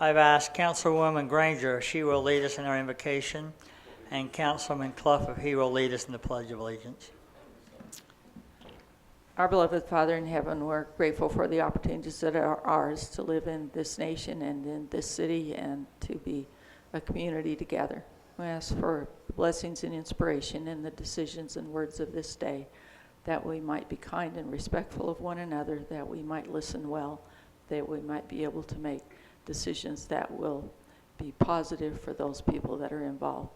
I've asked Councilwoman Granger if she will lead us in our invocation, and Councilman Clough if he will lead us in the Pledge of Allegiance. Our beloved Father in heaven, we're grateful for the opportunities that are ours to live in this nation and in this city and to be a community together. We ask for blessings and inspiration in the decisions and words of this day, that we might be kind and respectful of one another, that we might listen well, that we might be able to make decisions that will be positive for those people that are involved.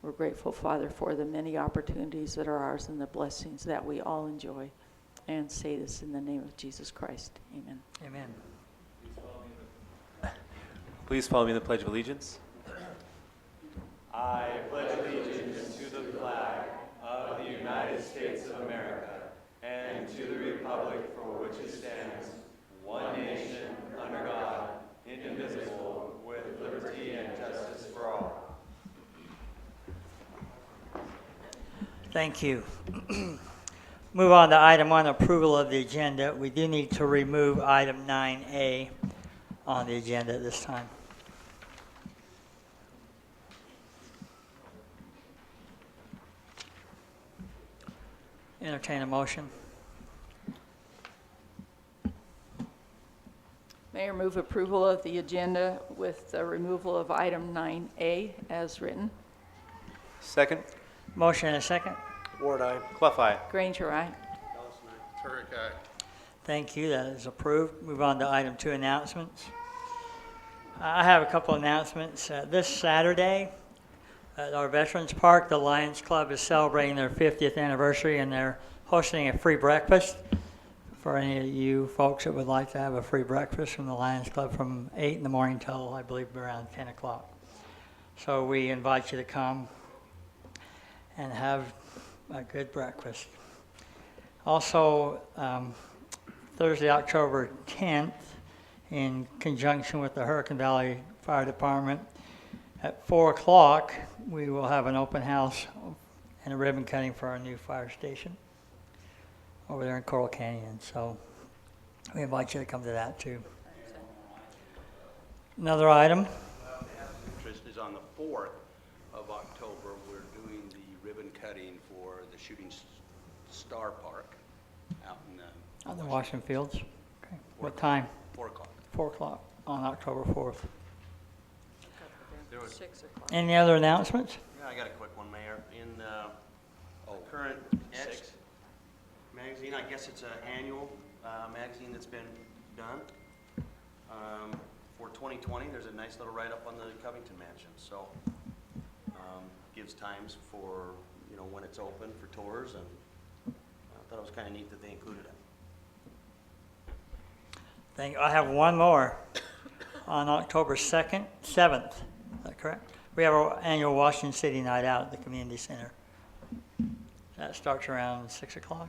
We're grateful, Father, for the many opportunities that are ours and the blessings that we all enjoy. And say this in the name of Jesus Christ. Amen. Amen. Please follow me in the Pledge of Allegiance. I pledge allegiance to the flag of the United States of America and to the republic for which it stands, one nation, under God, indivisible, with liberty and justice for all. Thank you. Move on to item 1, approval of the agenda. We do need to remove item 9A on the agenda at this time. Entertain a motion. Mayor, move approval of the agenda with the removal of item 9A as written. Second. Motion and a second. Ward, aye. Clough, aye. Granger, aye. Turek, aye. Thank you. That is approved. Move on to item 2, announcements. I have a couple announcements. This Saturday at our Veterans Park, the Lions Club is celebrating their 50th anniversary, and they're hosting a free breakfast for any of you folks that would like to have a free breakfast from the Lions Club from 8 in the morning till, I believe, around 10 o'clock. So we invite you to come and have a good breakfast. Also, Thursday, October 10th, in conjunction with the Hurricane Valley Fire Department, at 4 o'clock, we will have an open house and a ribbon cutting for our new fire station over there in Coral Canyon. So we invite you to come to that too. Another item. Interest is on the 4th of October. We're doing the ribbon cutting for the Shooting Star Park out in On the Washington Fields. Okay. What time? 4 o'clock. 4 o'clock on October 4th. There was 6 o'clock. Any other announcements? Yeah, I got a quick one, Mayor. In the current X magazine, I guess it's an annual magazine that's been done. For 2020, there's a nice little write-up on the Covington Mansion. So gives times for, when it's open for tours, and I thought it was kind of neat that they included it. Thank you. I have one more on October 7th. Is that correct? We have our annual Washington City Night Out at the Community Center. That starts around 6 o'clock.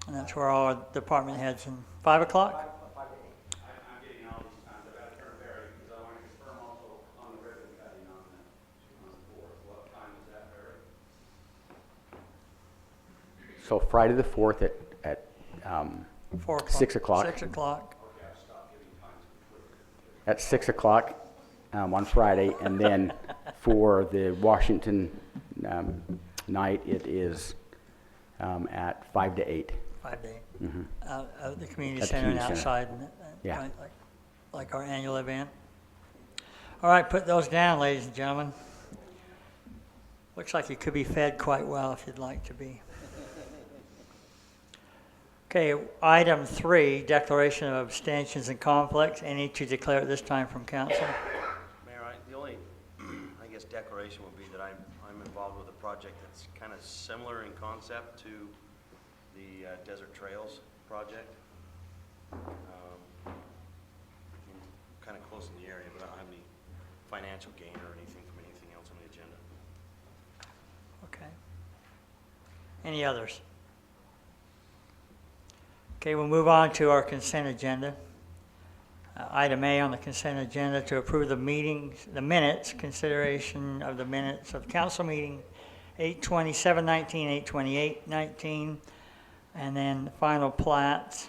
And that's where all our department heads, and 5 o'clock? 5 to 8. I'm getting all these times. I've got to turn Barry because I want to confirm also on the ribbon cutting on the 4th. What time is that, Barry? So Friday the 4th at 4 o'clock. 6 o'clock. 6 o'clock. Okay, I've stopped giving times completely. At 6 o'clock on Friday, and then for the Washington night, it is at 5 to 8. 5 to 8. Mm-hmm. At the community At the center and community center. outside, Yeah. like our annual event. All right, put those down, ladies and gentlemen. Looks like you could be fed quite well if you'd like to be. Okay, item 3, declaration of abstentions and conflicts. Any to declare at this time from council? Mayor, the only, I guess, declaration would be that I'm involved with a project that's kind of similar in concept to the Desert Trails project. Kind of close in the area, but I don't have any financial gain or anything from anything else on the agenda. Okay. Any others? Okay, we'll move on to our consent agenda. Item A on the consent agenda to approve the minutes, consideration of the minutes of council meeting 8/27/19, 8/28/19, and then final plats.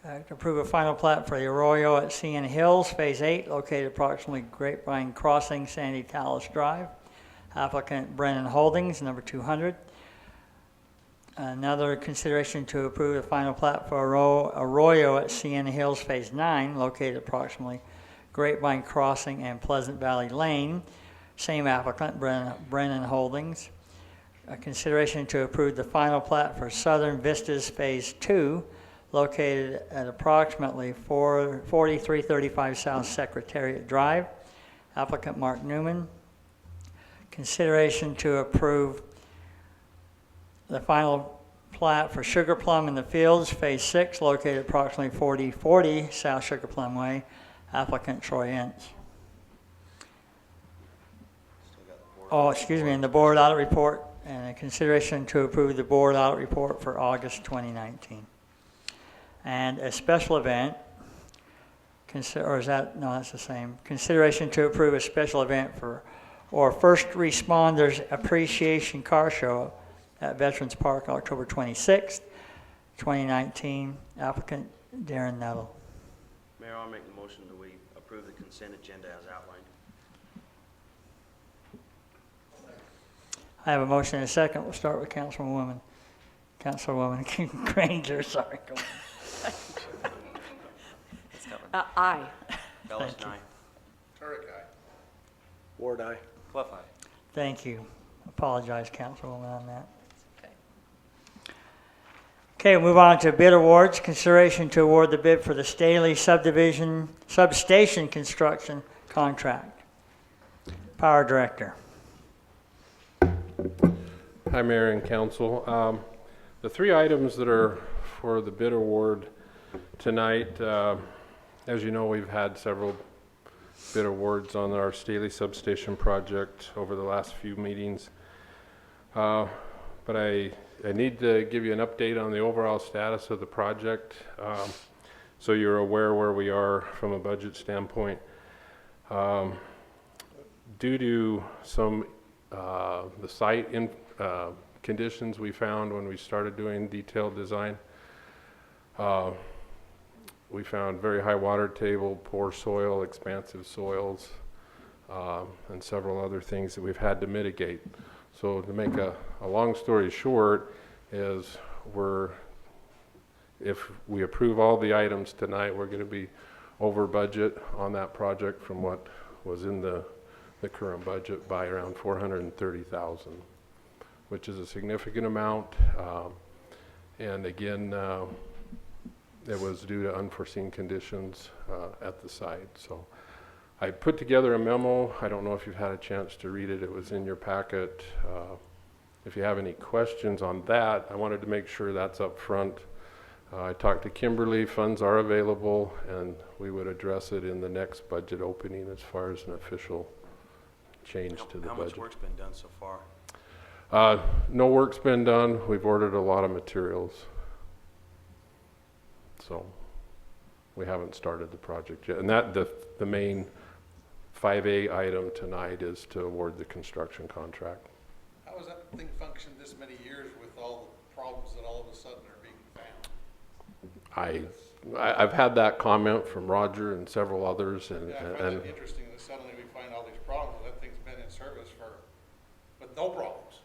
To approve a final plat for the Arroyo at Sienna Hills, Phase 8, located approximately Grapevine Crossing, Sandy Talus Drive. Applicant Brennan Holdings, number 200. Another consideration to approve the final plat for Arroyo at Sienna Hills, Phase 9, located approximately Grapevine Crossing and Pleasant Valley Lane. Same applicant, Brennan Holdings. A consideration to approve the final plat for Southern Vistas Phase 2, located at approximately 4335 South Secretariat Drive. Applicant Mark Newman. Consideration to approve the final plat for Sugar Plum in the Fields, Phase 6, located approximately 4040 South Sugar Plum Way. Applicant Troy Ince. Still got the board. Oh, excuse me, and the board audit report, and a consideration to approve the board audit report for August 2019. And a special event, or is that, no, that's the same. Consideration to approve a special event or First Responders Appreciation Car Show at Veterans Park, October 26th, 2019. Applicant Darren Nettle. Mayor, I'll make the motion that we approve the consent agenda as outlined. I have a motion and a second. We'll start with Councilwoman Granger, sorry. Go on. Aye. Bellis, Thank you. aye. Turek, aye. Ward, aye. Clough, aye. Thank you. Apologize, Councilwoman, on that. Okay, we'll move on to bid awards. Consideration to award the bid for the Staley substation construction contract. Power Director. Hi, Mayor and Council. The three items that are for the bid award tonight, as you know, we've had several bid awards on our Staley substation project over the last few meetings. But I need to give you an update on the overall status of the project, so you're aware where we are from a budget standpoint. Due to some the site conditions we found when we started doing detailed design, we found very high water table, poor soil, expansive soils, and several other things that we've had to mitigate. So to make a long story short is if we approve all the items tonight, we're going to be over budget on that project from what was in the current budget by around $430,000, which is a significant amount. And again, it was due to unforeseen conditions at the site. So I put together a memo. I don't know if you've had a chance to read it. It was in your packet. If you have any questions on that, I wanted to make sure that's up front. I talked to Kimberly. Funds are available, and we would address it in the next budget opening as far as an official change to the How budget. much work's been done so far? No work's been done. We've ordered a lot of materials. So we haven't started the project yet. And that the main 5A item tonight is to award the construction contract. How has that thing functioned this many years with all the problems that all of a sudden are being found? I've had that comment from Roger and several others, and, Yeah, I find it interesting that suddenly we find all these problems, and that thing's been in service with no problems.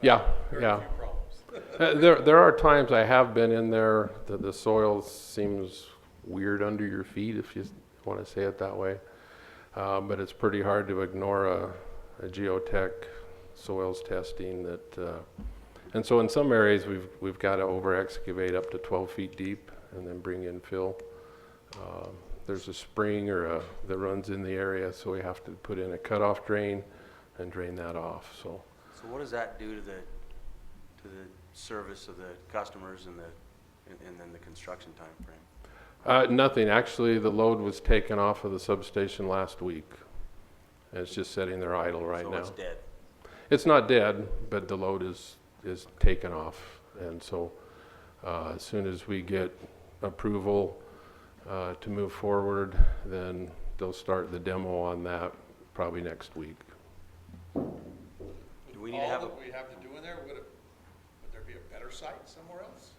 yeah, Very yeah. few problems. There are times I have been in there that the soil seems weird under your feet, if you want to say it that way. But it's pretty hard to ignore a geotech soils testing that, and so in some areas we've got to over excavate up to 12 feet deep and then bring in fill. There's a spring that runs in the area, so we have to put in a cutoff drain and drain that off. So So what does that do to the service of the customers and then the construction time frame? nothing. Actually, the load was taken off of the substation last week. And it's just sitting there idle right now. So it's dead. It's not dead, but the load is taken off. And so as soon as we get approval to move forward, then they'll start the demo on that probably next week. Do we need to have All a, that we have to do in there, would there be a better site somewhere else?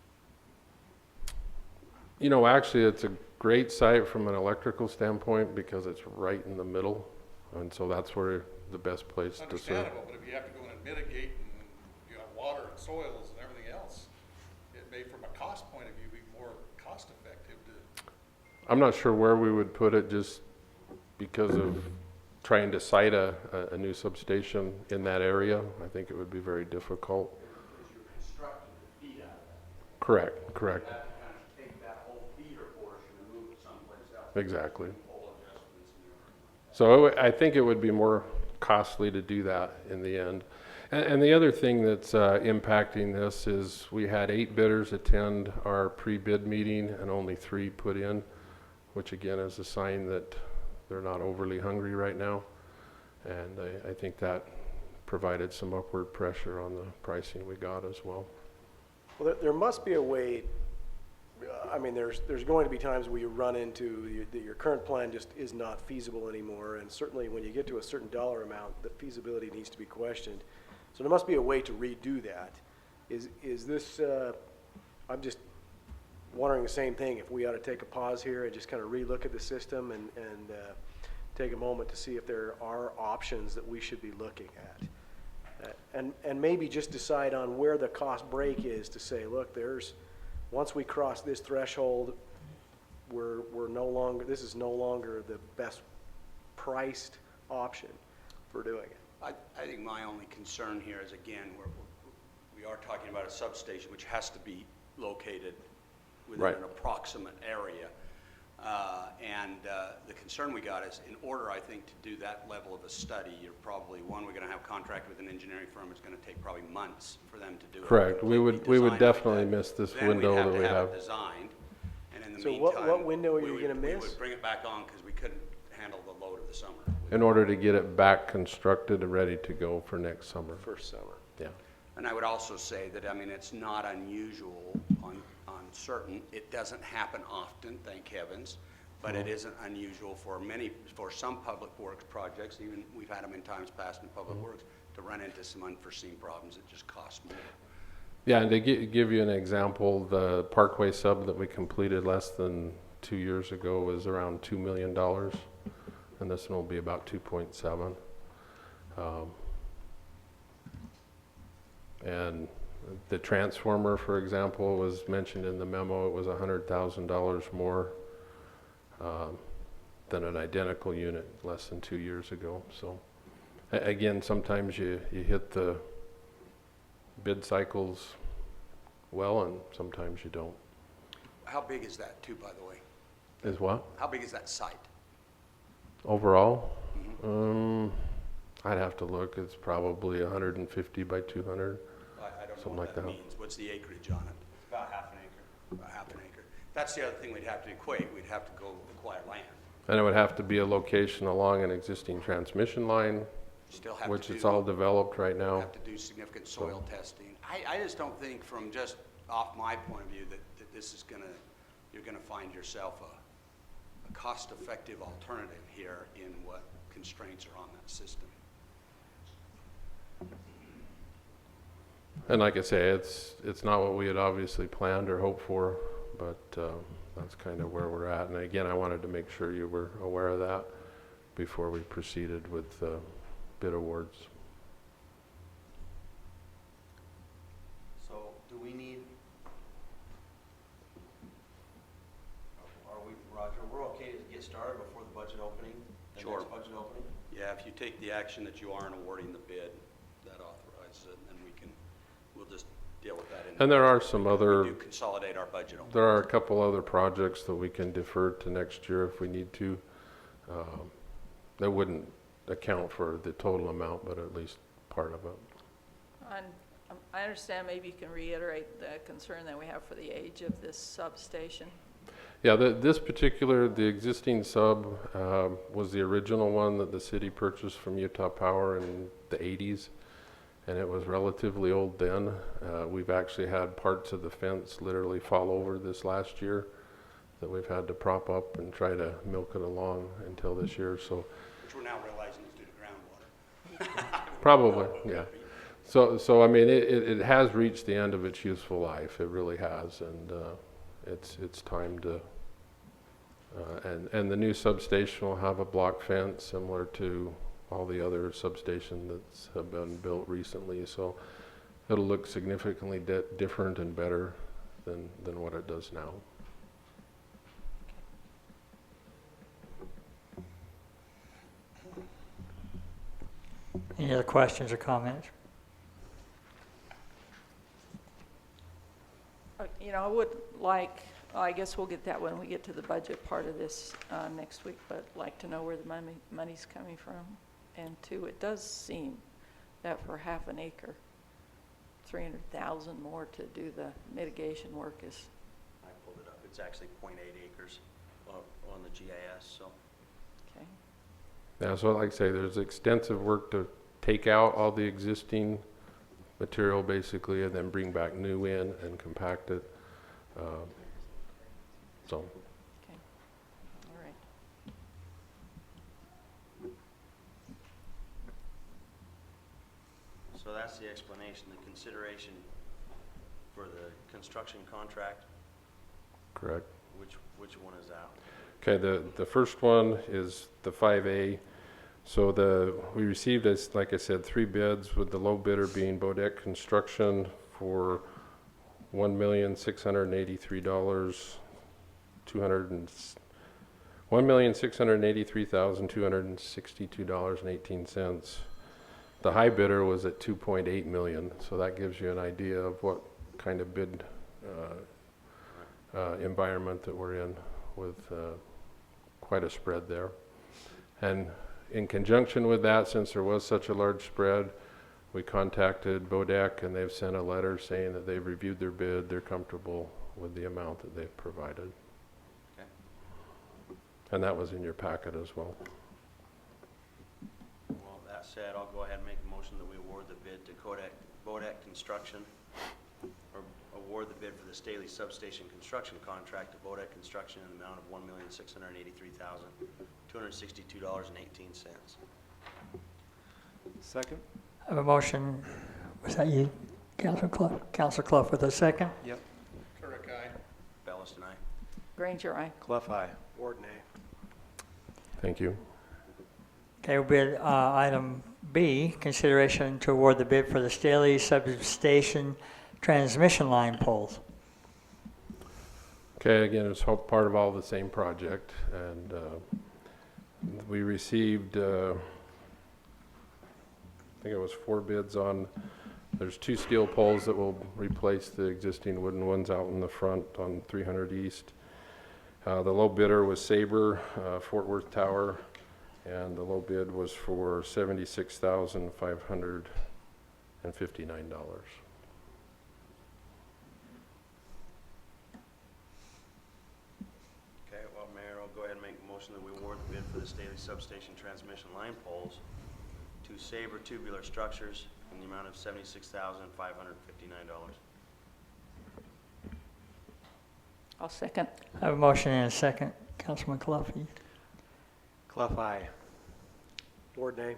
You know, actually, it's a great site from an electrical standpoint because it's right in the middle, and so that's where the best place to serve. Understandable, but if you have to go in and mitigate and you have water and soils and everything else, it may, from a cost point of view, be more cost effective to. I'm not sure where we would put it just because of trying to site a new substation in that area. I think it would be very difficult. Because you're constructing the feed out of that. Correct, correct. You have to kind of take that whole feeder portion and move it someplace else. Exactly. Full adjustments and everything. So I think it would be more costly to do that in the end. And the other thing that's impacting this is we had 8 bidders attend our pre-bid meeting and only 3 put in, which again is a sign that they're not overly hungry right now. And I think that provided some upward pressure on the pricing we got as well. Well, there must be a way, I mean, there's going to be times where you run into that your current plan just is not feasible anymore, and certainly when you get to a certain dollar amount, the feasibility needs to be questioned. So there must be a way to redo that. Is this, I'm just wondering the same thing, if we ought to take a pause here and just kind of relook at the system and take a moment to see if there are options that we should be looking at. And maybe just decide on where the cost break is to say, look, once we cross this threshold, we're no longer, this is no longer the best priced option for doing it. I think my only concern here is, again, we are talking about a substation which has to be located within Right. an approximate area. The concern we got is, in order, I think, to do that level of a study, you're probably, one, we're going to have contract with an engineering firm. It's going to take probably months for them to do it. Correct. We would Completely design definitely like that. miss this Then window we'd that we have have. to have it designed, and in the So meantime, what window are you we gonna would- We miss? would bring it back on because we couldn't handle the load of the summer. In order to get it back constructed and ready to go for next summer. First summer. Yeah. And I would also say that, I mean, it's not unusual on certain, it doesn't happen often, thank heavens, but it isn't unusual for some public works projects, even we've had them in times past in public works, to run into some unforeseen problems that just cost more. Yeah, and to give you an example, the Parkway sub that we completed less than 2 years ago was around $2 million, and this one will be about 2.7. And the transformer, for example, was mentioned in the memo. It was $100,000 more than an identical unit less than 2 years ago. So again, sometimes you hit the bid cycles well, and sometimes you don't. How big is that too, by the way? Is what? How big is that site? Overall? I'd have to look. It's probably 150 by 200. I don't know Something what like that that. means. What's the acreage on it? It's about half an acre. About half an acre. That's the other thing we'd have to equate. We'd have to go acquire land. And it would have to be a location along an existing transmission line, Still have which to it's do, all developed right now. have to do significant soil testing. I just don't think, from just off my point of view, that this is you're gonna find yourself a cost-effective alternative here in what constraints are on that system. And like I say, it's not what we had obviously planned or hoped for, but that's kind of where we're at. And again, I wanted to make sure you were aware of that before we proceeded with bid awards. So do we need, are we, Roger, we're okay to get started before the budget opening? The Sure. next budget opening? Yeah, if you take the action that you aren't awarding the bid, that authorizes it, and then we'll just deal with that in. And there are some other, We do consolidate our budget on. there are a couple other projects that we can defer to next year if we need to. That wouldn't account for the total amount, but at least part of it. And I understand, maybe you can reiterate the concern that we have for the age of this substation. Yeah, this particular, the existing sub was the original one that the city purchased from Utah Power in the 80s, and it was relatively old then. We've actually had parts of the fence literally fall over this last year that we've had to prop up and try to milk it along until this year, so. Which we're now realizing is due to groundwater. Probably, yeah. So I mean, it has reached the end of its useful life. It really has, and it's time to, and the new substation will have a block fence similar to all the other substations that have been built recently, so it'll look significantly different and better than what it does now. Any other questions or comments? You know, I would like, I guess we'll get that when we get to the budget part of this next week, but like to know where the money's coming from. And two, it does seem that for half an acre, 300,000 more to do the mitigation work is, I pulled it up. It's actually 0.8 acres on the GIS, so. okay. Yeah, so like I say, there's extensive work to take out all the existing material basically and then bring back new in and compact it. So. Okay, all right. So that's the explanation, the consideration for the construction contract. Correct. Which one is that? Okay, the first one is the 5A. So we received, as like I said, 3 bids, with the low bidder being Bodek Construction for $1,683,262.18. The high bidder was at $2.8 million, so that gives you an idea of what kind of bid environment that we're in, with quite a spread there. And in conjunction with that, since there was such a large spread, we contacted Bodek, and they've sent a letter saying that they've reviewed their bid, they're comfortable with the amount that they've provided. Okay. And that was in your packet as well. Well, that said, I'll go ahead and make a motion that we award the bid to Bodek Construction, or award the bid for the Staley Substation construction contract to Bodek Construction in the amount of $1,683,262.18. Second? I have a motion. Was that you, Councilor Clough? Councilor Clough with a second. Yep. Turek, aye. Bellis and I. Granger, aye. Clough, aye. Warden, aye. Thank you. Okay, we'll bid item B, consideration to award the bid for the Staley Substation transmission line poles. Okay, again, it's part of all the same project, and we received, I think it was 4 bids on, there's 2 steel poles that will replace the existing wooden ones out in the front on 300 East. The low bidder was Sabre, Fort Worth Tower, and the low bid was for $76,559. Okay, well, Mayor, I'll go ahead and make a motion that we award the bid for the Staley Substation transmission line poles to Sabre Tubular Structures in the amount of $76,559. I'll second. I have a motion and a second. Councilman Clough. Clough, aye. Warden, aye.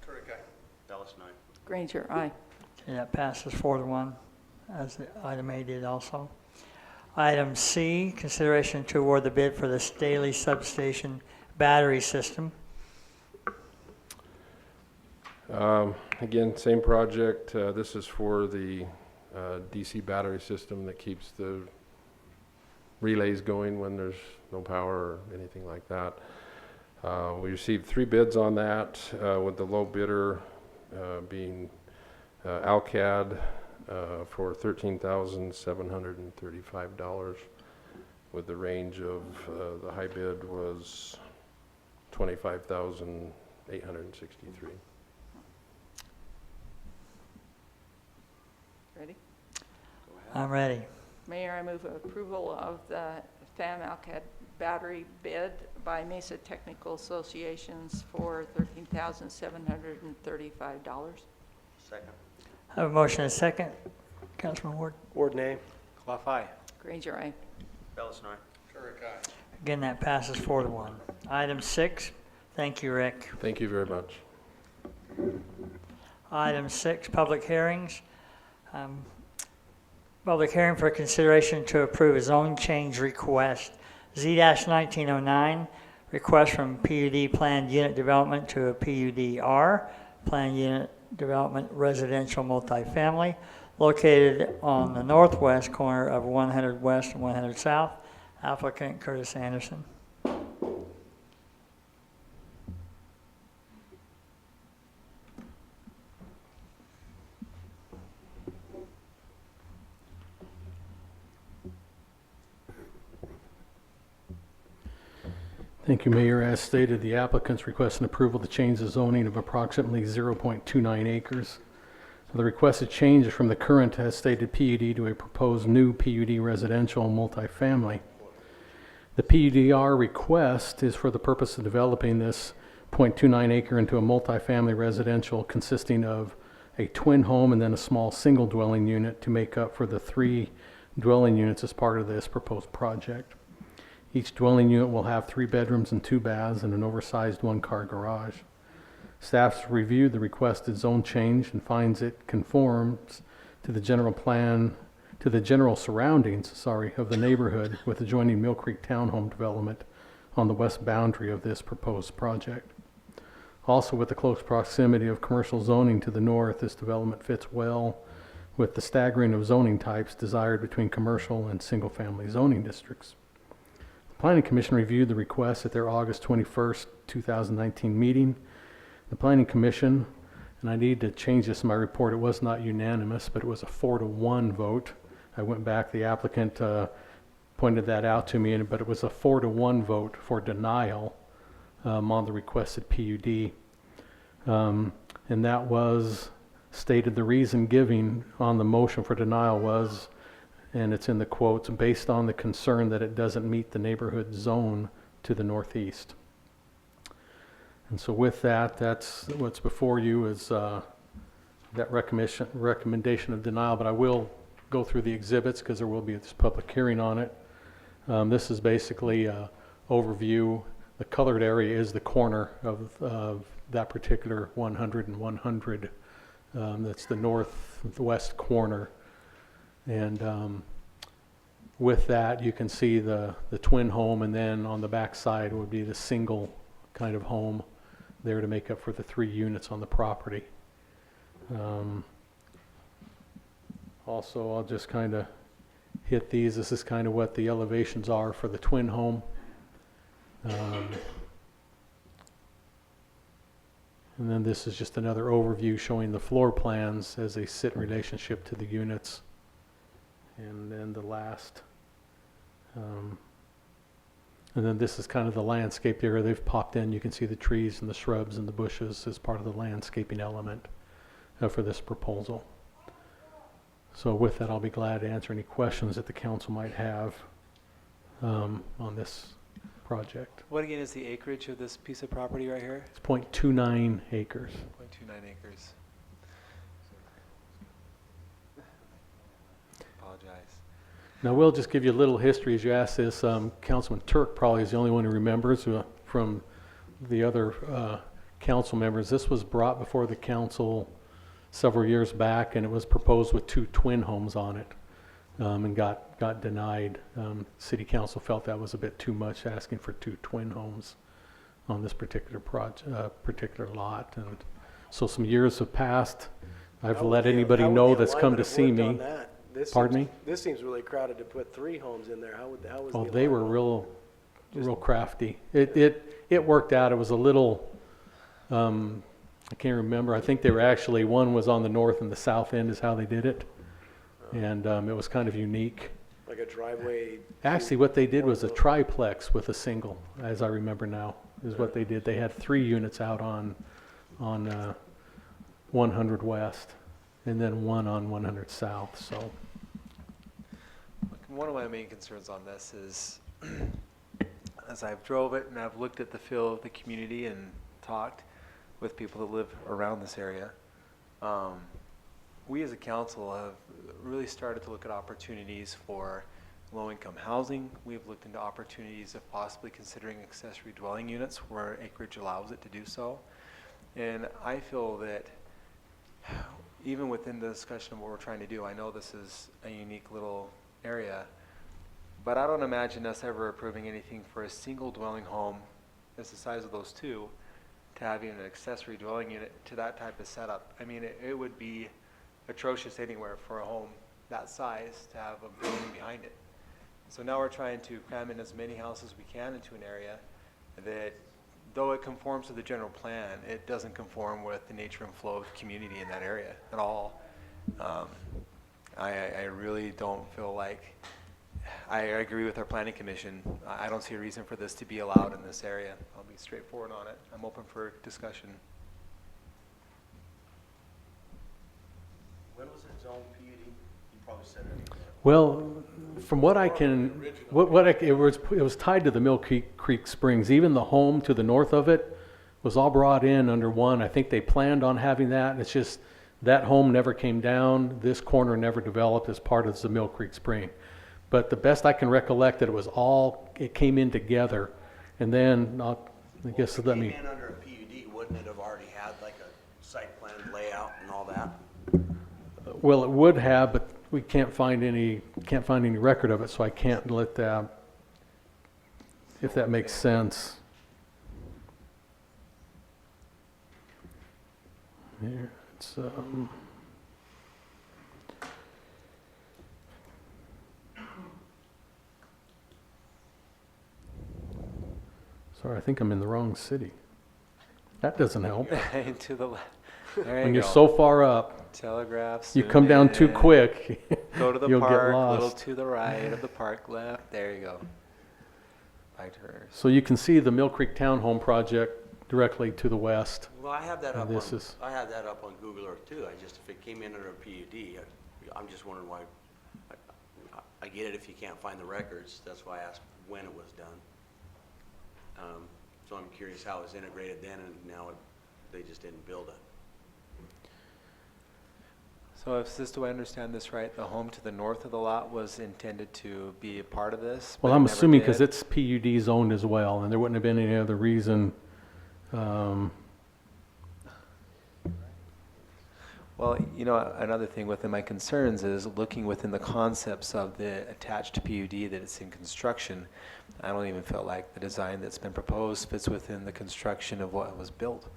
Turek, aye. Bellis and I. Granger, aye. Okay, that passes 4-1, as the item A did also. Item C, consideration to award the bid for the Staley Substation battery system. Again, same project. This is for the DC battery system that keeps the relays going when there's no power or anything like that. We received 3 bids on that, with the low bidder being Alcad for $13,735, with the range of the high bid was $25,863. Ready? I'm ready. Mayor, I move approval of the FAM Alcad battery bid by Mesa Technical Associations for $13,735. Second. I have a motion and a second. Councilman Ward. Warden, aye. Clough, aye. Granger, aye. Bellis and I. Turek, aye. Again, that passes 4-1. Item 6, thank you, Rick. Thank you very much. Item 6, public hearings. Public hearing for consideration to approve a zone change request, Z-1909, request from PUD planned unit development to a PUD-R, planned unit development residential multifamily, located on the northwest corner of 100 West and 100 South. Applicant Curtis Anderson. Thank you, Mayor. As stated, the applicant's requesting approval to change the zoning of approximately 0.29 acres. The requested change is from the current, as stated, PUD to a proposed new PUD residential multifamily. The PUD-R request is for the purpose of developing this 0.29 acre into a multifamily residential consisting of a twin home and then a small single dwelling unit to make up for the 3 dwelling units as part of this proposed project. Each dwelling unit will have 3 bedrooms and 2 baths and an oversized 1-car garage. Staff's reviewed the requested zone change and finds it conforms to the general plan, to the general surroundings, of the neighborhood with adjoining Mill Creek Townhome development on the west boundary of this proposed project. Also, with the close proximity of commercial zoning to the north, this development fits well with the staggering of zoning types desired between commercial and single-family zoning districts. The Planning Commission reviewed the request at their August 21st, 2019 meeting. The Planning Commission, and I need to change this in my report, it was not unanimous, but it was a 4-to-1 vote. I went back, the applicant pointed that out to me, but it was a 4-to-1 vote for denial on the requested PUD. And that was stated, the reason giving on the motion for denial was, and it's in the quotes, based on the concern that it doesn't meet the neighborhood zone to the northeast. And so with that, that's what's before you is that recommendation of denial, but I will go through the exhibits because there will be this public hearing on it. This is basically an overview. The colored area is the corner of that particular 100 and 100. That's the northwest corner. And with that, you can see the twin home, and then on the back side would be the single kind of home there to make up for the 3 units on the property. Also, I'll just kind of hit these. This is kind of what the elevations are for the twin home. And then this is just another overview showing the floor plans as they sit in relationship to the units. And then the last, and then this is kind of the landscape area they've popped in. You can see the trees and the shrubs and the bushes as part of the landscaping element for this proposal. So with that, I'll be glad to answer any questions that the council might have on this project. What again is the acreage of this piece of property right here? It's 0.29 acres. 0.29 acres. Apologize. Now, we'll just give you a little history as you ask this. Councilman Turk probably is the only one who remembers from the other council members. This was brought before the council several years back, and it was proposed with 2 twin homes on it, and got denied. City council felt that was a bit too much, asking for 2 twin homes on this particular particular lot. And so some years have passed. I've let anybody know that's come to see me. Pardon me? This seems really crowded to put 3 homes in there. How was the Oh, they were alignment? real crafty. It worked out. It was a little, I can't remember. I think they were actually, one was on the north and the south end is how they did it. And it was kind of unique. Like a driveway. Actually, what they did was a triplex with a single, as I remember now, is what they did. They had 3 units out on 100 West and then 1 on 100 South, so. One of my main concerns on this is, as I've drove it and I've looked at the feel of the community and talked with people that live around this area, we as a council have really started to look at opportunities for low-income housing. We've looked into opportunities of possibly considering accessory dwelling units where acreage allows it to do so. And I feel that, even within the discussion of what we're trying to do, I know this is a unique little area, but I don't imagine us ever approving anything for a single dwelling home that's the size of those two to having an accessory dwelling unit to that type of setup. I mean, it would be atrocious anywhere for a home that size to have a building behind it. So now we're trying to cram in as many houses as we can into an area that, though it conforms to the general plan, it doesn't conform with the nature and flow of the community in that area at all. I really don't feel like, I agree with our planning commission. I don't see a reason for this to be allowed in this area. I'll be straightforward on it. I'm open for discussion. When was it zoned PUD? You probably said it. Well, from what I can, it was tied to the Mill Creek Springs. Even the home to the north of it was all brought in under one. I think they planned on having that. It's just that home never came down. This corner never developed as part of the Mill Creek Spring. But the best I can recollect that it came in together. And then, I guess, let me. If it came in under a PUD, wouldn't it have already had like a site plan layout and all that? Well, it would have, but we can't find any record of it, so I can't let that, if that makes sense. Here, it's, sorry, I think I'm in the wrong city. That doesn't help. To the left. There When you you're go. so far up, Telegraphs. you come down too quick, Go to the you'll get park, a little lost. to the right of the park left. There you go. Right turn. So you can see the Mill Creek Townhome project directly to the west. Well, I have that And up this on, is- I have that up on Google Earth too. I just, if it came in under a PUD, I'm just wondering why, I get it if you can't find the records. That's why I asked when it was done. So I'm curious how it was integrated then and now they just didn't build it. So do I understand this right? The home to the north of the lot was intended to be a part of this? Well, but I'm it never assuming because did? it's PUD zoned as well, and there wouldn't have been any other reason. Well, you know, another thing within my concerns is looking within the concepts of the attached PUD that it's in construction. I don't even feel like the design that's been proposed fits within the construction of what was built.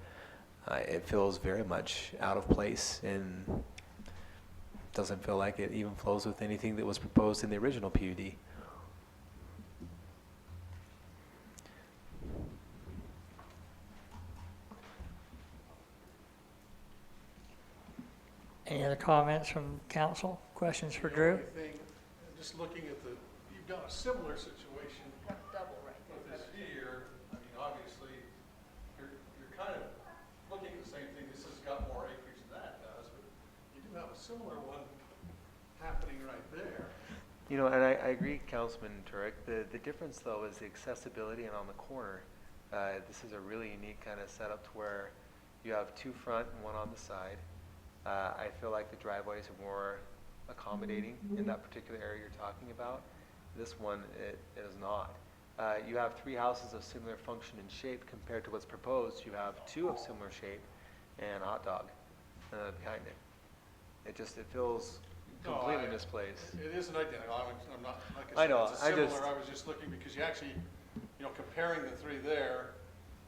It feels very much out of place and doesn't feel like it even flows with anything that was proposed in the original PUD. Any other comments from council? Questions for Drew? The only thing, just looking at you've got a similar situation with this here. I mean, obviously, you're kind of looking at the same thing. This has got more acreage than that does, but you do have a similar one happening right there. You know, and I agree, Councilman Turek. The difference, though, is the accessibility and on the corner. This is a really unique kind of setup to where you have two front and one on the side. I feel like the driveways are more accommodating in that particular area you're talking about. This one, it is not. You have three houses of similar function and shape compared to what's proposed. You have two of similar shape and a hot dog behind it. It feels completely misplaced. It isn't identical. I'm not, like I I said, know, it's I similar. just- I was just looking because you actually, you know, comparing the three there,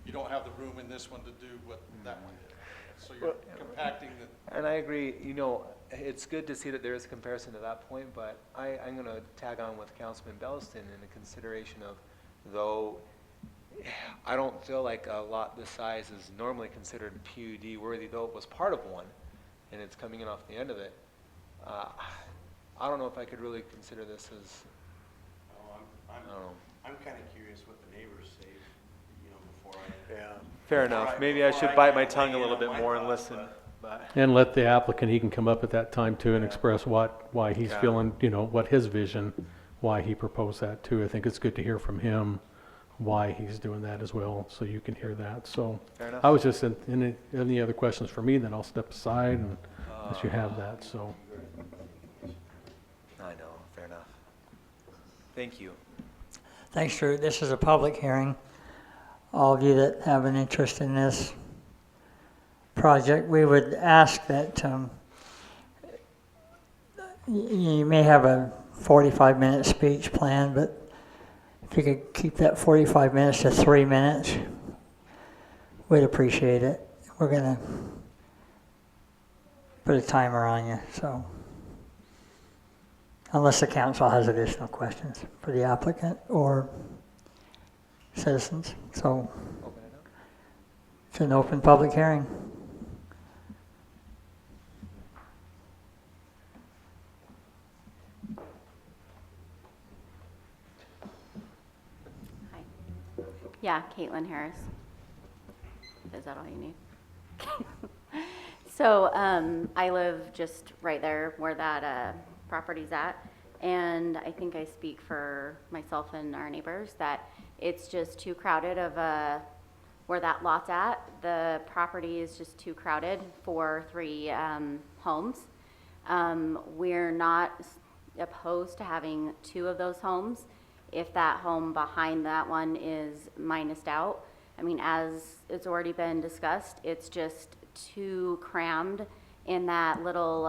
you don't have the room in this one to do what that one did. So you're compacting the. And I agree, you know, it's good to see that there is a comparison to that point, but I'm going to tag on with Councilman Belliston in the consideration of, though, I don't feel like a lot this size is normally considered PUD worthy, though it was part of one, and it's coming in off the end of it. I don't know if I could really consider this as, I don't know. I'm kind of curious what the neighbors say, you know, before I. Yeah. Fair Before enough. I- Maybe I before should I bite kinda my tongue weigh a in little on bit my more and thoughts, listen. but- And let the applicant, he can come up at that time too and express why he's Yeah. feeling, what his vision, why he proposed that too. I think it's good to hear from him why he's doing that as well, so you can hear that. So Fair enough. I was just, any other questions for me, then I'll step aside and let you have that, so. I know, fair enough. Thank you. Thanks, Drew. This is a public hearing. All of you that have an interest in this project, we would ask that You may have a 45-minute speech planned, but if you could keep that 45 minutes to 3 minutes, we'd appreciate it. We're going to put a timer on you, so unless the council has additional questions for the applicant or citizens. So Open it up. it's an open public hearing. Hi. Yeah, Caitlin Harris. Is that all you need? So I live just right there where that property's at. And I think I speak for myself and our neighbors that it's just too crowded of where that lot's at. The property is just too crowded for 3 homes. We're not opposed to having 2 of those homes if that home behind that one is minused out. I mean, as it's already been discussed, it's just too crammed in that little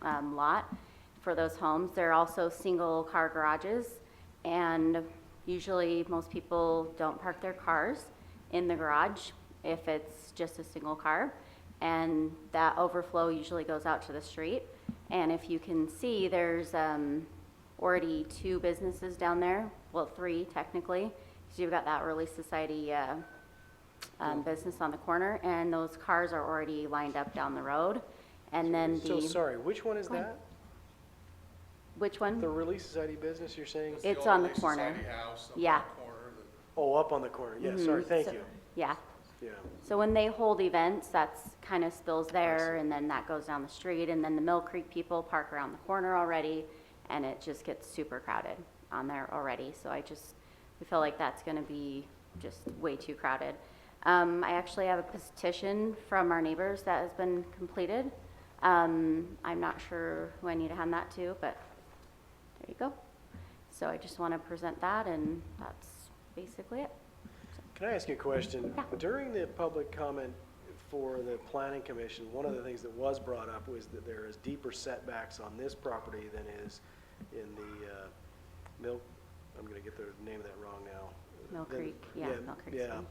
lot for those homes. They're also single car garages, and usually most people don't park their cars in the garage if it's just a single car, and that overflow usually goes out to the street. And if you can see, there's already 2 businesses down there, well 3 technically, because you've got that Relief Society business on the corner, and those cars are already lined up down the road. And then So sorry, which one is that? Which one? The Relief Society business you're saying? It's old on the Relief corner. Society house up Yeah. on the corner that- Oh, up on the corner. Yeah, sorry, thank So- you. Yeah. Yeah. So when they hold events, that's kind of spills there, and then that goes down the street, and then the Mill Creek people park around the corner already, and it just gets super crowded on there already. So we feel like that's gonna be just way too crowded. I actually have a petition from our neighbors that has been completed. I'm not sure who I need to hand that to, but there you go. So I just want to present that, and that's basically it. Can I ask you a question? Yeah. During the public comment for the planning commission, one of the things that was brought up was that there is deeper setbacks on this property than is in the I'm gonna get the name of that wrong now. Mill Creek, yeah, Mill Creek. Yeah.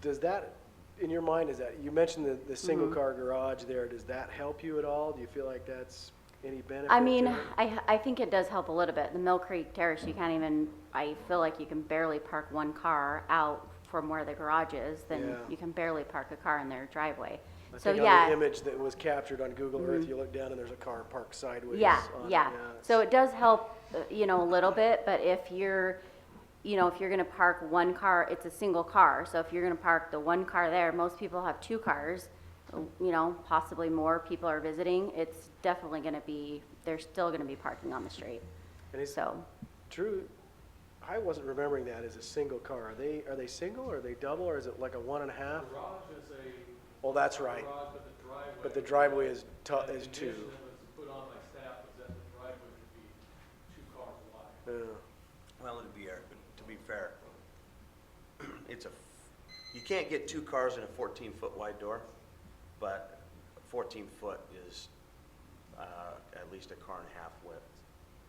Does that, in your mind, is that, you mentioned the single Mm-hmm. car garage there, does that help you at all? Do you feel like that's any benefit? I mean, to it? I think it does help a little bit. The Mill Creek Terrace, you can't even, I feel like you can barely park one car out from where the garage is, then Yeah. you can barely park a car in their driveway. I So think on yeah. the image that was captured on Google Earth, you look down and there's a car parked sideways. Yeah, on it. yeah. it's- So it does help, a little bit, but if you're gonna park one car, it's a single car. So if you're gonna park the one car there, most people have 2 cars, possibly more people are visiting. It's definitely gonna be, they're still gonna be parking on the street. And it's So, true, I wasn't remembering that as a single car. Are they single, or are they double, or is it like a 1.5? Garage is a Oh, that's right. garage, but But the the driveway. driveway is the 2. condition that was put on by staff was that the driveway would be 2 cars wide. Well, to be fair, you can't get 2 cars in a 14-foot wide door, but 14 foot is at least a car and a half width,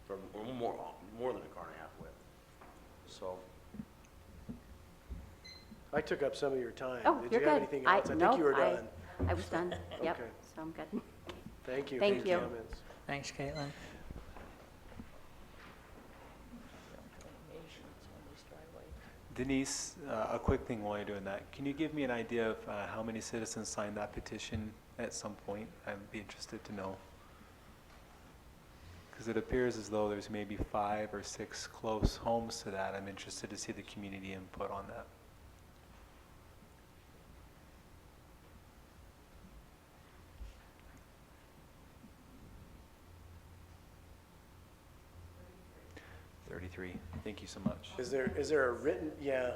or more than a car and a half width. So, I took up some of your time. oh, Did you're you have good. anything else? I think you were done. I was done. Yep, Okay. so I'm good. Thank you. Thank for your you. comments. Thanks, Caitlin. Denise, a quick thing while you're doing that. Can you give me an idea of how many citizens signed that petition at some point? I'd be interested to know. Because it appears as though there's maybe 5 or 6 close homes to that. I'm interested to see the community input on that. Thank you so much. Is there a written, yeah.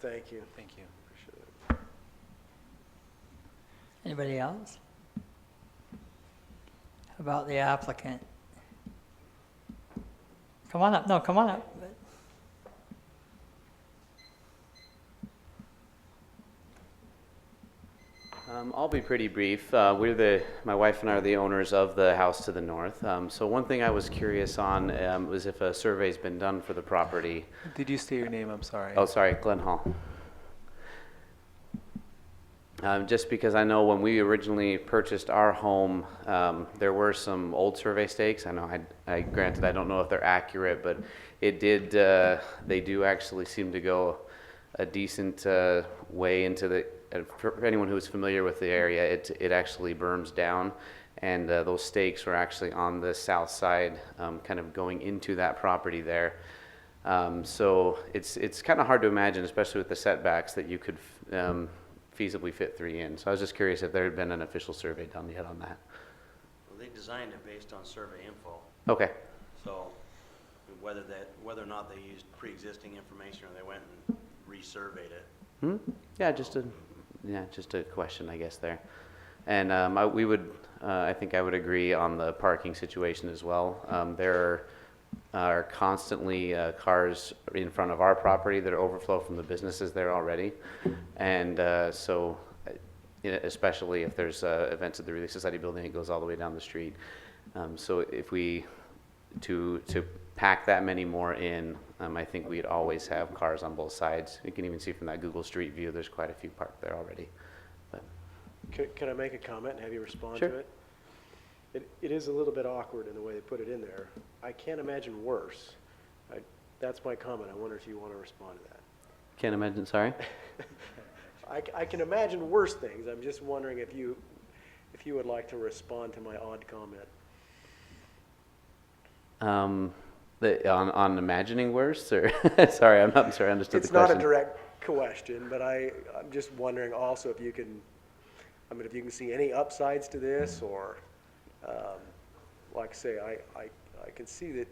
Thank you. Thank you. Appreciate it. Anybody else? How about the applicant? Come on up. No, come on up. I'll be pretty brief. My wife and I are the owners of the house to the north. So one thing I was curious on was if a survey's been done for the property. Did you state your name? I'm sorry. Oh, sorry, Glen Hall. Just because I know when we originally purchased our home, there were some old survey stakes. I know granted, I don't know if they're accurate, but it did, they do actually seem to go a decent way into the, for anyone who's familiar with the area, it actually berms down, and those stakes were actually on the south side, kind of going into that property there. So it's kind of hard to imagine, especially with the setbacks, that you could feasibly fit 3 in. So I was just curious if there had been an official survey done yet on that. Well, they designed it based on survey info, Okay. so whether or not they used pre-existing information or they went and resurveyed it. Yeah, just a question, I guess, there. And I think I would agree on the parking situation as well. There are constantly cars in front of our property that overflow from the businesses there already. And so, especially if there's events at the Relief Society building, it goes all the way down the street. So if we, to pack that many more in, I think we'd always have cars on both sides. You can even see from that Google Street View, there's quite a few parked there already. But Can I make a comment and have you respond Sure. to it? It is a little bit awkward in the way they put it in there. I can't imagine worse. That's my comment. I wonder if you want to respond to that. can't imagine, sorry? I can imagine worse things. I'm just wondering if you would like to respond to my odd comment. On imagining worse, or sorry, I'm not sure I understood It's the question. not a direct question, but I'm just wondering also if you can, if you can see any upsides to this, or, like I say, I can see that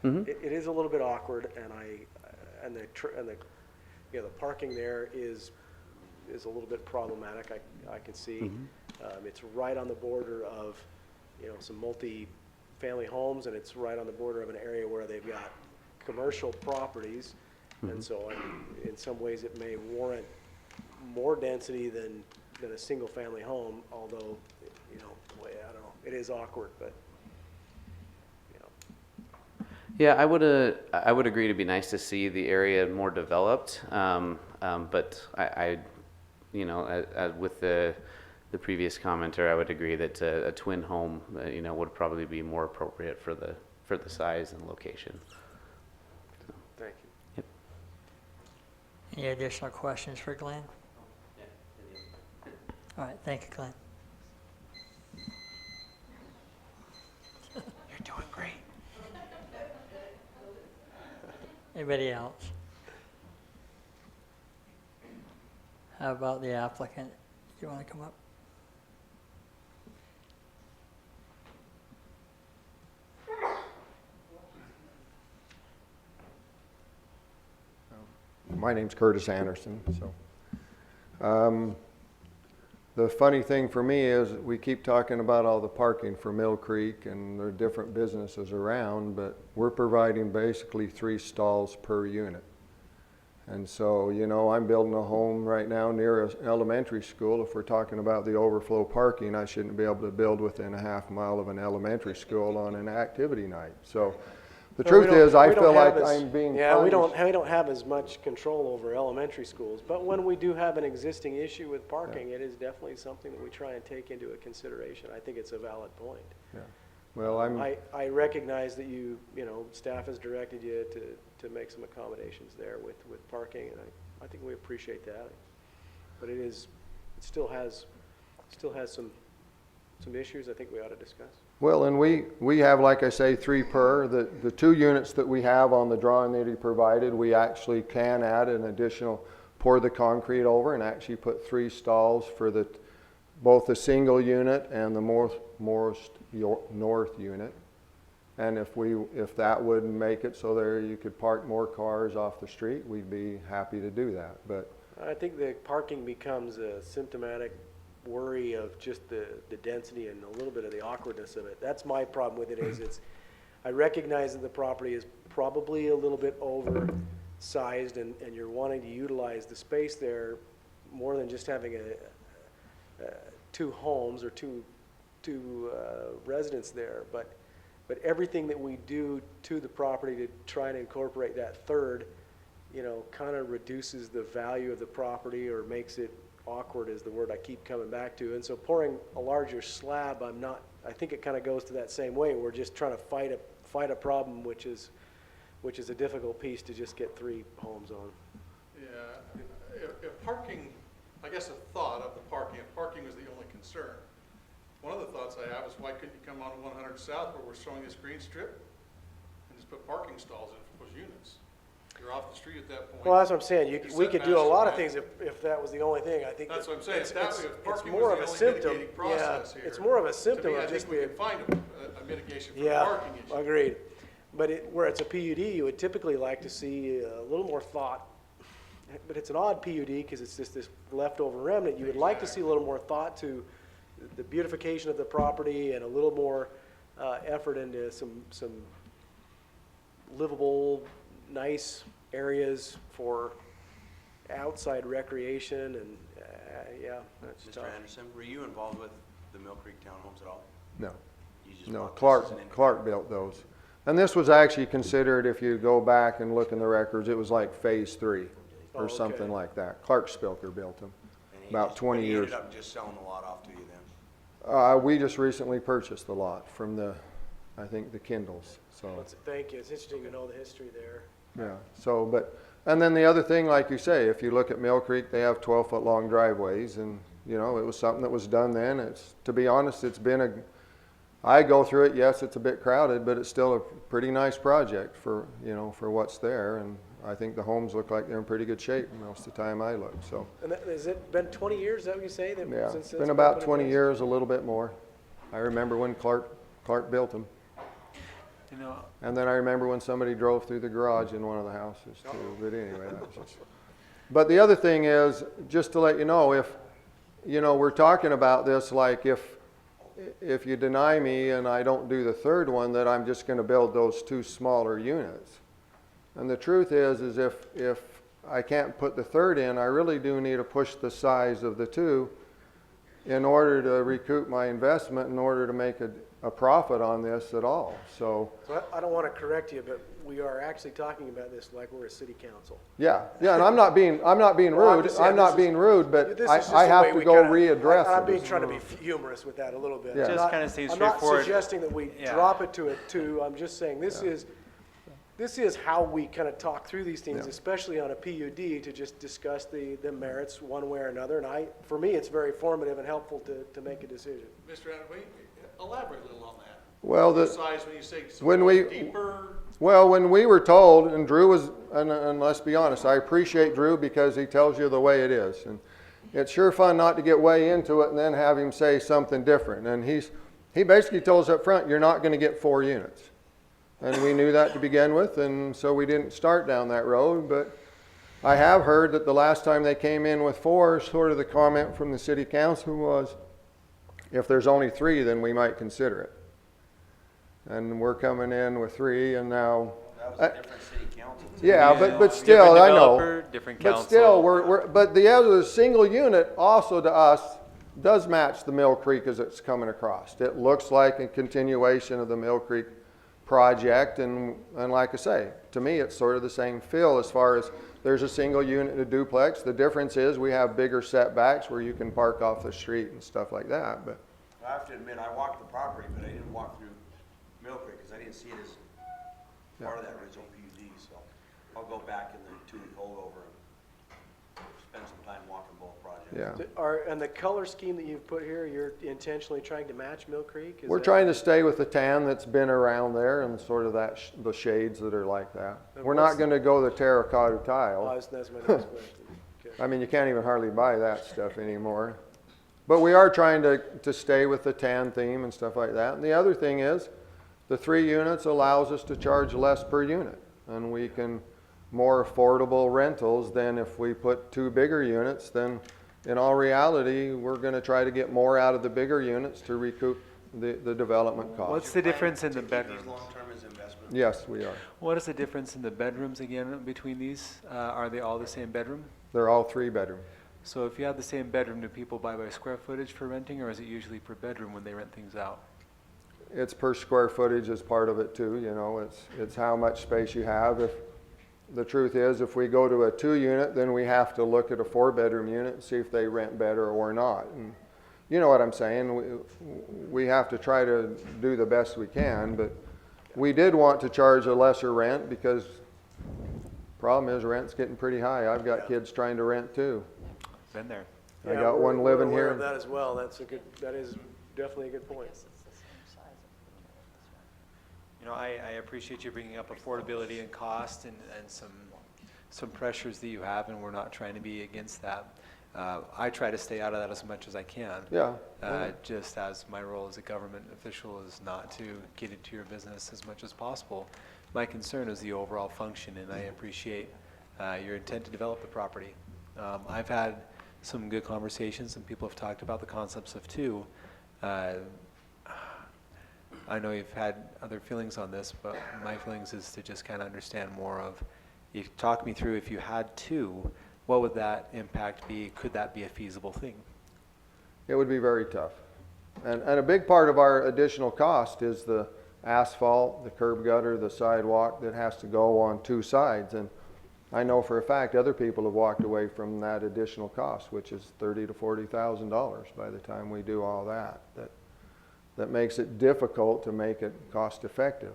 it is a little bit awkward, and the parking there is a little bit problematic. I can see it's right on the border of some multi-family homes, and it's right on the border of an area where they've got commercial properties, and so in some ways it may warrant more density than a single-family home. Although I don't know, it is awkward, but. Yeah, I would agree. It'd be nice to see the area more developed, but I with the previous commenter, I would agree that a twin home, would probably be more appropriate for the size and location. So, Thank you. yep. Any additional questions for Glenn? All right, thank you, Glenn. You're doing great. Anybody else? How about the applicant? Do you want to come up? My name's Curtis Anderson. The funny thing for me is we keep talking about all the parking for Mill Creek, and there are different businesses around, but we're providing basically 3 stalls per unit. And so, I'm building a home right now near an elementary school. If we're talking about the overflow parking, I shouldn't be able to build within a half mile of an elementary school on an activity night. So the truth is, I feel like I'm being punished. Yeah, we don't have as much control over elementary schools, but when we do have an existing issue with parking, it is definitely something that we try and take into a consideration. I think it's a valid point. Yeah. Well, I recognize that staff has directed you to make some accommodations there with parking, and I think we appreciate that. But it still has some issues I think we ought to discuss. Well, and we have, like I say, 3 per. The 2 units that we have on the drawing that he provided, we actually can add an additional, pour the concrete over and actually put 3 stalls for both the single unit and the north unit. And if that would make it so there you could park more cars off the street, we'd be happy to do that. But I think the parking becomes a symptomatic worry of just the density and a little bit of the awkwardness of it. That's my problem with it. I recognize that the property is probably a little bit oversized, and you're wanting to utilize the space there more than just having two homes or two residents there, but everything that we do to the property to try to incorporate that third, you know, kind of reduces the value of the property or makes it awkward is the word I keep coming back to. And so pouring a larger slab, I think it kind of goes to that same way. We're just trying to fight a problem, which is a difficult piece to just get 3 homes on. Yeah, if parking, I guess a thought of the parking, if parking was the only concern, one of the thoughts I have is why couldn't you come on to 100 South where we're showing this green strip and just put parking stalls in for those units? You're off the street at that point. Well, that's what I'm saying. We could do a lot of setbacks things if that was the only thing. I think That's what I'm saying. It's If parking more of a was the only symptom. mitigating process Yeah, here, it's more of a to symptom me, I of just think we the can find a mitigation for the yeah. parking issue. Agreed. But where it's a PUD, you would typically like to see a little more thought. But it's an odd PUD because it's just this leftover remnant. You would like to see a little more thought to the beautification of the property and a little more effort into some livable, nice areas for outside recreation and yeah, that's Mr. tough. Anderson, were you involved with the Mill Creek Townhomes at all? No. You just No, brought this as an Clark built those. And this was actually considered, if you go back and look in the records, it was like phase 3 Oh, or okay. something like that. Clark Spilker built them. And he About just- 20 but he years. ended up just selling the lot off to you then? We just recently purchased the lot from I think the Kindles, so. Thank you. It's interesting to know the history there. Yeah, so, and then the other thing, like you say, if you look at Mill Creek, they have 12-foot long driveways, and, you know, it was something that was done then. To be honest, I go through it, yes, it's a bit crowded, but it's still a pretty nice project for what's there, and I think the homes look like they're in pretty good shape most of the time I look, so. And has it been 20 years, is that what you say? Yeah, Since it's that's been about put in 20 place? years, a little bit more. I remember when Clark built them. You know, And then I remember when somebody drove through the garage in one of the houses too, but anyway, that was just. But the other thing is, just to let you know, if, you know, we're talking about this like if you deny me and I don't do the third one, that I'm just gonna build those 2 smaller units. And the truth is if I can't put the third in, I really do need to push the size of the 2 in order to recoup my investment, in order to make a profit on this at all, so. So I don't want to correct you, but we are actually talking about this like we're a city council. Yeah, and I'm not being Well, I'm rude, just saying, I'm not this is- being rude, but This is just I the have way to we go kinda- readdress it. I'm being trying to be humorous with that a little bit. Yeah. I'm Just not- kinda seems I'm not straightforward. suggesting that we Yeah. drop it to it too. I'm just saying this is how we kind of talk through these things, Yeah. especially on a PUD, to just discuss the merits one way or another. And for me, it's very formative and helpful to make a decision. Mr. Anderson, elaborate a little on that. Well, The size, when you say when we- deeper, Well, when we were told, and Drew was, and let's be honest, I appreciate Drew because he tells you the way it is. And it's sure fun not to get way into it and then have him say something different. And he basically told us up front, you're not going to get 4 units. And we knew that to begin with, and so we didn't start down that road. But I have heard that the last time they came in with 4, sort of the comment from the city council was, if there's only 3, then we might consider it. And we're coming in with 3, and now. That was a different city council. too. Yeah, Yeah. but still, I know. developer, different But council. still, but the other single unit also to us does match the Mill Creek as it's coming across. It looks like a continuation of the Mill Creek project, and like I say, to me, it's sort of the same feel as far as there's a single unit in a duplex. The difference is we have bigger setbacks where you can park off the street and stuff like that, but. I have to admit, I walked the property, but I didn't walk through Mill Creek because I didn't see it as part of that original PUD, so I'll go back in the 2-week holdover and spend some time walking both projects. Yeah. And the color scheme that you've put here, you're intentionally trying to match Mill Creek? We're trying to stay with the tan that's been around there and sort of that the shades that are like that. And We're what's not going to go the terracotta Oh, tile. that's my next question. Okay. I mean, you can't even hardly buy that stuff anymore. But we are trying to stay with the tan theme and stuff like that. And the other thing is, the 3 units allows us to charge less per unit. And we can more affordable rentals than if we put 2 bigger units. Then in all reality, we're going to try to get more out of the bigger units to recoup the development cost. what's the difference in the To keep bedrooms? these long-term as investment? Yes, we are. What is the difference in the bedrooms again between these? Are they all the same bedroom? They're all 3 bedroom. So if you have the same bedroom, do people buy by square footage for renting, or is it usually per bedroom when they rent things out? It's per square footage as part of it too, you know, it's how much space you have. If, the truth is, if we go to a 2-unit, then we have to look at a 4-bedroom unit and see if they rent better or not. And you know what I'm saying? We have to try to do the best we can, but we did want to charge a lesser rent because problem is rent's getting pretty high. I've got kids trying to rent too. Been there. I got one living We're aware here. of that as well. That is definitely a good point. You know, I appreciate you bringing up affordability and cost and some pressures that you have, and we're not trying to be against that. I try to stay out of that as much as I can. Yeah. Just as my role as a government official is not to get into your business as much as possible. My concern is the overall function, and I appreciate your intent to develop the property. I've had some good conversations, and people have talked about the concepts of two. I know you've had other feelings on this, but my feelings is to just kind of understand more of, you talk me through, if you had two, what would that impact be? Could that be a feasible thing? It would be very tough. And a big part of our additional cost is the asphalt, the curb gutter, the sidewalk that has to go on 2 sides. And I know for a fact other people have walked away from that additional cost, which is $30,000 to $40,000 by the time we do all that. That makes it difficult to make it cost effective.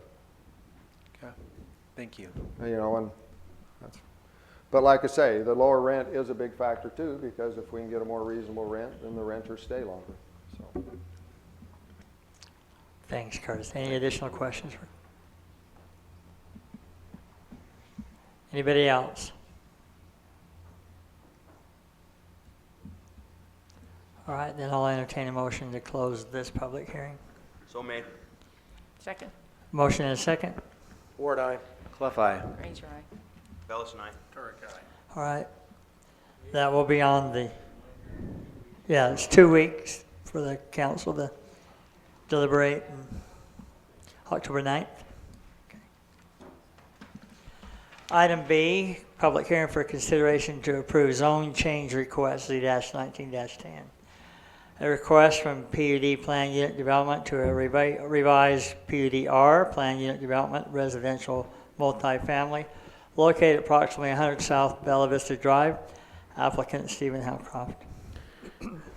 Okay, thank you. You know, and but like I say, the lower rent is a big factor too, because if we can get a more reasonable rent, then the renters stay longer. So. Thanks, Curtis. Any additional questions? Anybody else? All right, then I'll entertain a motion to close this public hearing. So made. Second. Motion and a second. Ward, aye. Clough, aye. Ranger, aye. Bellis and I. All right. That will be on the, yeah, it's 2 weeks for the council to deliberate, and October 9th. Okay. Item B, public hearing for consideration to approve zone change request Z-19-10. A request from PUD Plan Unit Development to a revised PUD-R Plan Unit Development Residential Multifamily located approximately 100 South Bella Vista Drive. Applicant Stephen Howcroft.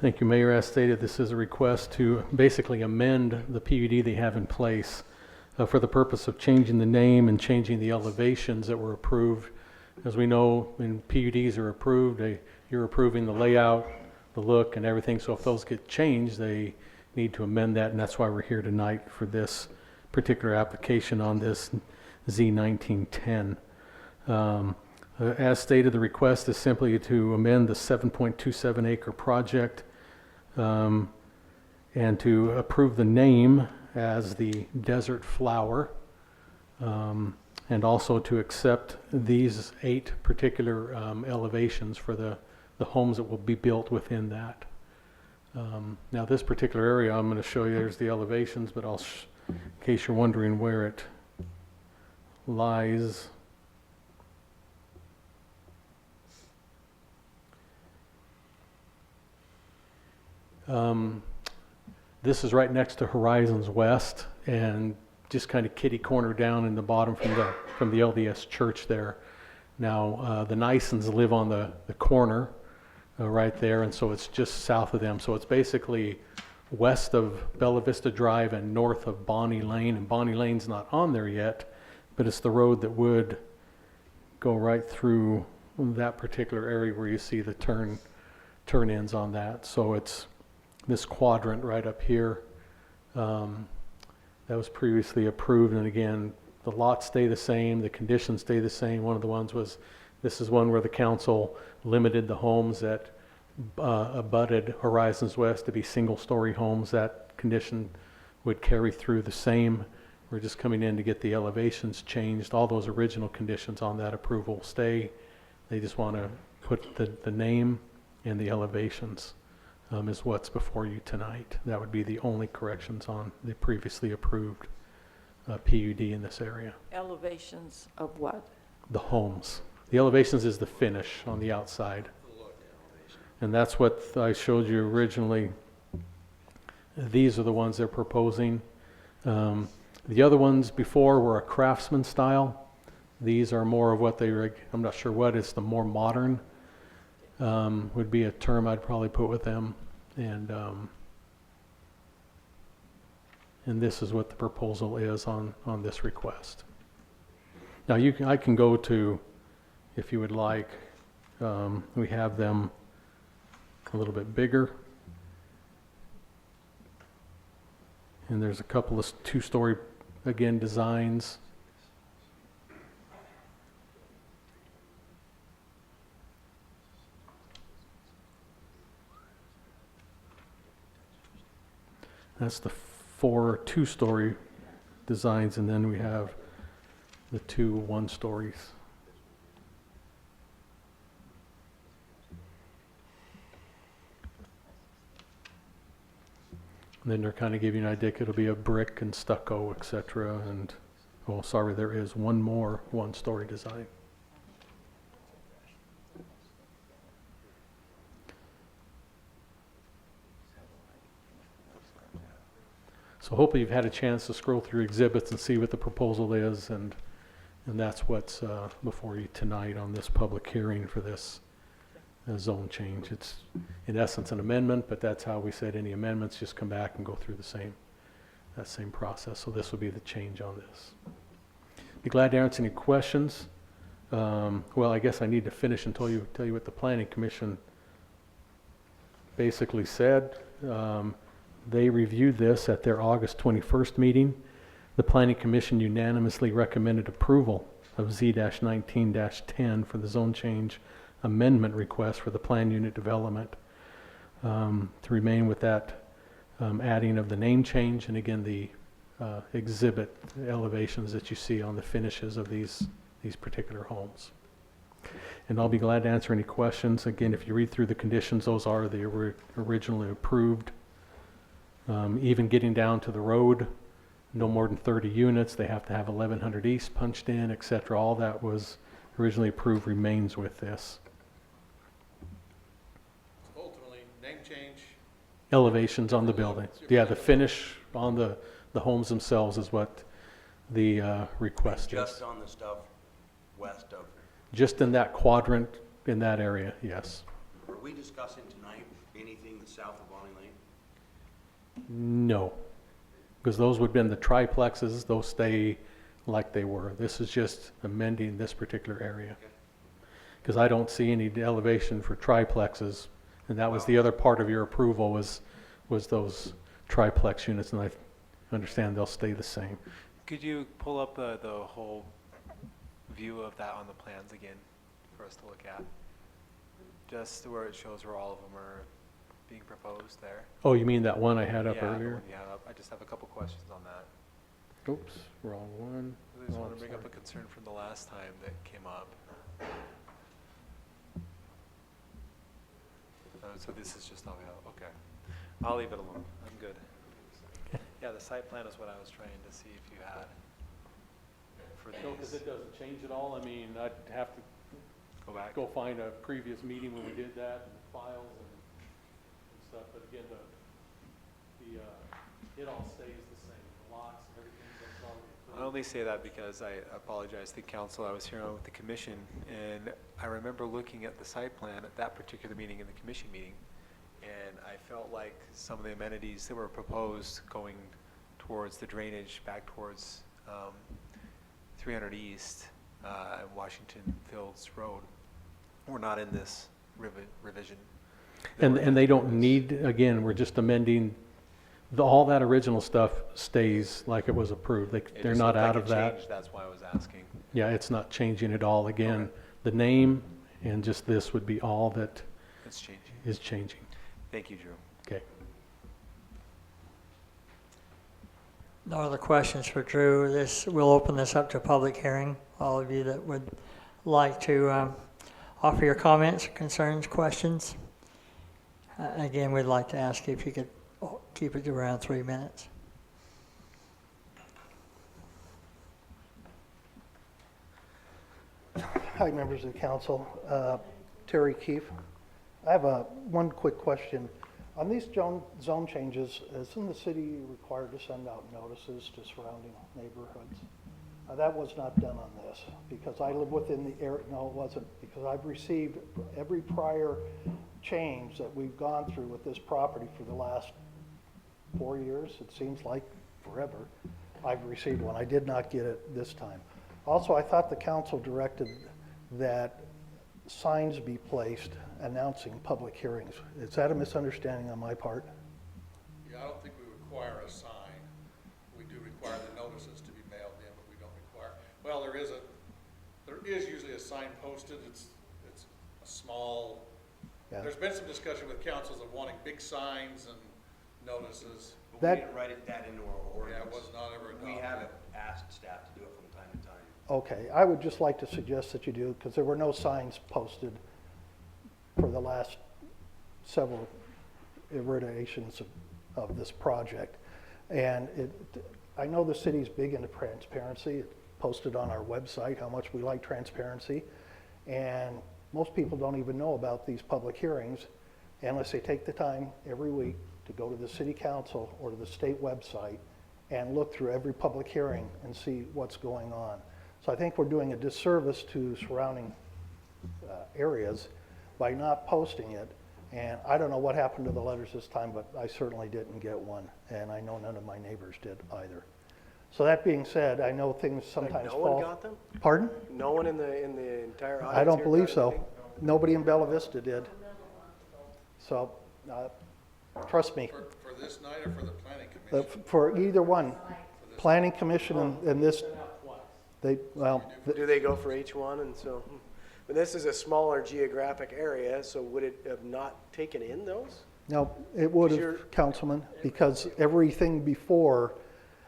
Thank you, Mayor. As stated, this is a request to basically amend the PUD they have in place for the purpose of changing the name and changing the elevations that were approved. As we know, when PUDs are approved, you're approving the layout, the look, and everything. So if those get changed, they need to amend that, and that's why we're here tonight for this particular application on this Z-1910. As stated, the request is simply to amend the 7.27 acre project and to approve the name as the Desert Flower, and also to accept these 8 particular elevations for the homes that will be built within that. Now this particular area, I'm going to show you, there's the elevations, but in case you're wondering where it lies. This is right next to Horizons West, and just kind of kitty corner down in the bottom from the LDS church there. Now the Nisons live on the corner right there, and so it's just south of them. So it's basically west of Bella Vista Drive and north of Bonnie Lane, and Bonnie Lane's not on there yet, but it's the road that would go right through that particular area where you see the turn-ins on that. So it's this quadrant right up here that was previously approved, and again, the lots stay the same, the conditions stay the same. One of the ones was, this is one where the council limited the homes that abutted Horizons West to be single-story homes. That condition would carry through the same. We're just coming in to get the elevations changed. All those original conditions on that approval stay. They just want to put the name and the elevations is what's before you tonight. That would be the only corrections on the previously approved PUD in this area. Elevations of what? The homes. The elevations is the finish on the outside. And that's what I showed you originally. These are the ones they're proposing. The other ones before were a craftsman style. These are more of what I'm not sure what is the more modern, would be a term I'd probably put with them. And this is what the proposal is on this request. Now I can go to, if you would like, we have them a little bit bigger. And there's a couple of two-story, again, designs. That's the 4 two-story designs, and then we have the 2 one-stories. And then they're kind of giving you an idea. It'll be a brick and stucco, etc. And, oh, sorry, there is one more one-story design. So hopefully you've had a chance to scroll through exhibits and see what the proposal is, and that's what's before you tonight on this public hearing for this zone change. It's in essence an amendment, but that's how we said any amendments just come back and go through that same process. So this will be the change on this. Be glad to answer any questions. Well, I guess I need to finish and tell you what the Planning Commission basically said. They reviewed this at their August 21st meeting. The Planning Commission unanimously recommended approval of Z-19-10 for the zone change amendment request for the plan unit development, to remain with that adding of the name change, and again the exhibit elevations that you see on the finishes of these particular homes. And I'll be glad to answer any questions. Again, if you read through the conditions, those are the originally approved. Even getting down to the road, no more than 30 units. They have to have 1100 East punched in, etc. All that was originally approved remains with this. Ultimately, name change. Elevations on the building. Yeah, the finish on the homes themselves is what the request is. Just on the stuff west of. Just in that quadrant, in that area, yes. Are we discussing tonight anything that's south of Bonnie Lane? No, because those would have been the triplexes. Those stay like they were. This is just amending this particular area. Because I don't see any elevation for triplexes, and that was the other part of your approval was those triplex units, and I understand they'll stay the same. Could you pull up the whole view of that on the plans again for us to look at? Just where it shows where all of them are being proposed there. Oh, you mean that one I had up Yeah, the earlier? one you had up. I just have a couple questions on that. Oops, wrong one. I just Oh, want to bring up sorry. a concern from the last time that came up. So this is just all we have. Okay. I'll leave it alone. I'm good. Yeah, the site plan is what I was trying to see if you had for No, because these. it doesn't change at all. I mean, I'd have to Go back. go find a previous meeting when we did that, and files and stuff, but again, it all stays the same, the lots, everything that's already approved. I only say that because I apologize to council. I was here with the commission, and I remember looking at the site plan at that particular meeting in the commission meeting, and I felt like some of the amenities that were proposed going towards the drainage back towards 300 East and Washington Fields Road were not in this revision. And they don't need, again, we're just amending, all that original stuff stays like it was approved. It They're just not looked like out it of that. changed, that's why I was asking. Yeah, it's not changing at all. Again, Okay. the name and just this would be all that It's changing. is changing. Thank you, Drew. Okay. No other questions for Drew. We'll open this up to a public hearing. All of you that would like to offer your comments, concerns, questions. Again, we'd like to ask if you could keep it to around 3 minutes. Hi, members of the council. Terry Keefe. I have one quick question. On these zone changes, isn't the city required to send out notices to surrounding neighborhoods? That was not done on this, because I live within the area, no, it wasn't, because I've received every prior change that we've gone through with this property for the last 4 years, it seems like forever, I've received one. I did not get it this time. Also, I thought the council directed that signs be placed announcing public hearings. Is that a misunderstanding on my part? Yeah, I don't think we require a sign. We do require the notices to be mailed in, but we don't require, well, there is usually a sign posted. It's a small, Yeah. there's been some discussion with councils of wanting big signs and notices. But That- we didn't write that into our ordinance. Yeah, it was not ever adopted. We have asked staff to do it from time to time. Okay, I would just like to suggest that you do, because there were no signs posted for the last several iterations of this project. And I know the city's big into transparency. It posted on our website how much we like transparency. And most people don't even know about these public hearings unless they take the time every week to go to the city council or to the state website and look through every public hearing and see what's going on. So I think we're doing a disservice to surrounding areas by not posting it. And I don't know what happened to the letters this time, but I certainly didn't get one. And I know none of my neighbors did either. So that being said, I know things sometimes No fall. one got them? Pardon? No one in the entire audience I don't here believe got so. anything? Nobody in Bella Vista did. So, trust me, For this night or for the planning commission? for either one, Planning Commission and this, Do they go for each one? And so, but this is a smaller geographic area, so would it have not taken in those? no, it would Because you're- have, Councilman, because everything before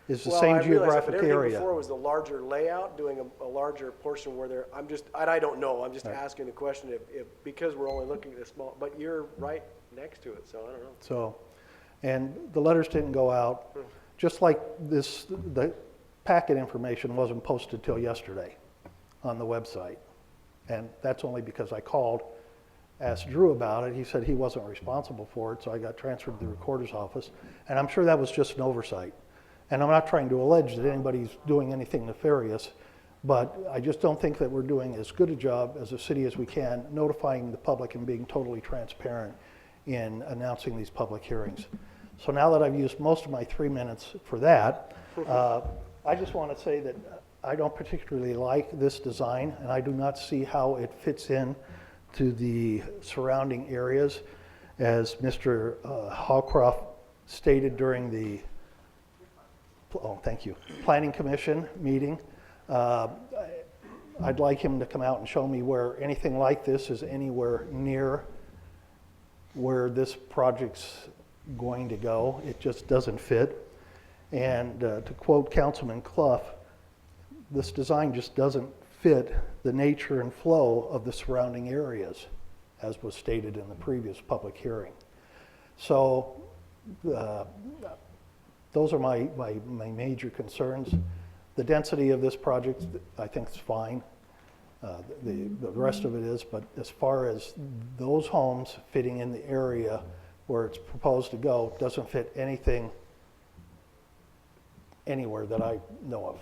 is the Well, same I realize that, geographic but everything area. before was the larger layout, doing a larger portion where there, I don't know, I'm just Right. asking the question if, because we're only looking at a small, but you're right next to it, so I don't know. So, and the letters didn't go out, just like this, the packet information wasn't posted till yesterday on the website. And that's only because I called, asked Drew about it. He said he wasn't responsible for it, so I got transferred to the recorder's office. And I'm sure that was just an oversight. And I'm not trying to allege that anybody's doing anything nefarious, but I just don't think that we're doing as good a job as a city as we can, notifying the public and being totally transparent in announcing these public hearings. So now that I've used most of my 3 minutes for that, I just want to say that I don't particularly like this design, and I do not see how it fits in to the surrounding areas. As Mr. Hawcroft stated during the Planning Commission meeting, I'd like him to come out and show me where anything like this is anywhere near where this project's going to go. It just doesn't fit. And to quote Councilman Clough, this design just doesn't fit the nature and flow of the surrounding areas, as was stated in the previous public hearing. So those are my major concerns. The density of this project, I think, is fine. The rest of it is, but as far as those homes fitting in the area where it's proposed to go, doesn't fit anything anywhere that I know of.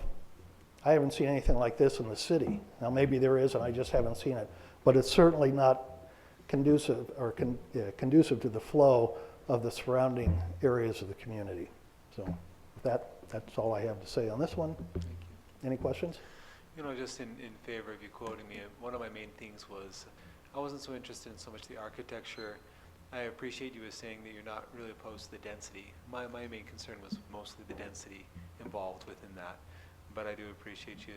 I haven't seen anything like this in the city. Now, maybe there is, and I just haven't seen it, but it's certainly not conducive or conducive to the flow of the surrounding areas of the community. So that's all I have to say on this one. Any questions? You know, just in favor of you quoting me, one of my main things was, I wasn't so interested in so much the architecture. I appreciate you as saying that you're not really opposed to the density. My main concern was mostly the density involved within that. But I do appreciate you,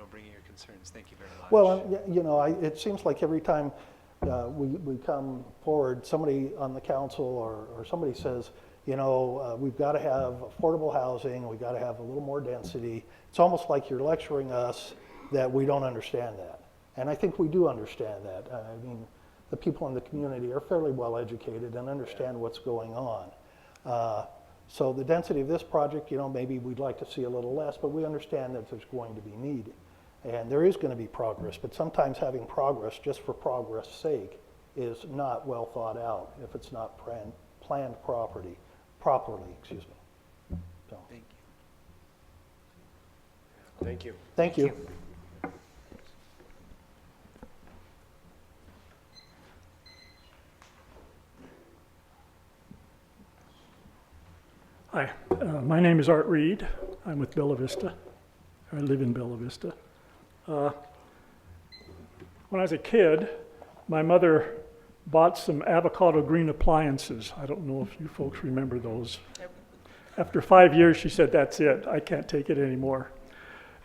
bringing your concerns. Thank you very much. Well, it seems like every time we come forward, somebody on the council or somebody says, we've got to have affordable housing, we've got to have a little more density. It's almost like you're lecturing us that we don't understand that. And I think we do understand that. I mean, the people in the community are fairly well educated and understand what's going on. So the density of this project, maybe we'd like to see a little less, but we understand that there's going to be need. And there is going to be progress, but sometimes having progress just for progress' sake is not well thought out if it's not planned properly, excuse me. So, Thank you. thank you. Hi, my name is Art Reed. I'm with Bella Vista. I live in Bella Vista. When I was a kid, my mother bought some avocado green appliances. I don't know if you folks remember those. Yep. After 5 years, she said, "That's it. I can't take it anymore."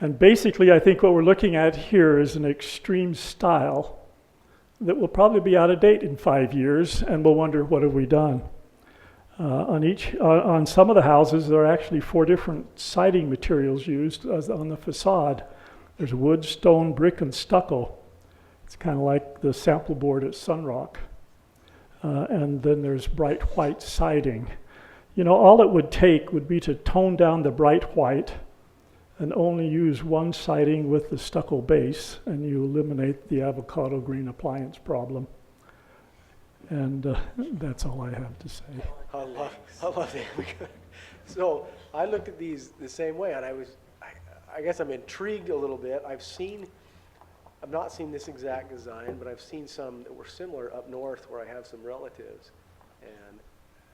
And basically, I think what we're looking at here is an extreme style that will probably be out of date in 5 years, and we'll wonder, what have we done? On some of the houses, there are actually 4 different siding materials used on the facade. There's wood, stone, brick, and stucco. It's kind of like the sample board at Sunrock. And then there's bright white siding. You know, all it would take would be to tone down the bright white and only use one siding with the stucco base, and you eliminate the avocado green appliance problem. And that's all I have to say. I love that. So I looked at these the same way, and I guess I'm intrigued a little bit. I've not seen this exact design, but I've seen some that were similar up north where I have some relatives,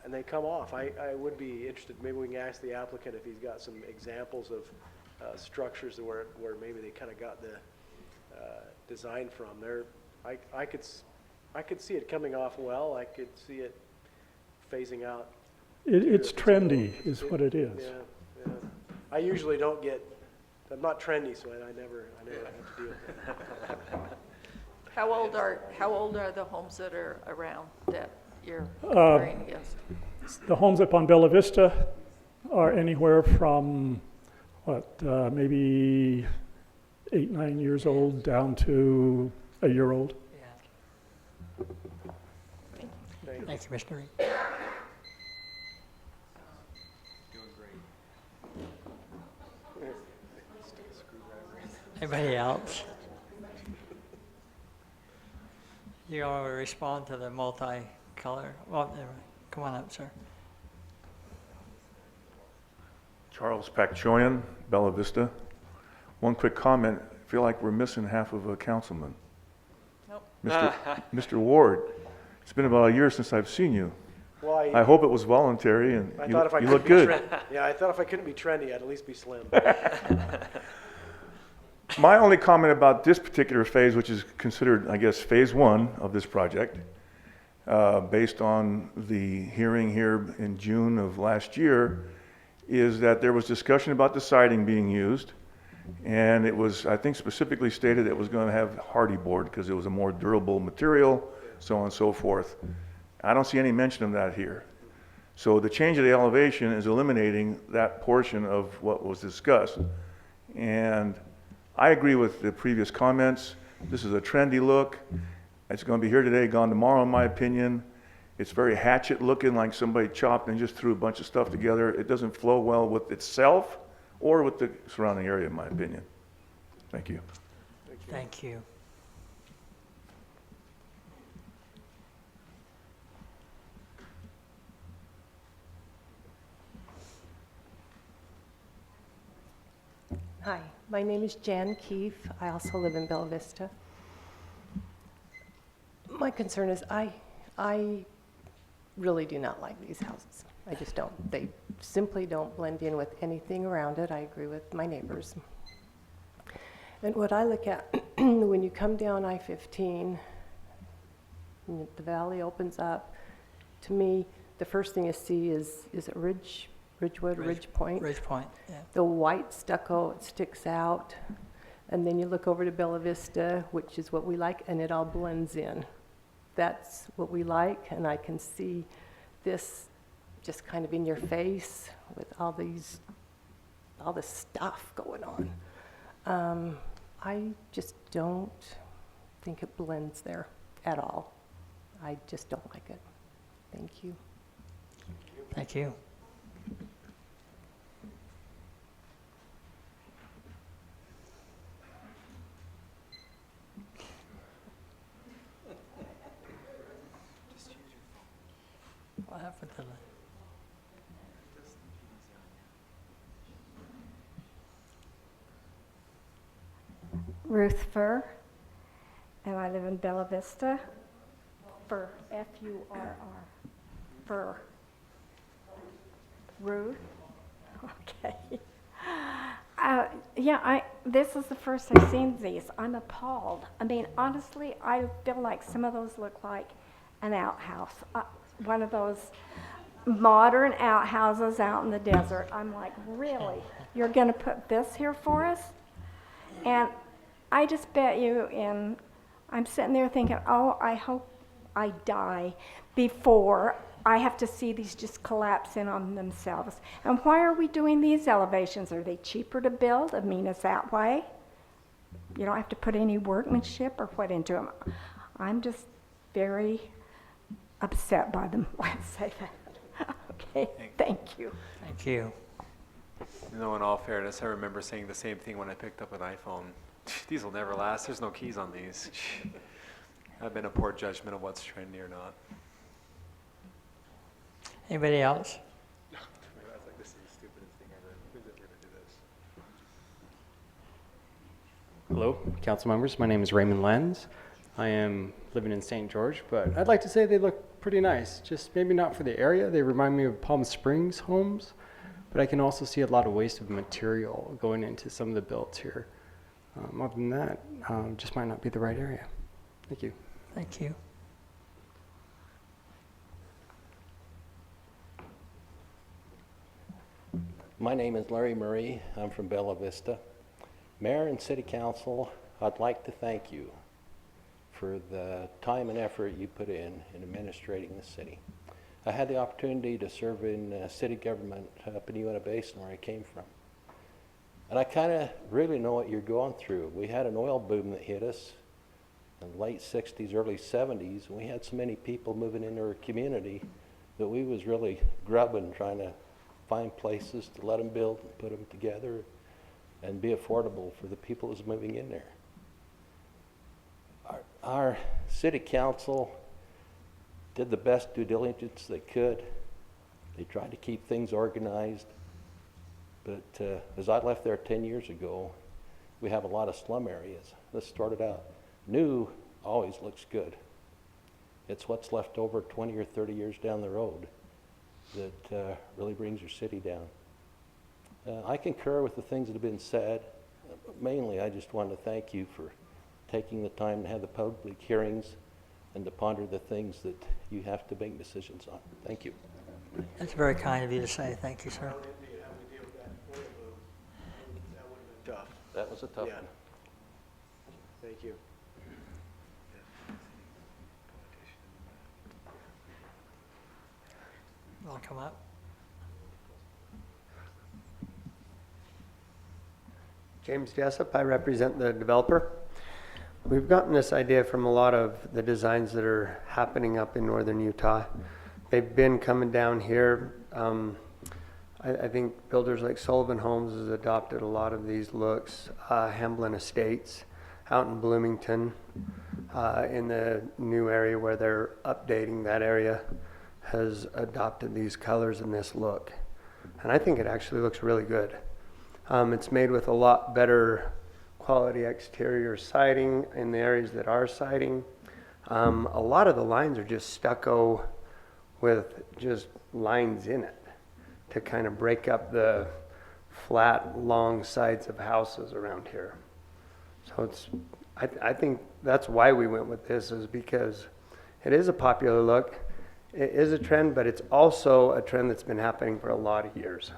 and they come off. I would be interested, maybe we can ask the applicant if he's got some examples of structures where maybe they kind of got the design from. I could see it coming off well. I could see it phasing out. It's trendy, is what it is. Yeah. I usually don't get. I'm not trendy, so I never have to deal with that. How old are the homes that are around that you're comparing against? The homes up on Bella Vista are anywhere from, maybe 8, 9 years old down to a year old. Thank you, Mr. Reed. Anybody else? You want to respond to the multi-color? Well, come on up, sir. Charles Pakchoyan, Bella Vista. One quick comment. I feel like we're missing half of a councilman. Nope. Mr. Ward, it's been about a year since I've seen you. Well, I hope it was voluntary, and you look good. I thought if I couldn't be trendy, I'd at least be slim. My only comment about this particular phase, which is considered, I guess, phase 1 of this project, based on the hearing here in June of last year, is that there was discussion about the siding being used, and it was, I think, specifically stated it was going to have hardy board because it was a more durable material, so on and so forth. I don't see any mention of that here. So the change of the elevation is eliminating that portion of what was discussed. And I agree with the previous comments. This is a trendy look. It's going to be here today, gone tomorrow, in my opinion. It's very hatchet looking, like somebody chopped and just threw a bunch of stuff together. It doesn't flow well with itself or with the surrounding area, in my opinion. Thank you. Thank you. Hi, my name is Jan Keefe. I also live in Bella Vista. My concern is I really do not like these houses. I just don't. They simply don't blend in with anything around it. I agree with my neighbors. And what I look at, when you come down I-15, the valley opens up, to me, the first thing you see is it Ridgewood, Ridge Point? Ridge Point, yeah. The white stucco, it sticks out. And then you look over to Bella Vista, which is what we like, and it all blends in. That's what we like, and I can see this just kind of in your face with all this stuff going on. I just don't think it blends there at all. I just don't like it. Thank you. Thank you. for the- Ruth Furr, and I live in Bella Vista. Furr, F-U-R-R, Furr. Ruth, okay. Yeah, this is the first I've seen these. I'm appalled. I mean, honestly, I feel like some of those look like an outhouse, one of those modern outhouses out in the desert. I'm like, really? You're going to put this here for us? And I just bet you I'm sitting there thinking, oh, I hope I die before I have to see these just collapse in on themselves. And why are we doing these elevations? Are they cheaper to build? I mean, is that why? You don't have to put any workmanship or what into them. I'm just very upset by them. Let's say that. Okay, thank you. Thank you. You know, in all fairness, I remember saying the same thing when I picked up an iPhone. These will never last. There's no keys on these. I've been a poor judgment of what's trendy or not. Anybody else? I was like, this is the stupidest thing ever. Who's ever going to do this? Hello, council members. My name is Raymond Lenz. I am living in St. George, but I'd like to say they look pretty nice. Just maybe not for the area. They remind me of Palm Springs homes, but I can also see a lot of waste of material going into some of the builds here. Other than that, just might not be the right area. Thank you. Thank you. My name is Larry Murray. I'm from Bella Vista. Mayor and City Council, I'd like to thank you for the time and effort you put in administrating the city. I had the opportunity to serve in city government up in Uinta Basin, where I came from. And I kind of really know what you're going through. We had an oil boom that hit us in the late 60s, early 70s, and we had so many people moving into our community that we was really grubbing, trying to find places to let them build and put them together and be affordable for the people that's moving in there. Our city council did the best due diligence they could. They tried to keep things organized. But as I left there 10 years ago, we have a lot of slum areas. Let's start it out. New always looks good. It's what's left over 20 or 30 years down the road that really brings your city down. I concur with the things that have been said. Mainly, I just wanted to thank you for taking the time to have the public hearings and to ponder the things that you have to make decisions on. Thank you. That's very kind of you to say. Thank you, sir. Tough. That was a tough Yeah. one. Thank you. You want to come up? James Jessup, I represent the developer. We've gotten this idea from a lot of the designs that are happening up in northern Utah. They've been coming down here. I think builders like Sullivan Homes has adopted a lot of these looks. Hamblin Estates out in Bloomington, in the new area where they're updating that area, has adopted these colors and this look. And I think it actually looks really good. It's made with a lot better quality exterior siding in the areas that are siding. A lot of the lines are just stucco with just lines in it to kind of break up the flat, long sides of houses around here. So I think that's why we went with this, is because it is a popular look. It is a trend, but it's also a trend that's been happening for a lot of years.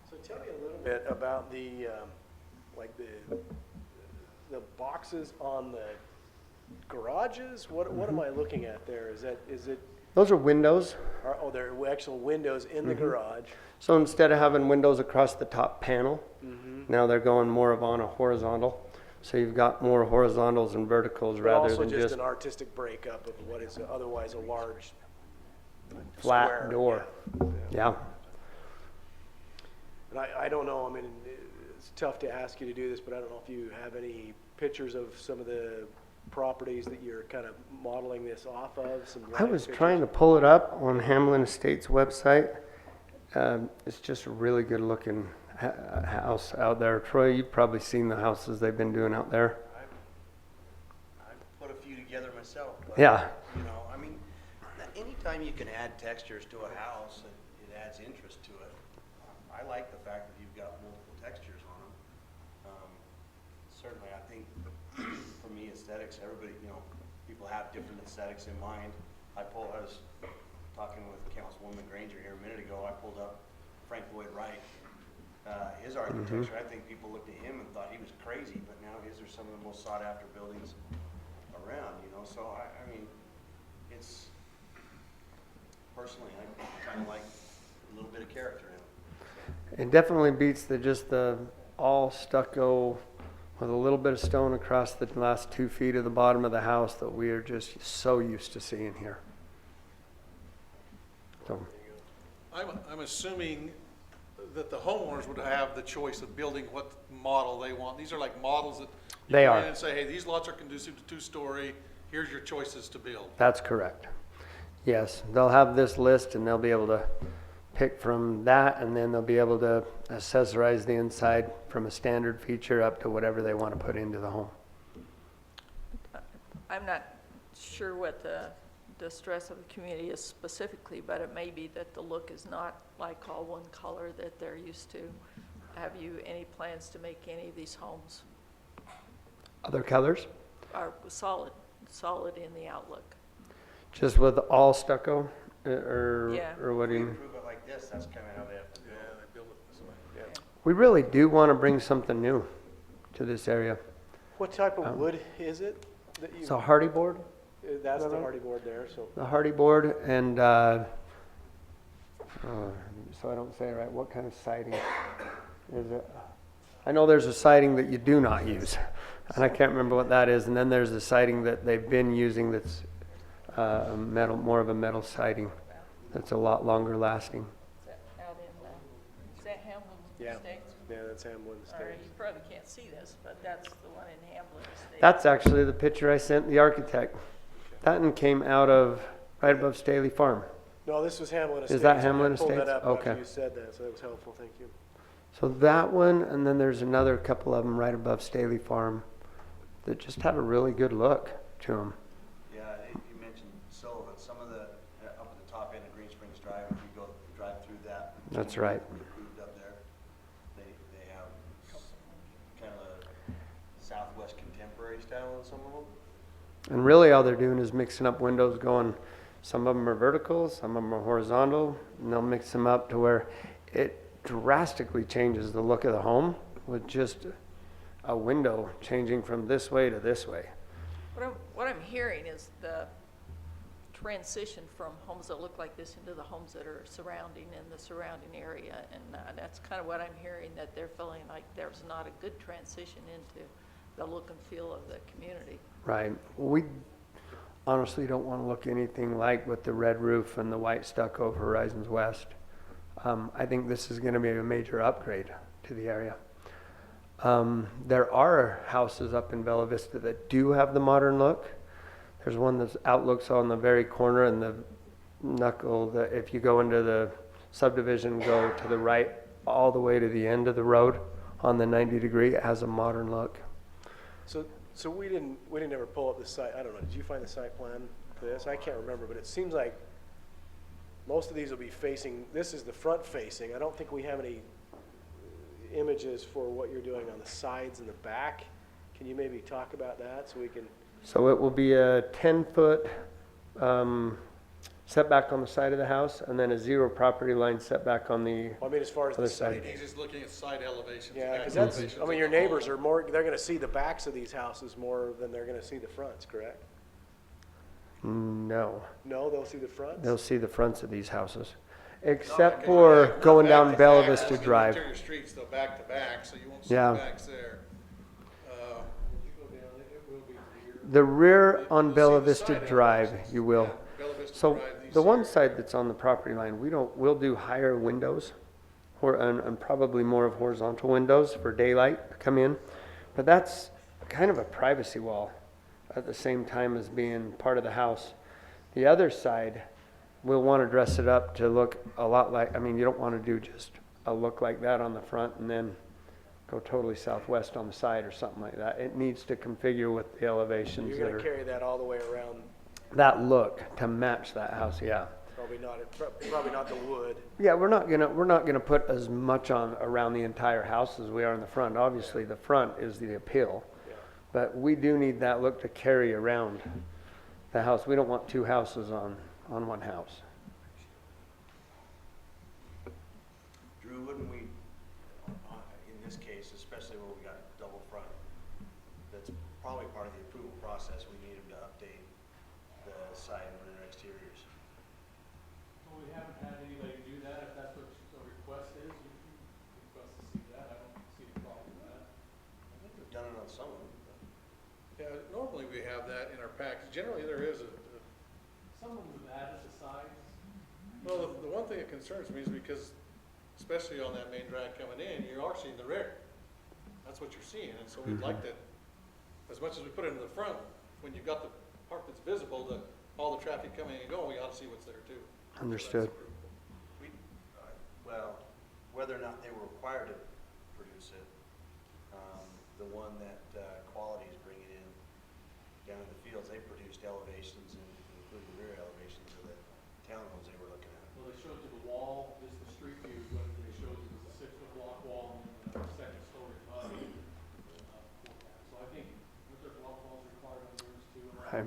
So tell me a little bit about the, like the boxes on the garages. What am I looking at there? Is it? Those are windows. Oh, they're actual windows in the garage. So instead of having windows across the top panel, now they're going more of on a horizontal. So you've got more horizontals and verticals rather than just an artistic breakup of what is otherwise a large flat square. door. Yeah. And I don't know, I mean, it's tough to ask you to do this, but I don't know if you have any pictures of some of the properties that you're kind of modeling this off of? Some I live was pictures? trying to pull it up on Hamlin Estates website. It's just a really good looking house out there. Troy, you've probably seen the houses they've been doing out there. I put a few together myself. But, Yeah. You know, I mean, anytime you can add textures to a house, it adds interest to it. I like the fact that you've got multiple textures on them. Certainly, I think for me, aesthetics, everybody, you know, people have different aesthetics in mind. I was talking with Councilwoman Granger here a minute ago. I pulled up Frank Lloyd Wright. His architecture, I think people looked at him and thought he was crazy, but now his are some of the most sought after buildings around, you know, so I mean, it's, personally, I kind of like a little bit of character in it. It definitely beats just the all stucco with a little bit of stone across the last 2 feet of the bottom of the house that we are just so used to seeing here. So, I'm assuming that the homeowners would have the choice of building what model they want. These are like models that you They come are. in and say, hey, these lots are conducive to 2-story. Here's your choices to build. that's correct. Yes, they'll have this list and they'll be able to pick from that, and then they'll be able to accessorize the inside from a standard feature up to whatever they want to put into the home. I'm not sure what the stress of the community is specifically, but it may be that the look is not like all one color that they're used to. Have you any plans to make any of these homes Other colors? are solid in the outlook? Just with all stucco, or Yeah. or what do If you? we approve it like this, that's kind of how they have to do Yeah, it. they build it this way. Yeah. We really do want to bring something new to this area. What type of wood is it that you? It's a hardy board, That's Is that the right? hardy board there, so. the hardy board, and so I don't say it right. What kind of siding is it? I know there's a siding that you do not use, and I can't remember what that is. And then there's a siding that they've been using that's metal, more of a metal siding, that's a lot longer lasting. Is that out in, is that Hamlin Yeah. Estates? Yeah, that's Hamlin All right, Estates. you probably can't see this, but that's the one in Hamlin Estates. That's actually the picture I sent the architect. That one came out of right above Staley Farm. No, this was Hamlin Estates. Is that I Hamlin pulled that Estates? up after Okay. you said that, so that was helpful, thank you. So that one, and then there's another couple of them right above Staley Farm that just have a really good look to them. Yeah, you mentioned Sullivan, some of the, up at the top end of Green Springs Drive, if you go drive through that. That's right. Approved up there, they have kind of a Southwest contemporary style in some of them. And really all they're doing is mixing up windows going, some of them are vertical, some of them are horizontal, and they'll mix them up to where it drastically changes the look of the home with just a window changing from this way to this way. What I'm hearing is the transition from homes that look like this into the homes that are surrounding in the surrounding area. And that's kind of what I'm hearing, that they're feeling like there's not a good transition into the look and feel of the community. Right. We honestly don't want to look anything like with the red roof and the white stucco of Horizons West. I think this is going to be a major upgrade to the area. There are houses up in Bella Vista that do have the modern look. There's one that's outlooks on the very corner, and the knuckle, that if you go into the subdivision, go to the right all the way to the end of the road on the 90-degree, it has a modern look. So we didn't ever pull up the site, I don't know, did you find the site plan for this? I can't remember, but it seems like most of these will be facing, this is the front facing. I don't think we have any images for what you're doing on the sides and the back. Can you maybe talk about that so we can? So it will be a 10-foot setback on the side of the house, and then a 0 property line setback on the I mean, as far as the other side. side. He's just looking at side elevations. Yeah, back because that's, elevations I mean, of your the home. neighbors are more, they're gonna see the backs of these houses more than they're gonna see the fronts, correct? No, No, they'll see the fronts? they'll see the fronts of these houses, No, except because for not going back down to Bella back, Vista I mean, Drive. Interior streets, though, back to back, so you won't see Yeah. the backs there. The rear on You'll Bella see the Vista side Drive, elevations. you will. Yeah, Bella Vista So Drive, these the one here. side that's on the property line, we'll do higher windows, and probably more of horizontal windows for daylight to come in. But that's kind of a privacy wall. at the same time as being part of the house. The other side, we'll want to dress it up to look a lot like, I mean, you don't want to do just a look like that on the front and then go totally southwest on the side or something like that. It needs to configure with the elevations You're that gonna are, carry that all the way around, that look to match that house, yeah. probably not the wood. Yeah, we're not gonna put as much on around the entire house as we are in the front. Obviously, the front is the appeal. But we do need that look to carry around the house. We don't want two houses on one house. Drew, wouldn't we, in this case, especially where we got double front, that's probably part of the approval process, we need them to update the side and rear exteriors. Well, we haven't had anybody do that. If that's what the request is, you can request to see that. I don't see the problem with that. I think we've done it on some of them. Yeah, normally we have that in our package. Generally, there is a Some of them have added the sides. well, the one thing that concerns me is because, especially on that main drag coming in, you are seeing the rear. That's what you're seeing, and so we'd like that, as much as we put it in the front, when you've got the part that's visible, all the traffic coming and going, we ought to see what's there too. Understood. We, well, whether or not they were required to produce it, the one that Quality is bringing in down in the fields, they produced elevations, including rear elevations of the townhomes they were looking at. Well, they showed you the wall, just the street view, what they showed you was a 6-foot block wall and then a second story above. So I think, with their block walls required on yours too. Right.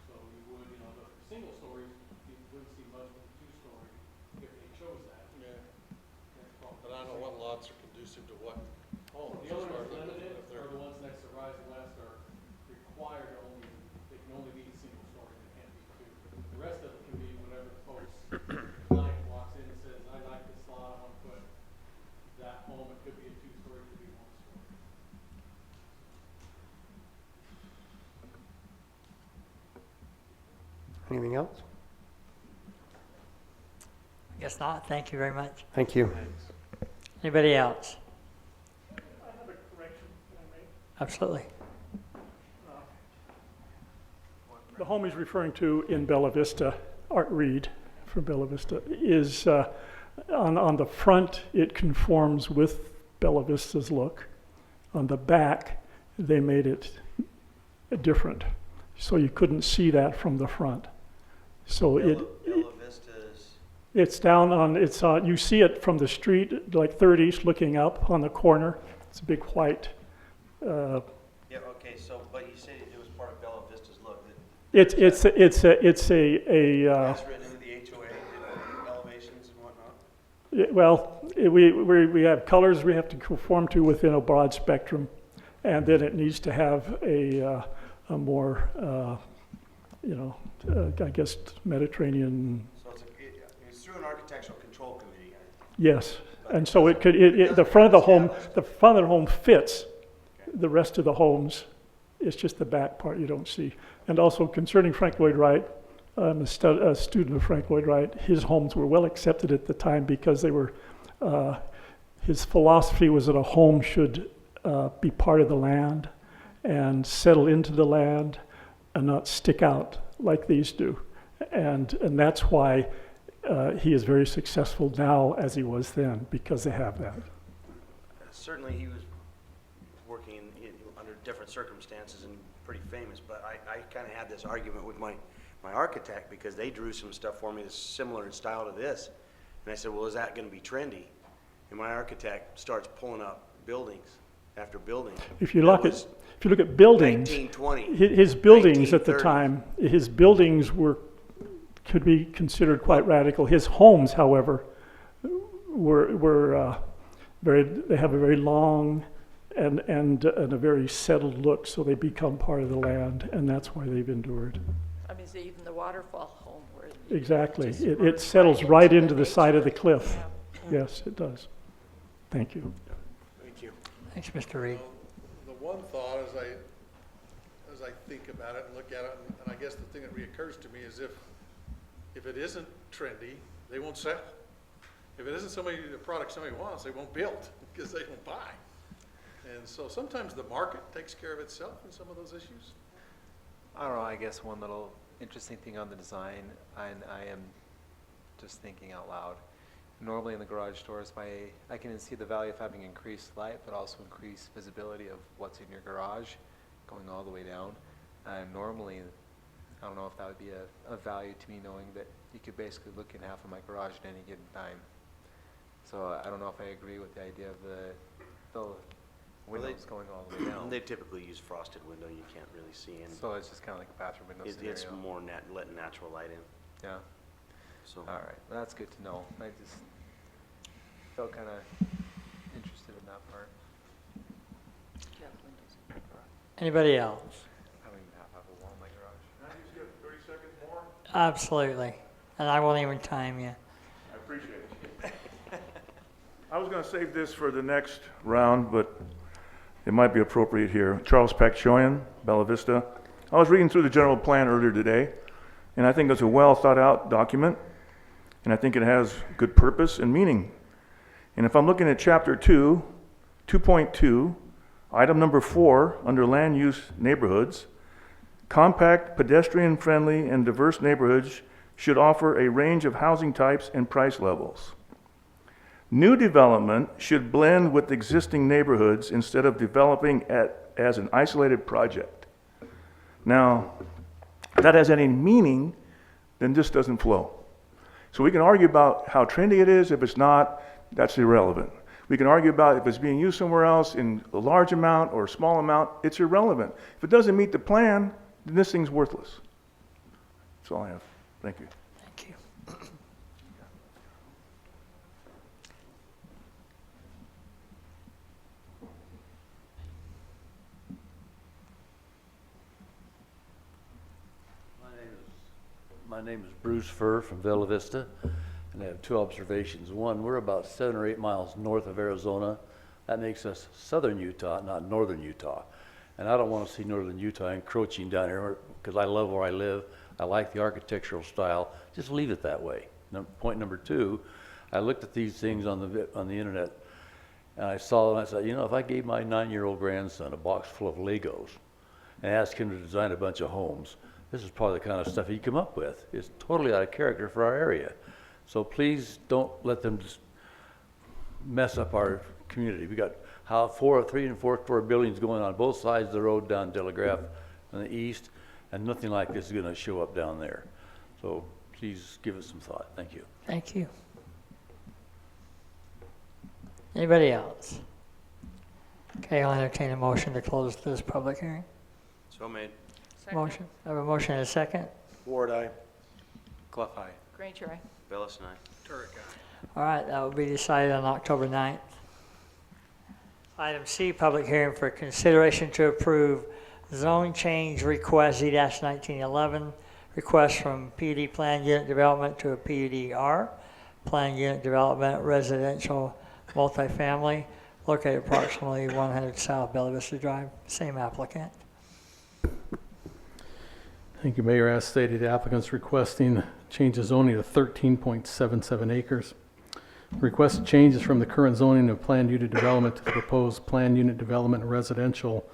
So you would, the single stories, you wouldn't see much with the 2-story if they chose that. Yeah. That's probably. But I don't know what lots are conducive to what homes. The other ones as far as limited if they're- are the ones next to Rise West are required only, they can only be single story, they can't be 2. The rest of it can be whatever the folks, client walks in and says, I like this lot, I want to put that home, it could be a 2-story, it could be 1-story. Anything else? I guess not. Thank you very much. Thank you. Anybody else? I have a correction, can I make? Absolutely. The home he's referring to in Bella Vista, Art Reed from Bella Vista, is on the front, it conforms with Bella Vista's look. On the back, they made it different, so you couldn't see that from the front. So Bella Vista's, it's down on, you see it from the street, like 3rd East looking up on the corner. It's a big white. yeah, okay, so, but you said it was part of Bella Vista's look. It's a That's written into the HOA, the elevations and whatnot? well, we have colors we have to conform to within a broad spectrum, and then it needs to have a more, I guess Mediterranean. So it's through an architectural control committee. Yes, and so it could. The front of the home fits the rest of the homes. It's just the back part you don't see. And also concerning Frank Lloyd Wright, I'm a student of Frank Lloyd Wright. His homes were well accepted at the time because they were. His philosophy was that a home should be part of the land and settle into the land and not stick out like these do. And that's why he is very successful now as he was then, because they have that. Certainly he was working under different circumstances and pretty famous, but I kind of had this argument with my architect because they drew some stuff for me that's similar in style to this. And I said, well, is that going to be trendy? And my architect starts pulling up buildings after building. If you look at buildings, 1920, his buildings at the 1930. time, his buildings could be considered quite radical. His homes, however, were they have a very long and a very settled look, so they become part of the land, and that's why they've endured. I mean, even the waterfall home where. Exactly. It settles right into the side of the cliff. Yes, it does. Thank you. Thank you. Thanks, Mr. Reed. The one thought as I think about it and look at it, and I guess the thing that reoccurs to me is if it isn't trendy, they won't sell. If it isn't a product somebody wants, they won't build because they won't buy. And so sometimes the market takes care of itself in some of those issues. I don't know, I guess one little interesting thing on the design, and I am just thinking out loud. Normally in the garage doors, I can see the value of having increased light, but also increased visibility of what's in your garage, going all the way down. And normally, I don't know if that would be a value to me, knowing that you could basically look in half of my garage at any given time. So I don't know if I agree with the idea of the windows going all the way down. They typically use frosted window, you can't really see in. So it's just kind of like a bathroom window scenario. It's more letting natural light in. Yeah. So. All right, well, that's good to know. I just felt kind of interested in that part. Anybody else? I don't even have a wall in my garage. Can I just get 30 seconds more? Absolutely. And I won't even time you. I appreciate it. I was going to save this for the next round, but it might be appropriate here. Charles Pakchoyan, Bella Vista. I was reading through the general plan earlier today, and I think it's a well thought out document, and I think it has good purpose and meaning. And if I'm looking at chapter 2, 2.2, item number 4, under land use neighborhoods, compact, pedestrian-friendly, and diverse neighborhoods should offer a range of housing types and price levels. New development should blend with existing neighborhoods instead of developing as an isolated project. Now, if that has any meaning, then this doesn't flow. So we can argue about how trendy it is. If it's not, that's irrelevant. We can argue about if it's being used somewhere else in a large amount or a small amount. It's irrelevant. If it doesn't meet the plan, then this thing's worthless. That's all I have. Thank you. Thank you. My name is Bruce Furr from Bella Vista, and I have two observations. One, we're about 7 or 8 miles north of Arizona. That makes us southern Utah, not northern Utah. And I don't want to see northern Utah encroaching down here because I love where I live. I like the architectural style. Just leave it that way. Point number 2, I looked at these things on the internet, and I saw them and I said, you know, if I gave my 9-year-old grandson a box full of Legos and asked him to design a bunch of homes, this is probably the kind of stuff he'd come up with. It's totally out of character for our area. So please don't let them just mess up our community. We got 3 and 4 story buildings going on both sides of the road down Telegraph on the east, and nothing like this is going to show up down there. So please give it some thought. Thank you. Thank you. Anybody else? Okay, I'll entertain a motion to close this public hearing. So made. Motion. I have a motion and a second. Ward, aye. Clough, aye. Granger, aye. Bellis and I. Turek, aye. All right, that will be decided on October 9th. Item C, public hearing for consideration to approve zone change request Z-1911, request from PUD Plan Unit Development to a PUD-R, Plan Unit Development Residential Multifamily, located approximately 100 South Bella Vista Drive, same applicant. Thank you, Mayor. As stated, the applicant's requesting change of zoning to 13.77 acres. Request changes from the current zoning of planned unit development to the proposed planned unit development residential,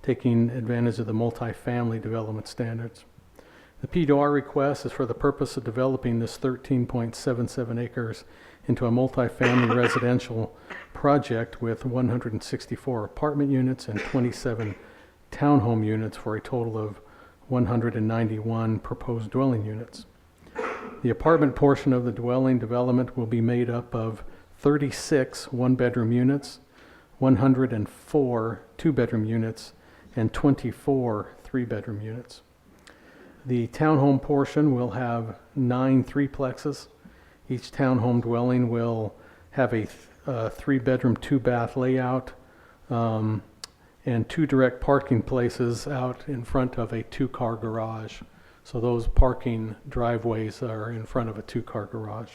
taking advantage of the multifamily development standards. The P2R request is for the purpose of developing this 13.77 acres into a multifamily residential project with 164 apartment units and 27 townhome units for a total of 191 proposed dwelling units. The apartment portion of the dwelling development will be made up of 36 one-bedroom units, 104 two-bedroom units, and 24 three-bedroom units. The townhome portion will have 9 threeplexes. Each townhome dwelling will have a 3-bedroom, 2-bath layout, and 2 direct parking places out in front of a 2-car garage. So those parking driveways are in front of a 2-car garage.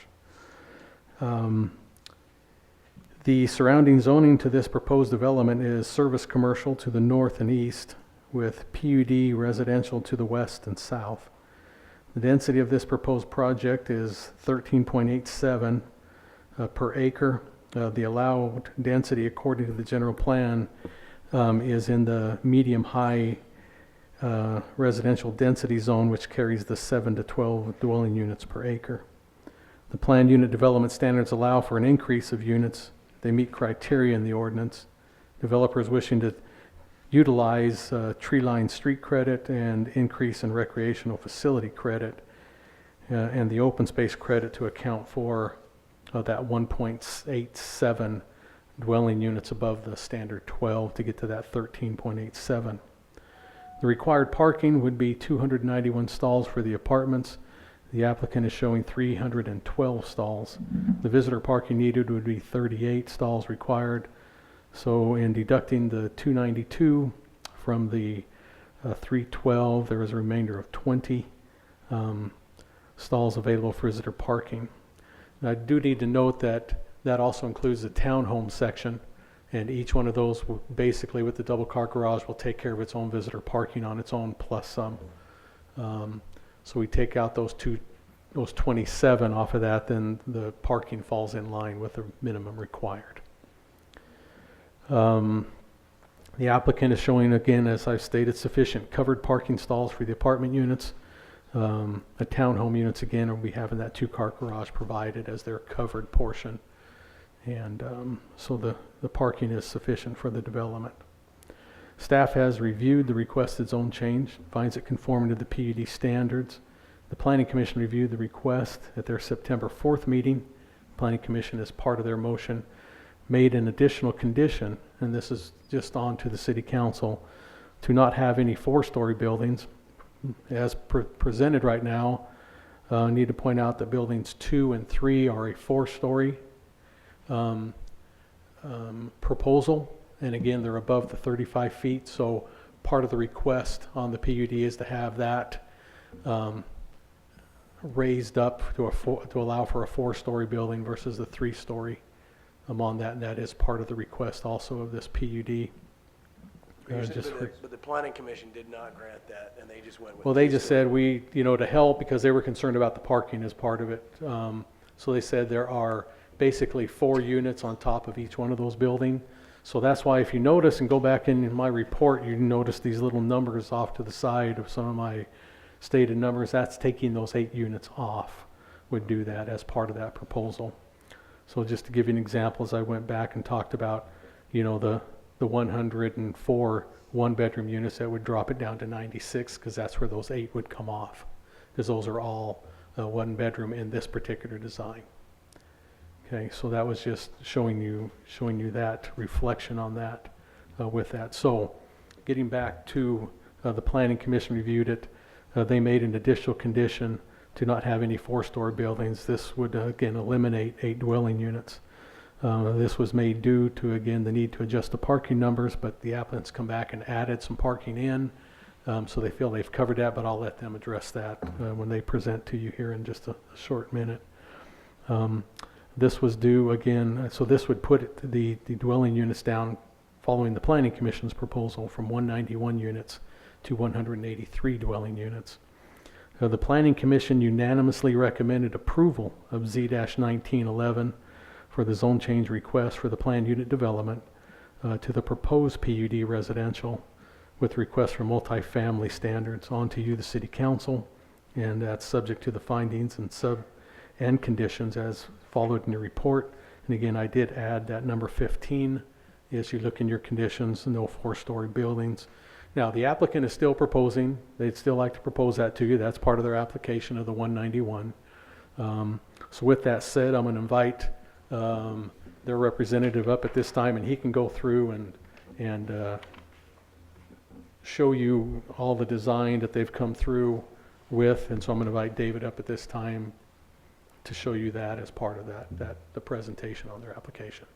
The surrounding zoning to this proposed development is service commercial to the north and east, with PUD residential to the west and south. The density of this proposed project is 13.87 per acre. The allowed density according to the general plan is in the medium-high residential density zone, which carries the 7 to 12 dwelling units per acre. The planned unit development standards allow for an increase of units. They meet criteria in the ordinance. Developers wishing to utilize tree-lined street credit and increase in recreational facility credit and the open space credit to account for that 1.87 dwelling units above the standard 12 to get to that 13.87. The required parking would be 291 stalls for the apartments. The applicant is showing 312 stalls. The visitor parking needed would be 38 stalls required. So in deducting the 292 from the 312, there is a remainder of 20 stalls available for visitor parking. Now, I do need to note that that also includes the townhome section, and each one of those will basically, with the double car garage, will take care of its own visitor parking on its own plus some. So we take out those 27 off of that, then the parking falls in line with the minimum required. The applicant is showing, again, as I've stated, sufficient covered parking stalls for the apartment units. The townhome units, again, will be having that 2-car garage provided as their covered portion. And so the parking is sufficient for the development. Staff has reviewed the requested zone change, finds it conforming to the PUD standards. The Planning Commission reviewed the request at their September 4th meeting. Planning Commission, as part of their motion, made an additional condition, and this is just on to the City Council, to not have any 4-story buildings. As presented right now, I need to point out that buildings 2 and 3 are a 4-story proposal, and again, they're above the 35 feet, so part of the request on the PUD is to have that raised up to allow for a 4-story building versus the 3-story on that, and that is part of the request also of this PUD. But the Planning Commission did not grant that, and they just went with. Well, they just said to help, because they were concerned about the parking as part of it. So they said there are basically 4 units on top of each one of those buildings. So that's why if you notice and go back in my report, you notice these little numbers off to the side of some of my stated numbers. That's taking those 8 units off, would do that as part of that proposal. So just to give you an example, as I went back and talked about, the 104 1-bedroom units, that would drop it down to 96, because that's where those 8 would come off, because those are all 1-bedroom in this particular design. Okay, so that was just showing you that reflection on that with that. So getting back to the Planning Commission reviewed it. They made an additional condition to not have any 4-story buildings. This would again eliminate 8 dwelling units. This was made due to, again, the need to adjust the parking numbers, but the applicants come back and added some parking in. So they feel they've covered that, but I'll let them address that when they present to you here in just a short minute. This was due, again, so this would put the dwelling units down following the Planning Commission's proposal from 191 units to 183 dwelling units. The Planning Commission unanimously recommended approval of Z-1911 for the zone change request for the planned unit development to the proposed PUD residential with requests for multifamily standards onto you, the City Council, and that's subject to the findings and conditions as followed in the report. And again, I did add that number 15 as you look in your conditions, no 4-story buildings. Now, the applicant is still proposing, they'd still like to propose that to you. That's part of their application of the 191. So with that said, I'm going to invite their representative up at this time, and he can go through and show you all the design that they've come through with. And so I'm going to invite David up at this time to show you that as part of the presentation on their application.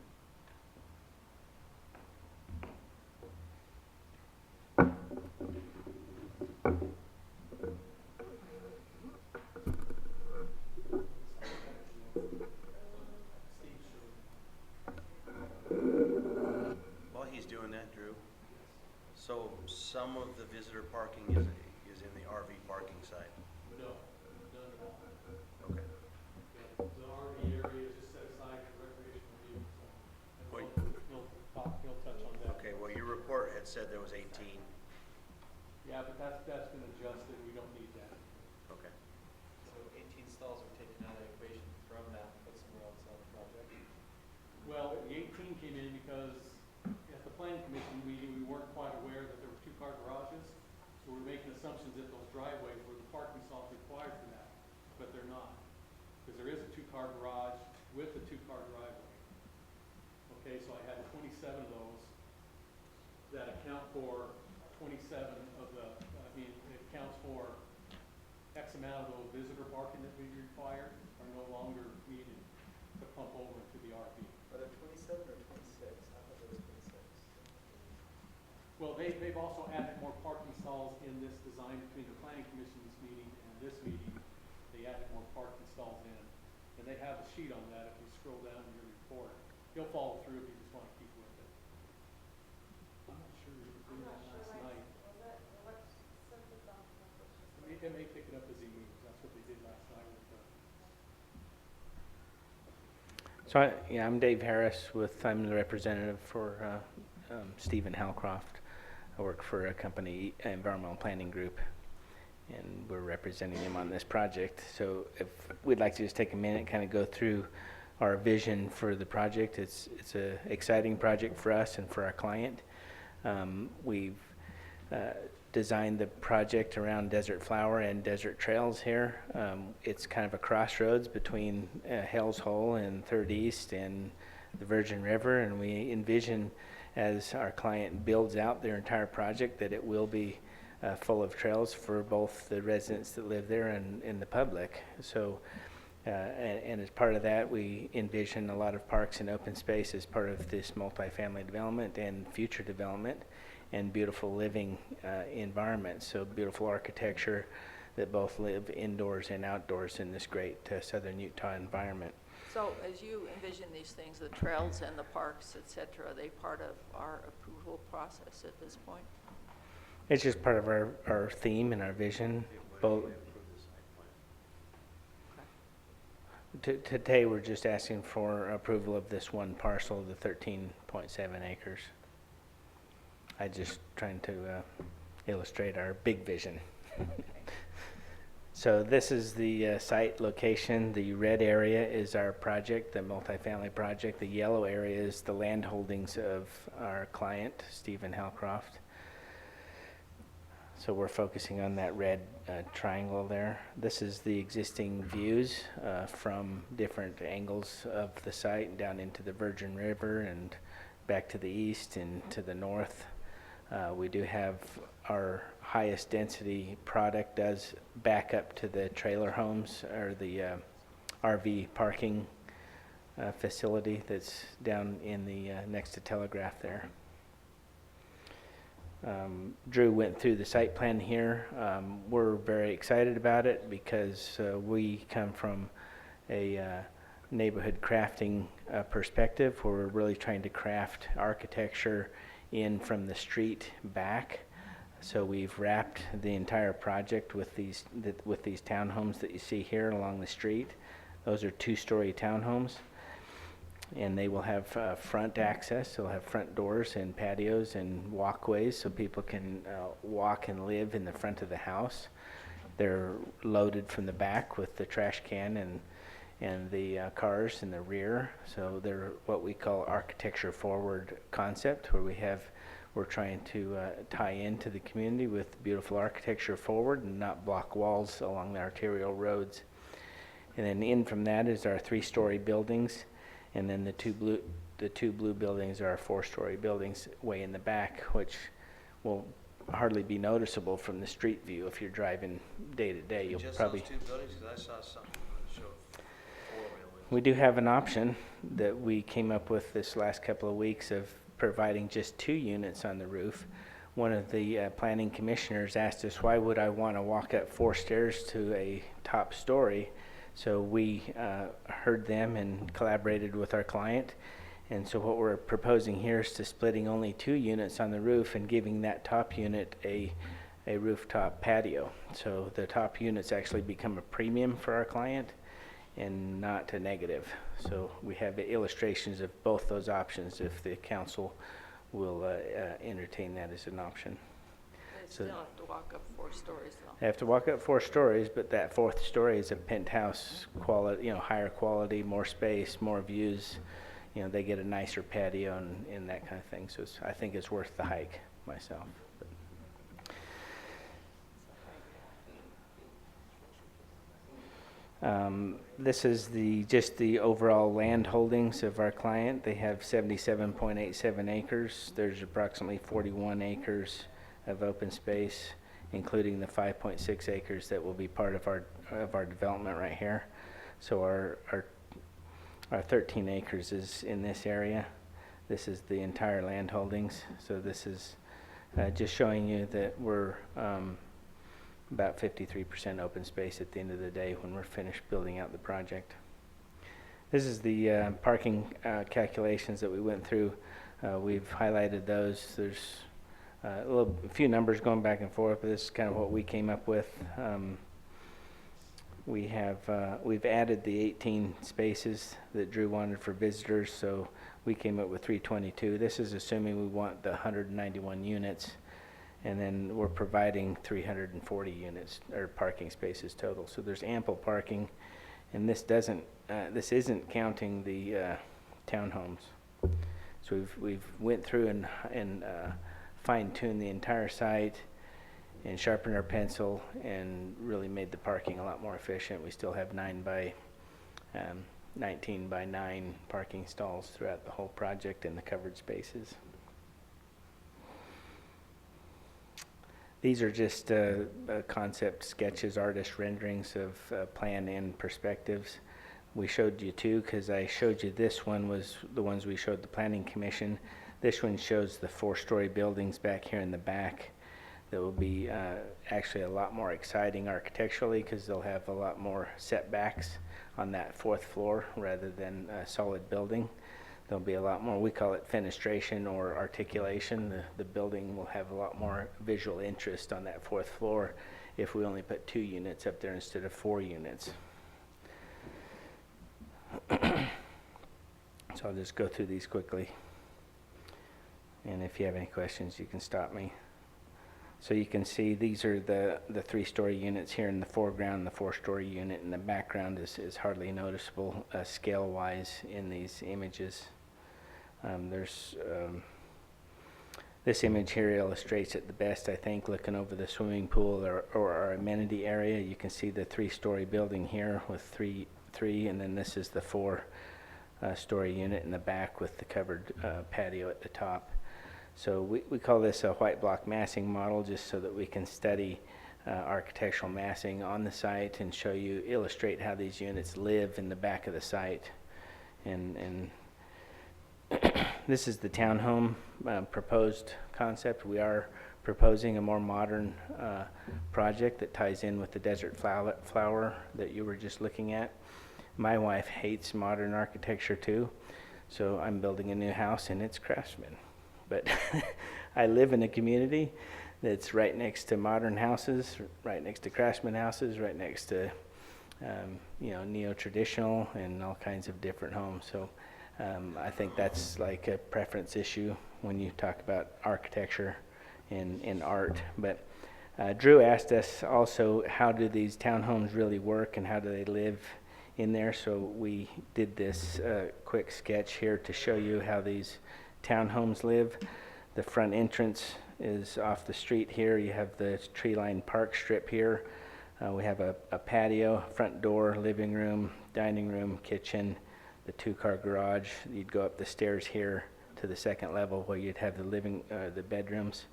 While he's doing that, Drew, so some of the visitor parking is in the RV parking site? No, none at all. Okay. The RV area is just set aside for recreational use. Wait. He'll touch on that. Okay, well, your report had said there was 18. Yeah, but that's been adjusted, we don't need that. Okay. So 18 stalls are taken out of the equation from that, put somewhere else on the project. Well, the 18 came in because at the planning commission meeting, we weren't quite aware that there were two-car garages. So we're making assumptions that those driveways were the parking stalls required for that, but they're not. Because there is a two-car garage with a two-car driveway. Okay, so I had 27 of those that account for 27 of the, it accounts for X amount of those visitor parking that we require are no longer needed to pump over into the RV. Are there 27 or 26? I thought there was 26. Well, they've also added more parking stalls in this design between the planning commission's meeting and this meeting. They added more parking stalls in. And they have a sheet on that if you scroll down in your report. You'll follow through if you just want to keep with it. I'm not sure you were doing that last night. It may pick it up as he moves. That's what they did last night with the So, I'm Dave Harris I'm the representative for Stephen Halcroft. I work for a company, Environmental Planning Group, and we're representing him on this project. So if we'd like to just take a minute, kind of go through our vision for the project. It's an exciting project for us and for our client. We've designed the project around Desert Flower and Desert Trails here. It's kind of a crossroads between Hell's Hole and 3rd East and the Virgin River, and we envision as our client builds out their entire project that it will be full of trails for both the residents that live there and the public. So, and as part of that, we envision a lot of parks and open space as part of this multifamily development and future development, and beautiful living environments. So beautiful architecture that both live indoors and outdoors in this great southern Utah environment. So as you envision these things, the trails and the parks, et cetera, are they part of our approval process at this point? It's just part of our theme and our vision. Both. Today, we're just asking for approval of this one parcel, the 13.7 acres. I'm just trying to illustrate our big vision. So this is the site location. The red area is our project, the multifamily project. The yellow area is the land holdings of our client, Stephen Halcroft. So we're focusing on that red triangle there. This is the existing views from different angles of the site down into the Virgin River and back to the east and to the north. We do have our highest density product does back up to the trailer homes or the RV parking facility that's down in the next to Telegraph there. Drew went through the site plan here. We're very excited about it because we come from a neighborhood crafting perspective where we're really trying to craft architecture in from the street back. So we've wrapped the entire project with these townhomes that you see here along the street. Those are 2-story townhomes, and they will have front access. They'll have front doors and patios and walkways so people can walk and live in the front of the house. They're loaded from the back with the trash can and the cars in the rear. So they're what we call architecture forward concept, where we're trying to tie into the community with beautiful architecture forward and not block walls along the arterial roads. And then in from that is our 3-story buildings, and then the two blue buildings are our 4-story buildings way in the back, which will hardly be noticeable from the street view if you're driving day to day. You'll Just probably. those 2 buildings, 'cause I saw something that showed 4 buildings. We do have an option that we came up with this last couple of weeks of providing just 2 units on the roof. One of the planning commissioners asked us, why would I want to walk up 4 stairs to a top story? So we heard them and collaborated with our client. And so what we're proposing here is to splitting only 2 units on the roof and giving that top unit a rooftop patio. So the top units actually become a premium for our client and not a negative. So we have illustrations of both those options if the council will entertain that as an option. still have to walk up 4 stories though. They have to walk up 4 stories, but that 4th story is a penthouse quality, higher quality, more space, more views. They get a nicer patio and that kind of thing. So I think it's worth the hike myself. This is just the overall land holdings of our client. They have 77.87 acres. There's approximately 41 acres of open space, including the 5.6 acres that will be part of our development right here. So our 13 acres is in this area. This is the entire land holdings. So this is just showing you that we're about 53% open space at the end of the day when we're finished building out the project. This is the parking calculations that we went through. We've highlighted those. There's a few numbers going back and forth, but this is kind of what we came up with. We've added the 18 spaces that Drew wanted for visitors, so we came up with 322. This is assuming we want the 191 units. And then we're providing 340 units or parking spaces total. So there's ample parking, and this isn't counting the townhomes. So we've went through and fine-tuned the entire site and sharpened our pencil and really made the parking a lot more efficient. We still have 19 by 9 parking stalls throughout the whole project and the covered spaces. These are just concept sketches, artist renderings of plan and perspectives. We showed you 2 because I showed you this one was the ones we showed the Planning Commission. This one shows the 4-story buildings back here in the back that will be actually a lot more exciting architecturally because they'll have a lot more setbacks on that 4th floor rather than a solid building. There'll be a lot more, we call it fenestration or articulation. The building will have a lot more visual interest on that 4th floor if we only put 2 units up there instead of 4 units. So I'll just go through these quickly. And if you have any questions, you can stop me. So you can see these are the 3-story units here in the foreground. The 4-story unit in the background is hardly noticeable scale-wise in these images. This image here illustrates it the best, I think, looking over the swimming pool or our amenity area. You can see the 3-story building here with three, and then this is the 4-story unit in the back with the covered patio at the top. So we call this a white block massing model just so that we can study architectural massing on the site and illustrate how these units live in the back of the site. And this is the townhome proposed concept. We are proposing a more modern project that ties in with the desert flower that you were just looking at. My wife hates modern architecture too, so I'm building a new house and it's Craftsman. But I live in a community that's right next to modern houses, right next to Craftsman houses, right next to neo-traditional and all kinds of different homes. So I think that's like a preference issue when you talk about architecture and art. But Drew asked us also, how do these townhomes really work and how do they live in there? So we did this quick sketch here to show you how these townhomes live. The front entrance is off the street here. You have the tree-lined park strip here. We have a patio, front door, living room, dining room, kitchen, the 2-car garage. You'd go up the stairs here to the 2nd level where you'd have the bedrooms.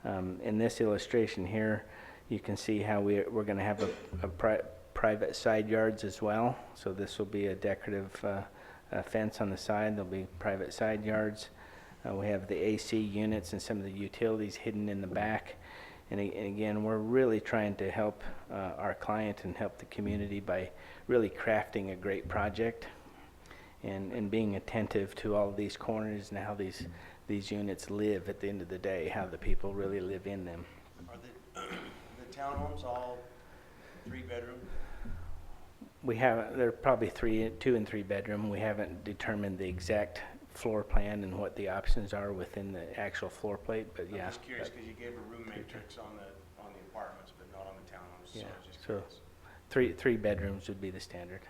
In this illustration here, you can see how we're going to have a private side yards as well. So this will be a decorative fence on the side. There'll be private side yards. We have the AC units and some of the utilities hidden in the back. And again, we're really trying to help our client and help the community by really crafting a great project and being attentive to all of these corners and how these units live at the end of the day, how the people really live in them. Are the townhomes all 3-bedroom? They're probably 2 and 3 bedroom. We haven't determined the exact floor plan and what the options are within the actual floor plate, but yeah. I'm just curious, because you gave a room matrix on the apartments, but not on the townhomes, so Yeah, I was just so curious. three bedrooms would be the standard.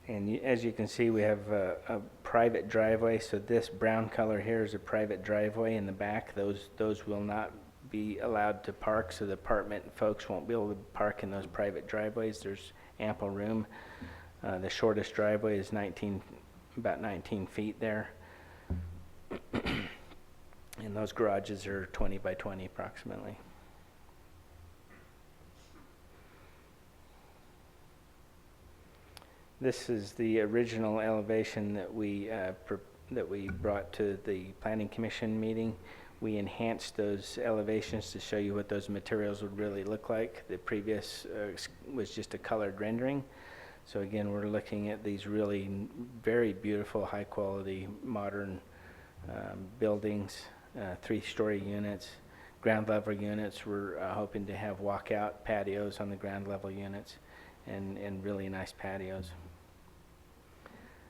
And as you can see, we have a private driveway, so this brown color here is a private driveway in the back. Those will not be allowed to park, so the apartment folks won't be able to park in those private driveways. There's ample room. The shortest driveway is about 19 feet there. And those garages are 20 by 20 approximately. This is the original elevation that we brought to the Planning Commission meeting. We enhanced those elevations to show you what those materials would really look like. The previous was just a colored rendering. So again, we're looking at these really very beautiful, high quality, modern buildings, 3-story units, ground level units. We're hoping to have walkout patios on the ground level units and really nice patios.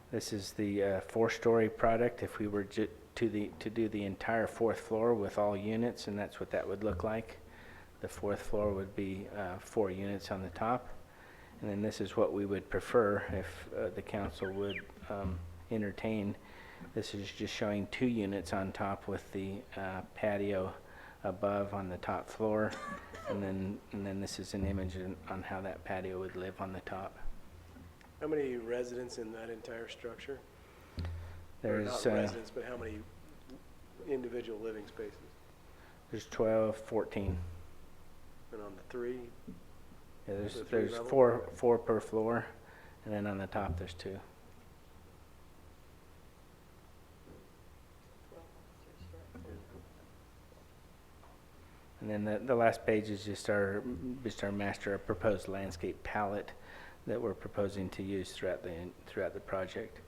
This is the 4-story product. If we were to do the entire 4th floor with all units, and that's what that would look like. The 4th floor would be 4 units on the top. And then this is what we would prefer if the council would entertain. This is just showing 2 units on top with the patio above on the top floor. And then this is an image on how that patio would live on the top. How many residents in that entire structure? There's Not residents, but how many individual living spaces? There's 12, 14. And on the 3? Yeah, The three there's level? four per floor, and then on the top there's 2. And then the last page is just our master, our proposed landscape palette that we're proposing to use throughout the project.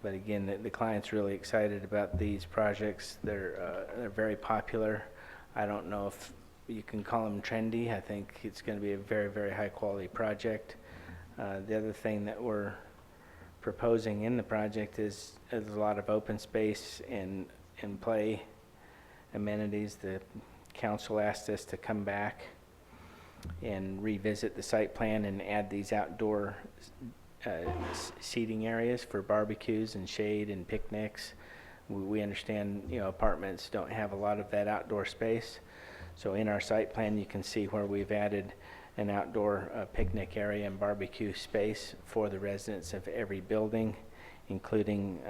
But again, the client's really excited about these projects. They're very popular. I don't know if you can call them trendy. I think it's going to be a very, very high quality project. The other thing that we're proposing in the project is a lot of open space and play amenities. The council asked us to come back and revisit the site plan and add these outdoor seating areas for barbecues and shade and picnics. We understand, apartments don't have a lot of that outdoor space. So in our site plan, you can see where we've added an outdoor picnic area and barbecue space for the residents of every building, including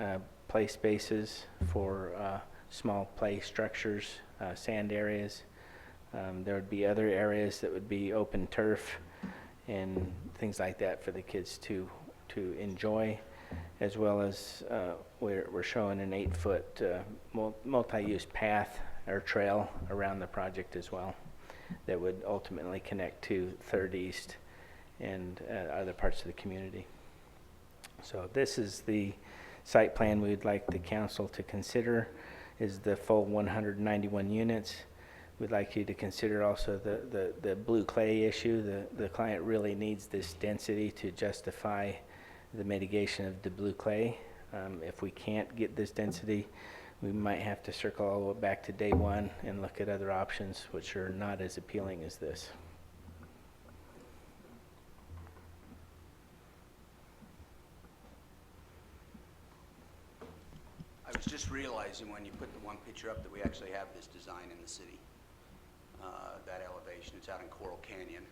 play spaces for small play structures, sand areas. There would be other areas that would be open turf and things like that for the kids to enjoy, as well as we're showing an 8-foot multi-use path or trail around the project as well that would ultimately connect to 3rd East and other parts of the community. So this is the site plan we would like the council to consider, is the full 191 units. We'd like you to consider also the blue clay issue. The client really needs this density to justify the mitigation of the blue clay. If we can't get this density, we might have to circle all the way back to day one and look at other options which are not as appealing as this. I was just realizing when you put the one picture up that we actually have this design in the city. That elevation, it's out in Coral Canyon.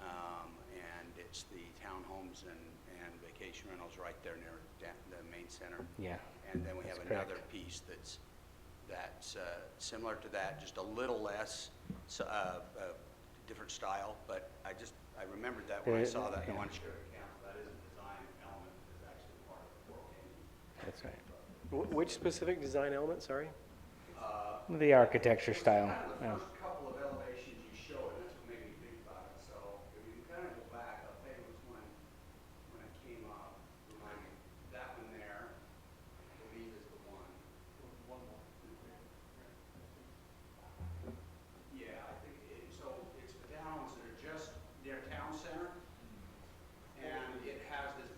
And it's the townhomes and vacation rentals right there near the main center. Yeah. And then we have that's another correct. piece that's similar to that, just a little less, different style. But I remembered that when I saw that in one share of council. That is a design element that's actually part of Coral Canyon. That's right. Which specific design element, sorry? The architecture style. The Yeah. first couple of elevations you show, and that's what made me think about it. So if you can kind of go back, I'll tell you which one, when it came up, remind me, that one there, I believe is the one. Yeah, I think, so it's the towns that are just near town center, and it has this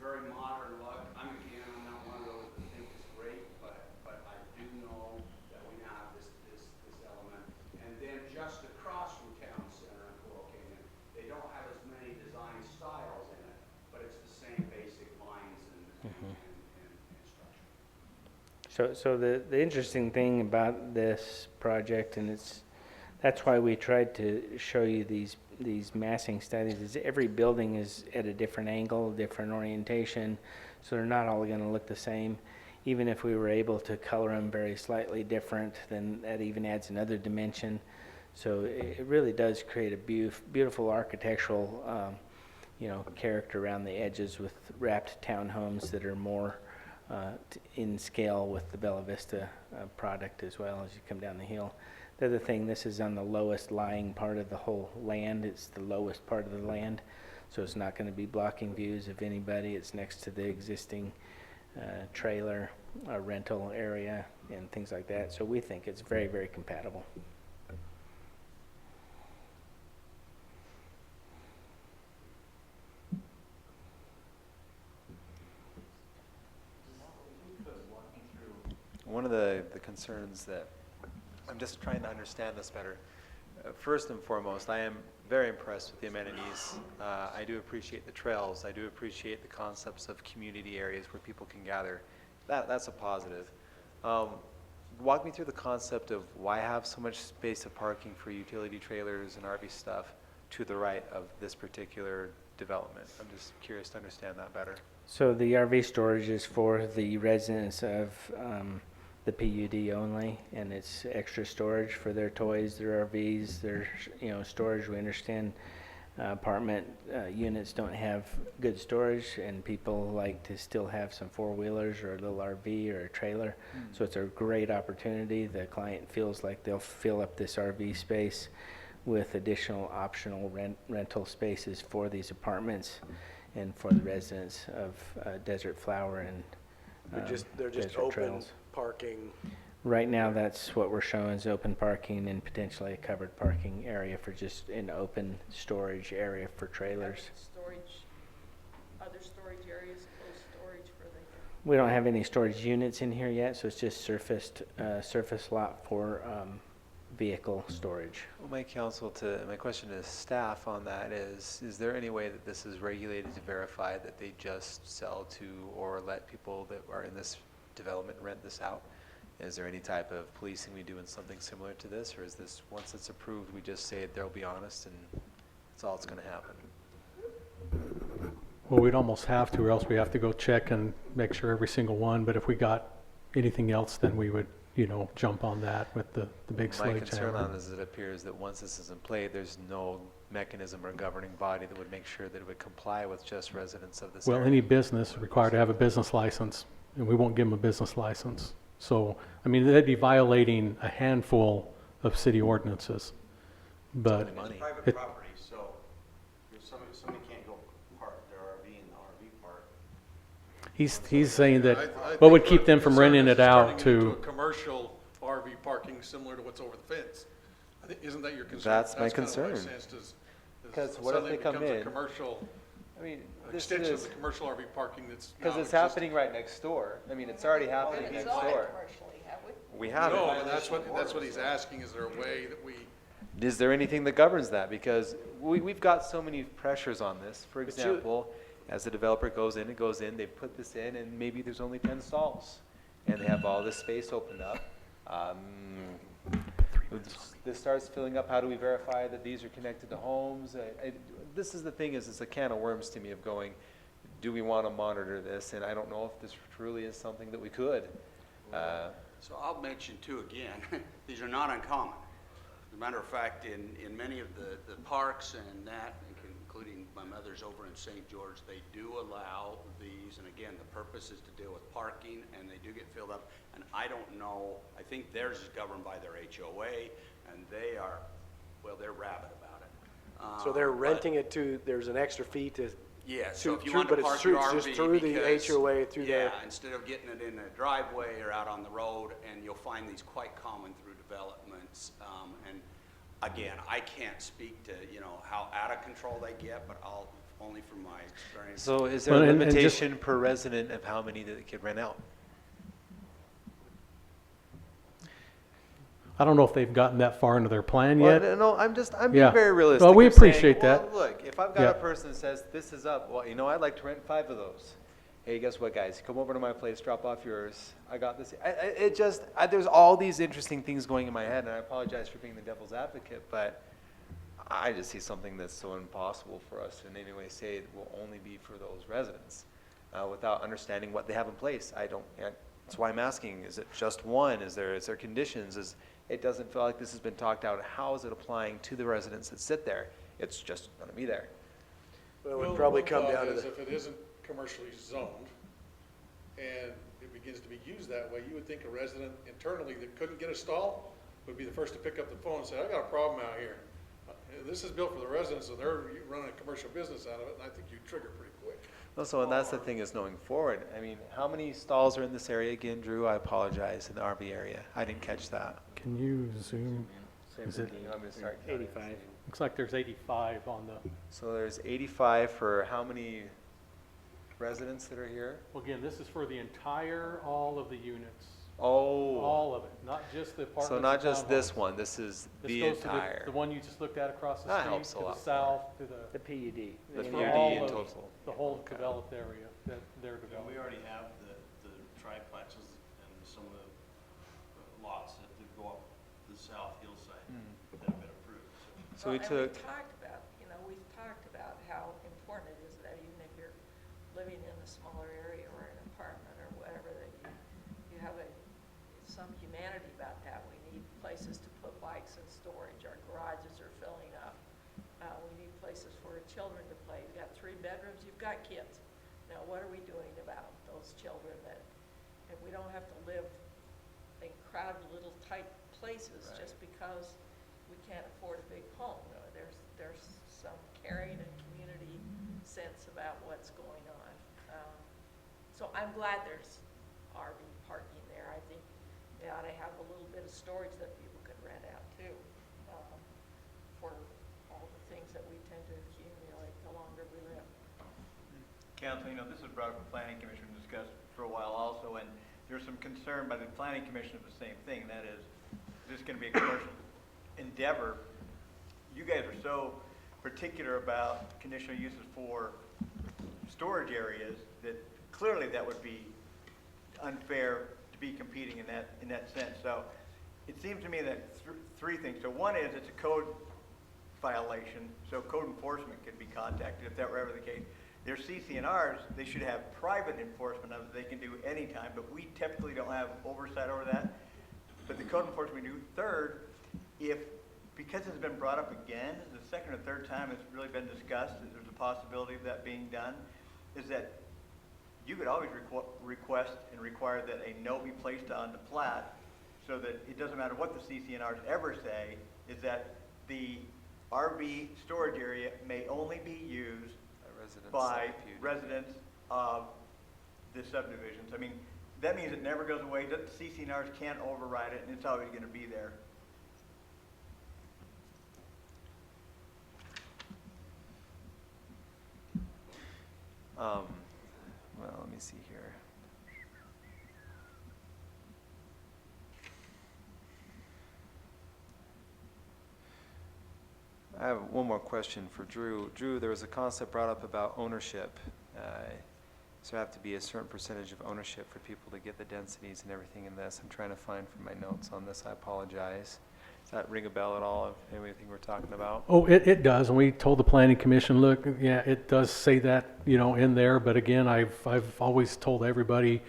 So the interesting thing about this project, and that's why we tried to show you these massing studies, is every building is at a different angle, different orientation, so they're not all going to look the same. Even if we were able to color them very slightly different, then that even adds another dimension. So it really does create a beautiful architectural character around the edges with wrapped townhomes that are more in scale with the Bella Vista product as well as you come down the hill. The other thing, this is on the lowest lying part of the whole land. It's the lowest part of the land, so it's not going to be blocking views of anybody. It's next to the existing trailer rental area and things like that. So we think it's very, very compatible. One of the concerns that I'm just trying to understand this better. First and foremost, I am very impressed with the amenities. I do appreciate the trails. I do appreciate the concepts of community areas where people can gather. That's a positive. Walk me through the concept of why have so much space of parking for utility trailers and RV stuff to the right of this particular development. I'm just curious to understand that better. So the RV storage is for the residents of the PUD only, and it's extra storage for their toys, their RVs, their storage. We understand apartment units don't have good storage, and people like to still have some four-wheelers or a little RV or a trailer. So it's a great opportunity. The client feels like they'll fill up this RV space with additional optional rental spaces for these apartments and for the residents of Desert Flower and They're just Desert open Trails. parking. Right now, that's what we're showing is open parking and potentially a covered parking area for just an open storage area for trailers. Other storage areas, closed storage for the... We don't have any storage units in here yet, so it's just surface lot for vehicle storage. Well, my question to staff on that is there any way that this is regulated to verify that they just sell to or let people that are in this development rent this out? Is there any type of policing we do in something similar to this, or is this, once it's approved, we just say they'll be honest and that's all that's going to happen? Well, we'd almost have to, or else we have to go check and make sure every single one, but if we got anything else, then we would, jump on that with the big My sledgehammer. concern on this is it appears that once this is in play, there's no mechanism or governing body that would make sure that it would comply with just residents of this Well, area. any business is required to have a business license, and we won't give them a business license. So, they'd be violating a handful of city ordinances. But It's private property, so if somebody can't go park their RV in the RV park. he's saying that I what would think keep the them from concern renting is it out turning it into to, a commercial RV parking similar to what's over the fence. I think, isn't that your concern? That's my kind of what I concern. sensed is Because what if suddenly they come becomes a in? commercial, This extension of is, the commercial RV parking that's because now it's existing. happening right next door. It's already happening next door. We have No, it. but that's what he's asking, is there a way that we, Is there anything that governs that? Because we've got so many pressures on this. For But example, as the developer goes in, they put this in, and maybe there's only 10 stalls, and they have all this space opened up. This starts filling up. How do we verify that these are connected to homes? This is the thing, is it's a can of worms to me of going, do we want to monitor this? And I don't know if this truly is something that we could. So I'll mention too again, these are not uncommon. As a matter of fact, in many of the parks and that, including my mother's over in St. George, they do allow these, and again, the purpose is to deal with parking, and they do get filled up. And I don't know, I think theirs is governed by their HOA, and they are, well, they're rabid about it. So they're renting it to, there's an extra fee to... Yeah, so if you through- want to but it's park through- your just RV through the because- HOA, through yeah, the... instead of getting it in a driveway or out on the road, and you'll find these quite common through developments. And again, I can't speak to, how out of control they get, but I'll, only from my experience. So is there a limitation per resident of how many that they could rent out? I don't know if they've gotten that far into their plan yet. Well, no, I'm being Yeah. very realistic. Well, we of saying, appreciate that. well, look, if I've got Yeah. a person that says this is up, well, I'd like to rent 5 of those. hey, guess what, guys? Come over to my place, drop off yours. I got this. There's all these interesting things going in my head, and I apologize for being the devil's advocate, but I just see something that's so impossible for us to in any way say it will only be for those residents without understanding what they have in place. That's why I'm asking, is it just one? Is there conditions? It doesn't feel like this has been talked out. How is it applying to the residents that sit there? It's just going to be there. Well, it would probably one come thought down to is the, if it isn't commercially zoned and it begins to be used that way, you would think a resident internally that couldn't get a stall would be the first to pick up the phone and say, I got a problem out here. This is built for the residents and they're running a commercial business out of it, and I think you'd trigger pretty quick. Also, and that's the thing is knowing forward. I mean, how many stalls are in this area again, Drew? I apologize, in the RV area. I didn't catch that. Can you zoom? Is it, I'm going to start counting. 85. looks like there's 85 on the, So there's 85 for how many residents that are here? well, again, this is for the entire, all of the units. Oh. All of it, not just the apartments. So not and just townhomes. this one, this is This the goes to entire. the one you just looked at across the That street, helps a to the lot south, to The PUD. The it's PUD for all in of total. the whole Okay. developed area that they're And developing. we already have the triplexes and some of the lots that go up the south hillside that have been approved. So we And took, we've talked about how important it is that even if you're living in a smaller area or an apartment or whatever, that you have some humanity about that. We need places to put bikes in storage. Our garages are filling up. We need places for children to play. You've got 3 bedrooms, you've got kids. Now, what are we doing about those children that, and we don't have to live in crowded little tight places just because we can't afford a big home. There's some caring and community sense about what's going on. So I'm glad there's RV parking there. I think they ought to have a little bit of storage that people could rent out too, for all the things that we tend to accumulate the longer we live. Council, this was brought up at Planning Commission, discussed for a while also, and there's some concern by the Planning Commission of the same thing, and that is, this is going to be a commercial endeavor. You guys are so particular about conditional uses for storage areas that clearly that would be unfair to be competing in that sense. So it seems to me that 3 things. So one is it's a code violation, so code enforcement could be contacted if that were ever the case. Their CCNRs, they should have private enforcement of it they can do anytime, but we typically don't have oversight over that. But the code enforcement we do. Third, because it's been brought up again, the second or third time it's really been discussed, that there's a possibility of that being done, is that you could always request and require that a note be placed on the plat so that it doesn't matter what the CCNRs ever say, is that the RV storage area may only be used by residents of the subdivisions. I mean, that means it never goes away. The CCNRs can't override it, and it's always going to be there. well, let me see here. I have one more question for Drew. Drew, there was a concept brought up about ownership. So there have to be a certain percentage of ownership for people to get the densities and everything in this. I'm trying to find from my notes on this. I apologize. Does that ring a bell at all of anything we're talking about? Oh, it does, and we told the planning commission, look, yeah, it does say that, in there, but again, I've always told everybody,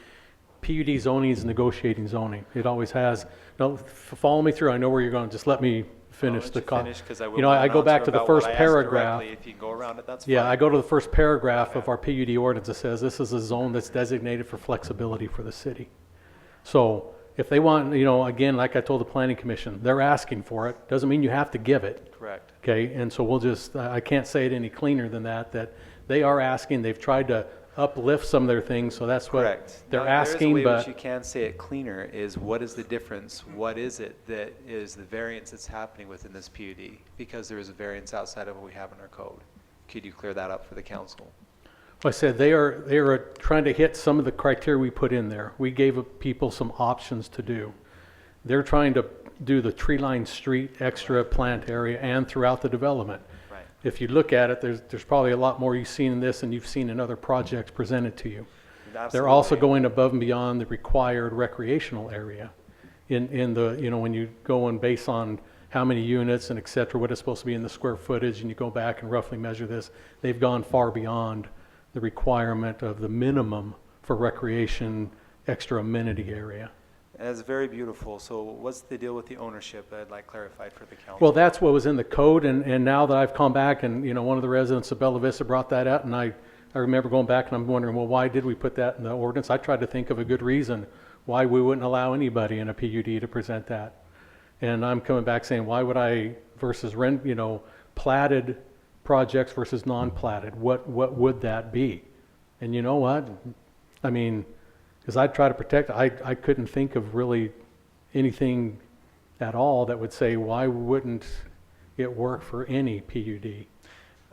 PUD zoning is negotiating zoning. It always has. No, follow me through, I know where you're going, just let me finish the Finish, 'cause I will I go not back answer to the about what first I asked paragraph. directly. If you can go around it, that's Yeah, fine. I go to the first paragraph of our PUD ordinance that says this is a zone that's designated for flexibility for the city. So if they want, again, like I told the planning commission, they're asking for it. Doesn't mean you have to give it. Correct. Okay, and so we'll just, I can't say it any cleaner than that they are asking, they've tried to uplift some of their things, so that's what Correct. they're Now, asking, there is a way which but you can say it cleaner is what is the difference? What is it that is the variance that's happening within this PUD? Because there is a variance outside of what we have in our code. Could you clear that up for the council? like I said, they are trying to hit some of the criteria we put in there. We gave people some options to do. They're trying to do the tree-lined street, extra plant area, and throughout the development. Right. If you look at it, there's probably a lot more you've seen in this than you've seen in other projects presented to you. They're also absolutely. going above and beyond the required recreational area in the, when you go and base on how many units and et cetera, what it's supposed to be in the square footage, and you go back and roughly measure this, they've gone far beyond the requirement of the minimum for recreation, extra amenity area. And it's very beautiful. So what's the deal with the ownership that I'd like clarified for the council? Well, that's what was in the code, and now that I've come back and, one of the residents of Bella Vista brought that out, and I remember going back and I'm wondering, well, why did we put that in the ordinance? I tried to think of a good reason why we wouldn't allow anybody in a PUD to present that. And I'm coming back saying, why would I versus platted projects versus non-platted? What would that be? And you know what? I mean, because I try to protect, I couldn't think of really anything at all that would say, why wouldn't it work for any PUD?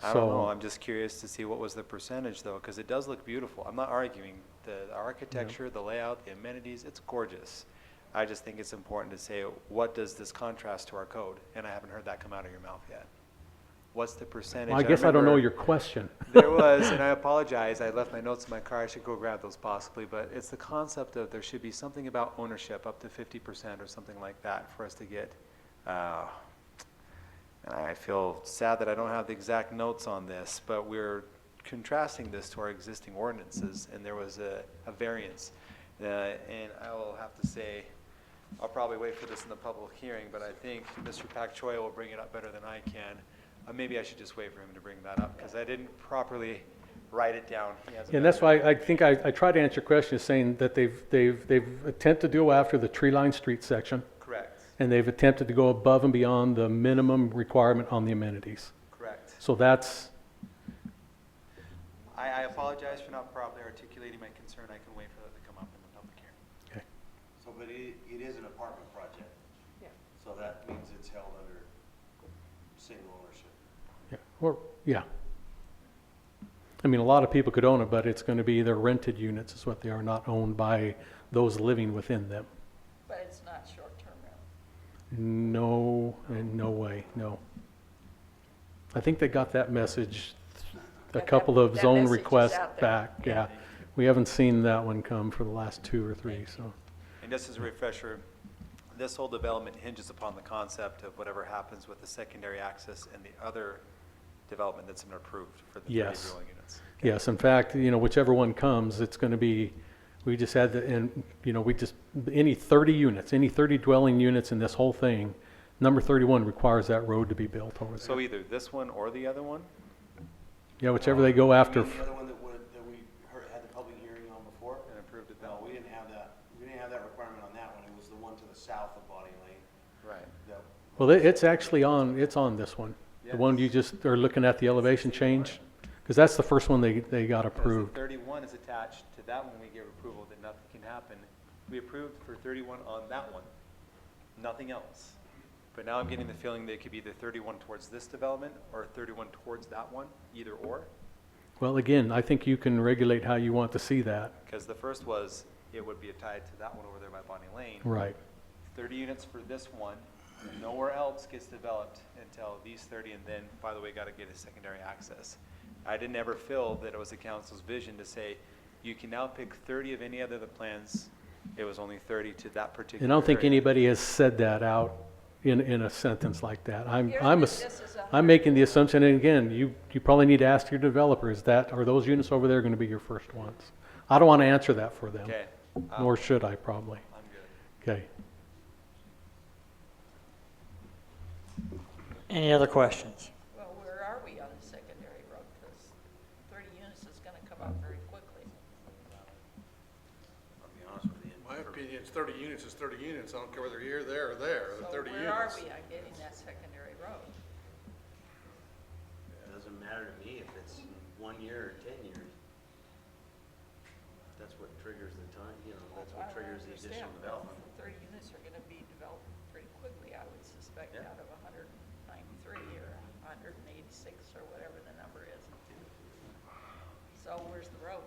I don't know. I'm just curious to see what was the percentage, though, because it does look beautiful. I'm not arguing the architecture, the layout, the amenities. It's gorgeous. I just think it's important to say, what does this contrast to our code? And I haven't heard that come out of your mouth yet. What's the percentage? Well, I guess I don't know your question. There was, and I apologize, I left my notes in my car. I should go grab those possibly, but it's the concept of there should be something about ownership up to 50% or something like that for us to get. And I feel sad that I don't have the exact notes on this, but we're contrasting this to our existing ordinances, and there was a variance. And I will have to say, I'll probably wait for this in the public hearing, but I think Mr. Pak Choi will bring it up better than I can. Maybe I should just wait for him to bring that up, because I didn't properly write it down. And that's why I think I tried to answer your question saying that they've attempted to go after the tree-lined street section. Correct. And they've attempted to go above and beyond the minimum requirement on the amenities. Correct. So that's, I apologize for not properly articulating my concern. I can wait for that to come up in the public hearing. okay. So, but it is an apartment project. Yeah. So that means it's held under single ownership. Yeah. I mean, a lot of people could own it, but it's going to be their rented units is what they are, not owned by those living within them. But it's not short-term rental. No, in no way, no. I think they got that message, a couple of that zone message is requests out there. back, yeah. We haven't seen that one come for the last 2 or 3, so. And just as a refresher, this whole development hinges upon the concept of whatever happens with the secondary access and the other development that's been approved for the 30 Yes. dwelling units. Yes, in fact, whichever one comes, it's going to be, we just had any 30 units, any 30 dwelling units in this whole thing, number 31 requires that road to be built over there. So either this one or the other one? Yeah, whichever they go after. You mean the other one that we had the public hearing on before? And approved it No, we didn't have that. We didn't have that requirement on that one. It was the one to the south of Bonnie Lane. Right. Well, it's actually on this one. The one you just are looking at the elevation change, because that's the first one they got Because approved. the 31 is attached to that one, we gave approval that nothing can happen. We approved for 31 on that one, nothing else. But now I'm getting the feeling that it could be either 31 towards this development or 31 towards that one, either or. Well, again, I think you can regulate how you want to see that. Because the first was, it would be tied to that one over there by Bonnie Lane. Right. 30 units for this one, nowhere else gets developed until these 30, and then, by the way, got to get a secondary access. I didn't ever feel that it was the council's vision to say, you can now pick 30 of any other of the plans. It was only 30 to that particular And I don't think area. anybody has said that out in a sentence like that. I'm making the assumption, and again, you probably need to ask your developers are those units over there going to be your first ones? I don't want to answer that for them. Okay. Nor should I probably. I'm good. Okay. Any other questions? Well, where are we on the secondary road? Because 30 units is going to come out very quickly. I'll be honest with you. In my opinion, it's 30 units is 30 units. I don't care whether you're here, there, or there. The 30 So units. where are we on getting that secondary road? It doesn't matter to me if it's 1 year or 10 years. That's what triggers the time, that's what triggers the additional development. 30 units are going to be developed pretty quickly, I would suspect, Yeah. out of 193 or 186 or whatever the number is. So where's the road?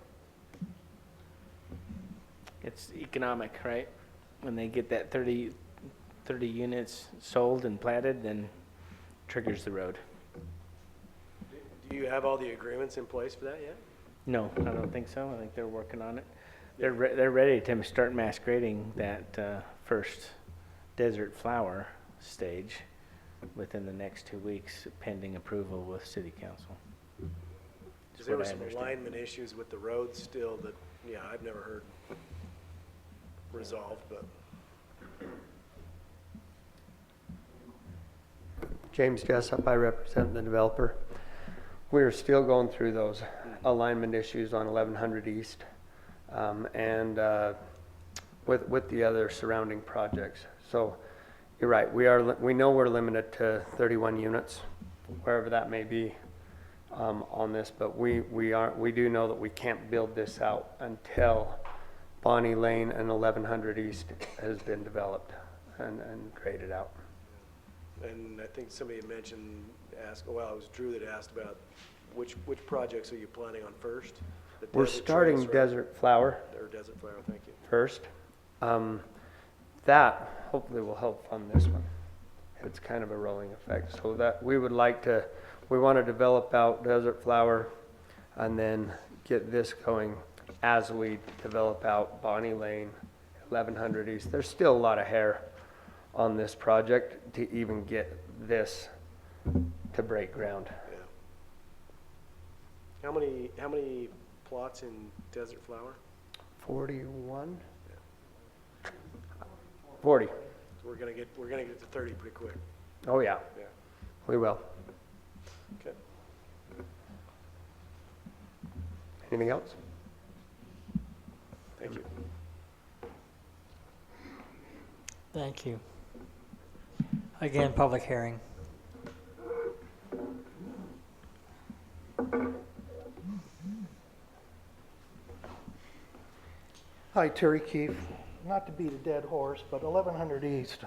It's economic, right? When they get that 30 units sold and platted, then triggers the road. Do you have all the agreements in place for that yet? No, I don't think so. I think they're working on it. They're ready to start mass grading that first desert flower stage within the next 2 weeks, pending approval with City Council. Because there were what I some understand. alignment issues with the road still that, yeah, I've never heard resolved, but. James Jessup, I represent the developer. We're still going through those alignment issues on 1100 East and with the other surrounding projects. So you're right, we know we're limited to 31 units, wherever that may be on this, but we do know that we can't build this out until Bonnie Lane and 1100 East has been developed and graded out. And I think somebody had mentioned, it was Drew that asked about which projects are you planning on first? The We're Desert starting Trails, right? Desert Flower Or Desert Flower, thank you. first. That hopefully will help fund this one. It's kind of a rolling effect. So that we want to develop out Desert Flower and then get this going as we develop out Bonnie Lane, 1100 East. There's still a lot of hair on this project to even get this to break ground. Yeah. How many plots in Desert Flower? 41? 40. So we're gonna get to 30 pretty quick. Oh, yeah. Yeah. We will. Okay. Anything else? Thank you. Thank you. Again, public hearing. Hi, Terry Keefe. Not to beat a dead horse, but 1100 East.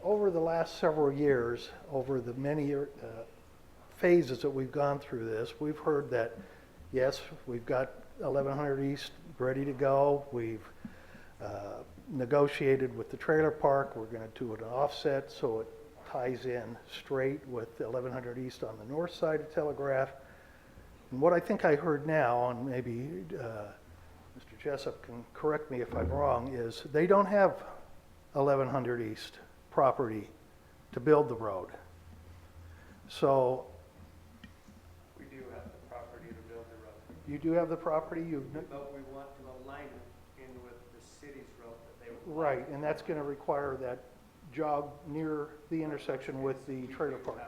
Over the last several years, over the many phases that we've gone through this, we've heard that, yes, we've got 1100 East ready to go. We've negotiated with the trailer park. We're going to do an offset so it ties in straight with 1100 East on the north side of Telegraph. And what I think I heard now, and maybe Mr. Jessup can correct me if I'm wrong, is they don't have 1100 East property to build the road. So We do have the property to build the road. you do have the property, But we want to align it in with the city's road that they would. right, and that's going to require that jog near the intersection with the trailer park.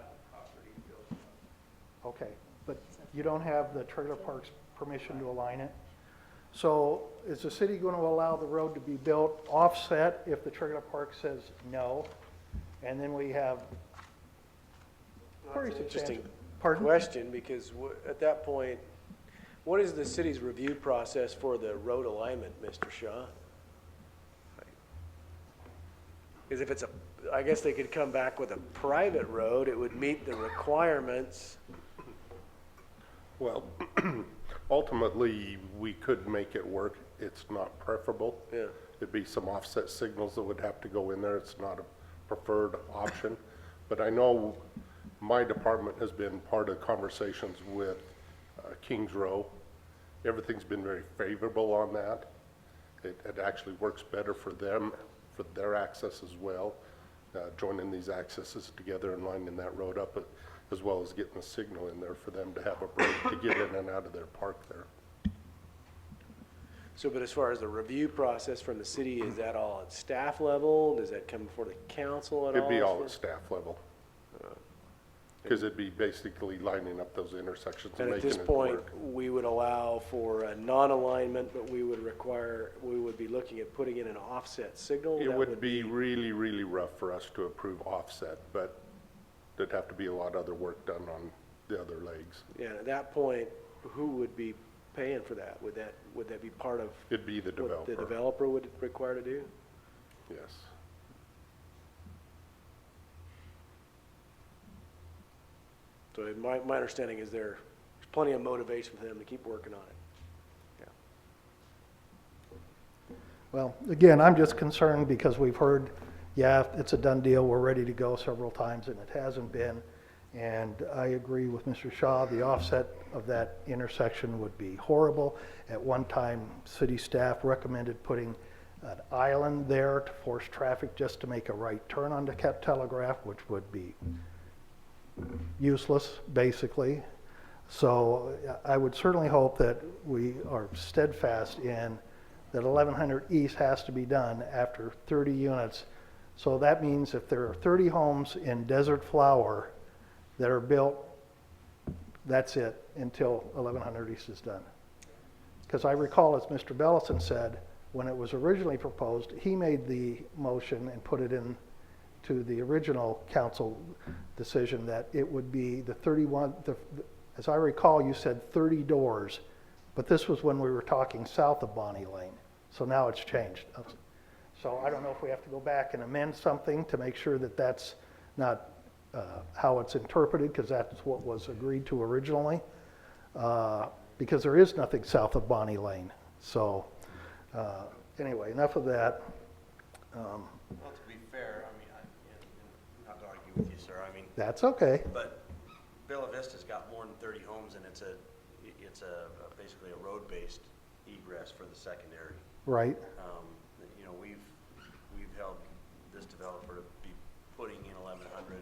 Okay, but you don't have the trailer park's permission to align it? So is the city going to allow the road to be built offset if the trailer park says no? And then we have That's very an interesting substantial. Pardon? question, because at that point, what is the city's review process for the road alignment, Mr. Shaw? Because if it's I guess they could come back with a private road, it would meet the requirements. Well, ultimately, we could make it work. It's not preferable. Yeah. It'd be some offset signals that would have to go in there. It's not a preferred option. But I know my department has been part of conversations with Kings Row. Everything's been very favorable on that. It actually works better for them, for their access as well, joining these accesses together and lining that road up, as well as getting a signal in there for them to have a break to get in and out of their park there. So, but as far as the review process from the city, is that all at staff level? Does that come before the council at all? It'd be all at staff level. Because it'd be basically lining up those intersections and And at making this it point, work. we would allow for a non-alignment, but we would be looking at putting in an offset signal? It that would be really, really rough for us to approve offset, but there'd have to be a lot of other work done on the other legs. Yeah, at that point, who would be paying for that? Would that be part of It'd be the what developer. the developer would require to do? Yes. So my understanding is there's plenty of motivation for them to keep working on it. Well, again, I'm just concerned because we've heard, yeah, it's a done deal, we're ready to go several times, and it hasn't been. And I agree with Mr. Shaw, the offset of that intersection would be horrible. At one time, city staff recommended putting an island there to force traffic just to make a right turn onto Telegraph, which would be useless, basically. So I would certainly hope that we are steadfast in that 1100 East has to be done after 30 units. So that means if there are 30 homes in Desert Flower that are built, that's it until 1100 East is done. Because I recall, as Mr. Bellison said, when it was originally proposed, he made the motion and put it in to the original council decision that it would be the 31, as I recall, you said 30 doors, but this was when we were talking south of Bonnie Lane. So now it's changed. So I don't know if we have to go back and amend something to make sure that that's not how it's interpreted, because that's what was agreed to originally, because there is nothing south of Bonnie Lane. So anyway, enough of that. Well, to be fair, I mean, not to argue with you, sir, I mean. That's okay. But Bella Vista's got more than 30 homes, and it's basically a road-based egress for the secondary. Right. You know, we've held this developer to be putting in 1100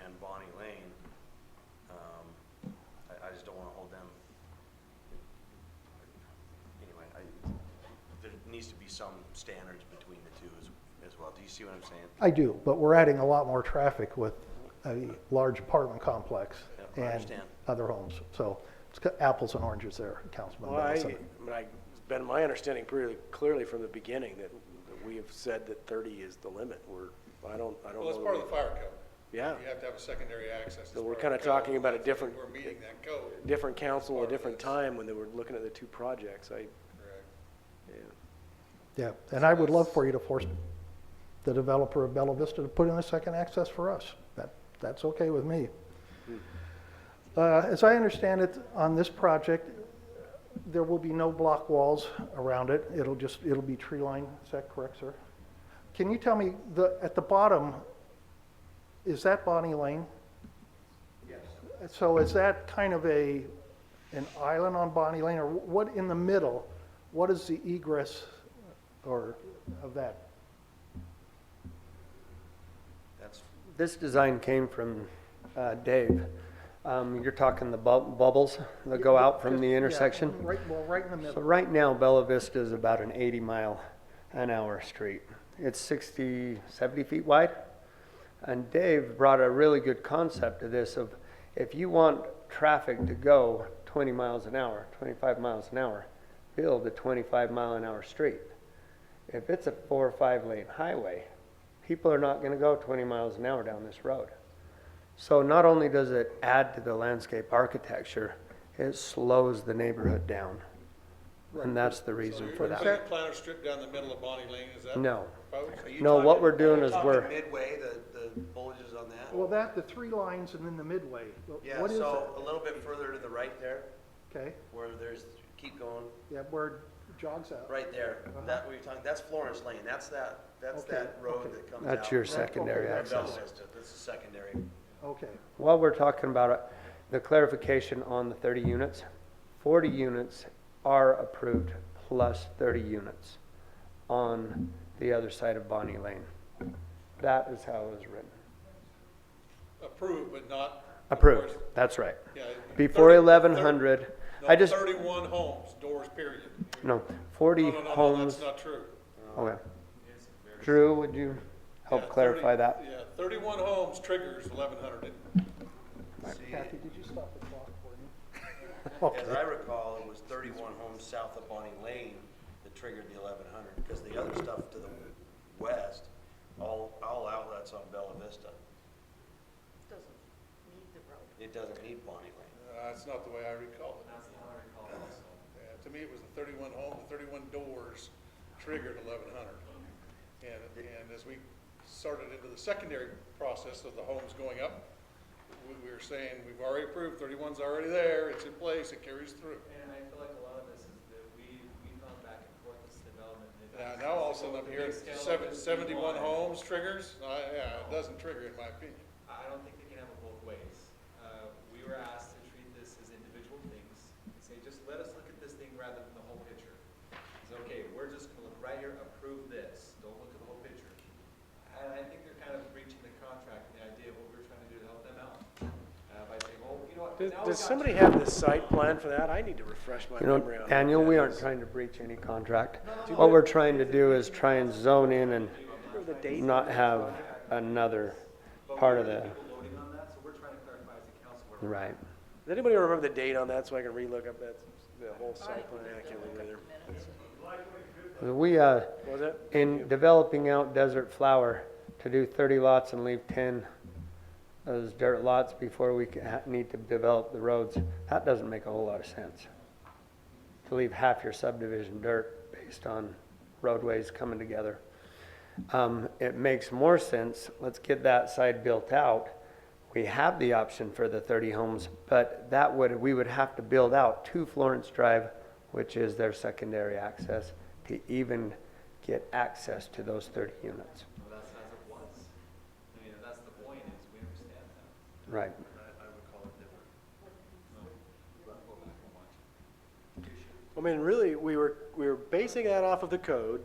and Bonnie Lane. I just don't want to hold them. Anyway, there needs to be some standards between the two as well. Do you see what I'm saying? I do, but we're adding a lot more traffic with a large apartment complex I and understand. other homes. So it's got apples and oranges there, Councilman Well, Bellison. it's been my understanding pretty clearly from the beginning that we have said that 30 is the limit. I don't know. Well, it's part of the fire code. Yeah. You have to have a secondary access. So we're kind of talking about a different, We're meeting that code. different council, a different time when they were looking at the two projects. Correct. Yeah, and I would love for you to force the developer of Bella Vista to put in a second access for us. That's okay with me. As I understand it, on this project, there will be no block walls around it. It'll be tree line. Is that correct, sir? Can you tell me, at the bottom, is that Bonnie Lane? Yes. So is that kind of an island on Bonnie Lane, or what in the middle? What is the egress or of that? This design came from Dave. You're talking the bubbles that go out from the intersection? Yeah, right in the middle. So right now, Bella Vista is about an 80-mile-an-hour street. It's 60, 70 feet wide. And Dave brought a really good concept to this of if you want traffic to go 20 miles an hour, 25 miles an hour, build a 25-mile-an-hour street. If it's a 4 or 5 lane highway, people are not going to go 20 miles an hour down this road. So not only does it add to the landscape architecture, it slows the neighborhood down. And that's the reason for that. So you're putting a planter strip down the middle of Bonnie Lane, is that No. proposed? No, what we're doing is Talking midway, the bulges on that? Well, the 3 lines and then the midway. Yeah, What is so that? a little bit further to the right there, Okay, where keep going, yeah, where it jogs out. right there. That, what you're talking, that's Florence Lane, that's that Okay, road okay. that comes out. That's your secondary okay, Bella access. Vista, this is secondary. Okay, While we're talking about it, the clarification on the 30 units, 40 units are approved plus 30 units on the other side of Bonnie Lane. That is how it was written. Approved, but not. Approved, that's right. Yeah, Before 30 1100, No, I just, 31 homes, doors, period. no, 40 No, homes. that's not true. Okay. Drew, would you help Yeah, clarify 30 that? Yeah, 31 homes triggers 1100. Kathy, did you stop the clock for me? As I recall, it was 31 homes south of Bonnie Lane that triggered the 1100, because the other stuff to the west, all outlets on Bella Vista. It doesn't need Bonnie Lane. That's not the way I recall it. That's how I recall it also. Yeah, to me, it was the 31 homes, 31 doors triggered 1100. And as we started into the secondary process of the homes going up, we were saying, we've already approved, 31's already there, it's in place, it carries through. And I feel like a lot of this is that we've gone back and forth this development. Now all of a sudden I'm hearing 71 homes triggers. Yeah, it doesn't trigger in my opinion. I don't think they can have it both ways. We were asked to treat this as individual things, and say, just let us look at this thing rather than the whole picture. It's okay, we're just gonna look right here, approve this, don't look at the whole picture. And I think they're kind of breaching the contract and the idea of what we were trying to do to help them out. By saying, well, you know what, now Does we've got somebody have the site plan for that? I need to refresh my You know, memory on that. Daniel, we aren't trying to breach any contract. What we're trying to do is try and zone in and The date? not have another part of the, voting on that, so we're trying to clarify as a council where right. Does anybody remember the date on that so I can relook up that, the whole site plan? I can't remember either. We, Was it? in developing out Desert Flower, to do 30 lots and leave 10 as dirt lots before we need to develop the roads, that doesn't make a whole lot of sense. To leave half your subdivision dirt based on roadways coming together. It makes more sense, let's get that side built out. We have the option for the 30 homes, but we would have to build out to Florence Drive, which is their secondary access, to even get access to those 30 units. Well, that's as it was. I mean, that's the point, is we understand that. Right. I would call it different. No, go back and watch. I mean, really, we were basing that off of the code,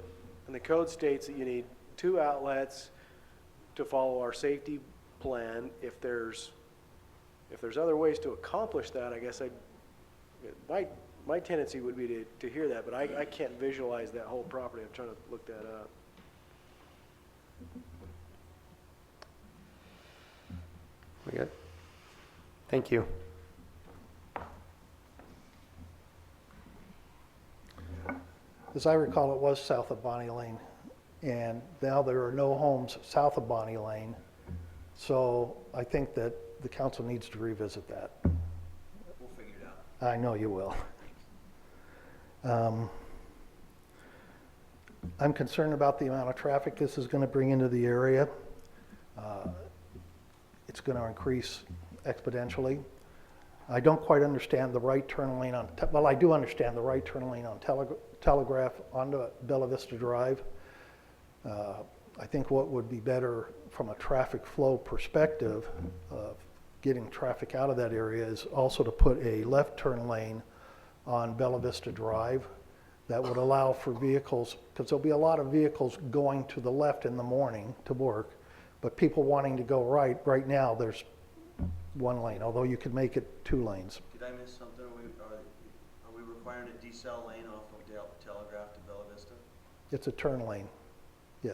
and the code states that you need 2 outlets to follow our safety plan. If there's other ways to accomplish that, I guess my tendency would be to hear that, but I can't visualize that whole property. I'm trying to look that up. We good? Thank you. As I recall, it was south of Bonnie Lane, and now there are no homes south of Bonnie Lane. So I think that the council needs to revisit that. We'll figure it out. I know you will. I'm concerned about the amount of traffic this is going to bring into the area. It's going to increase exponentially. I don't quite understand the right turn lane on, well, I do understand the right turn lane on Telegraph onto Bella Vista Drive. I think what would be better from a traffic flow perspective of getting traffic out of that area is also to put a left turn lane on Bella Vista Drive that would allow for vehicles, because there'll be a lot of vehicles going to the left in the morning to work, but people wanting to go right now, there's 1 lane, although you could make it 2 lanes. Did I miss something? Are we requiring a decel lane off of Telegraph to Bella Vista? It's a turn lane, yeah.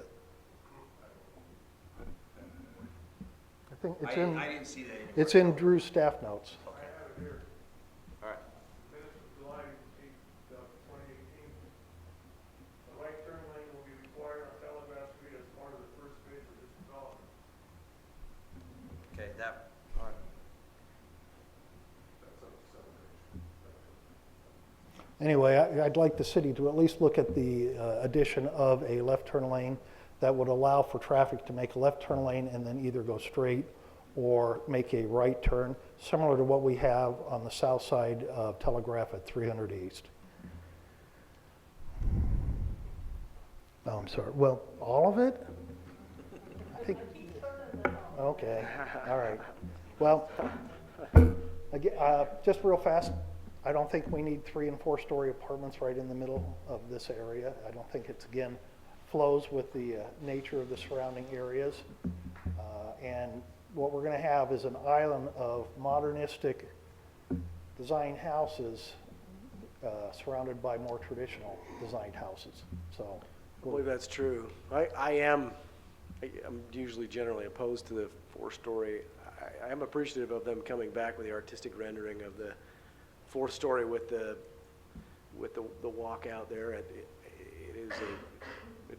I think it's in. I didn't see that anywhere. It's in Drew's staff notes. Okay. All right. Minutes of July 8th, 2018. The right turn lane will be required on Telegraph Street as part of the first phase of this development. Okay, all right. Anyway, I'd like the city to at least look at the addition of a left turn lane that would allow for traffic to make a left turn lane and then either go straight or make a right turn, similar to what we have on the south side of Telegraph at 300 East. Oh, I'm sorry. Well, all of it? I think. Okay. All right. Well, again, just real fast. I don't think we need 3- and 4-story apartments right in the middle of this area. I don't think it's, again, flows with the nature of the surrounding areas. And what we're going to have is an island of modernistic design houses surrounded by more traditional designed houses. So, I believe that's true. I'm usually generally opposed to the 4-story. I am appreciative of them coming back with the artistic rendering of the 4th story with the walk out there. It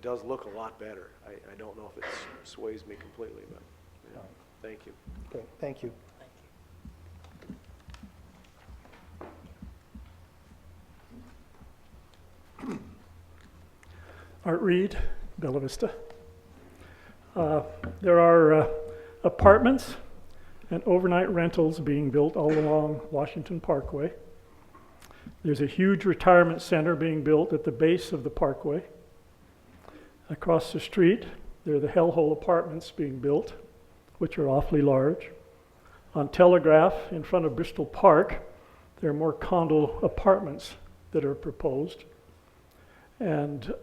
does look a lot better. I don't know if it sways me completely, but yeah. Thank you. okay, thank you. Art Reed, Bella Vista. There are apartments and overnight rentals being built all along Washington Parkway. There's a huge retirement center being built at the base of the parkway. Across the street, there are the Hellhole Apartments being built which are awfully large. On Telegraph, in front of Bristol Park, there are more condo apartments that are proposed. And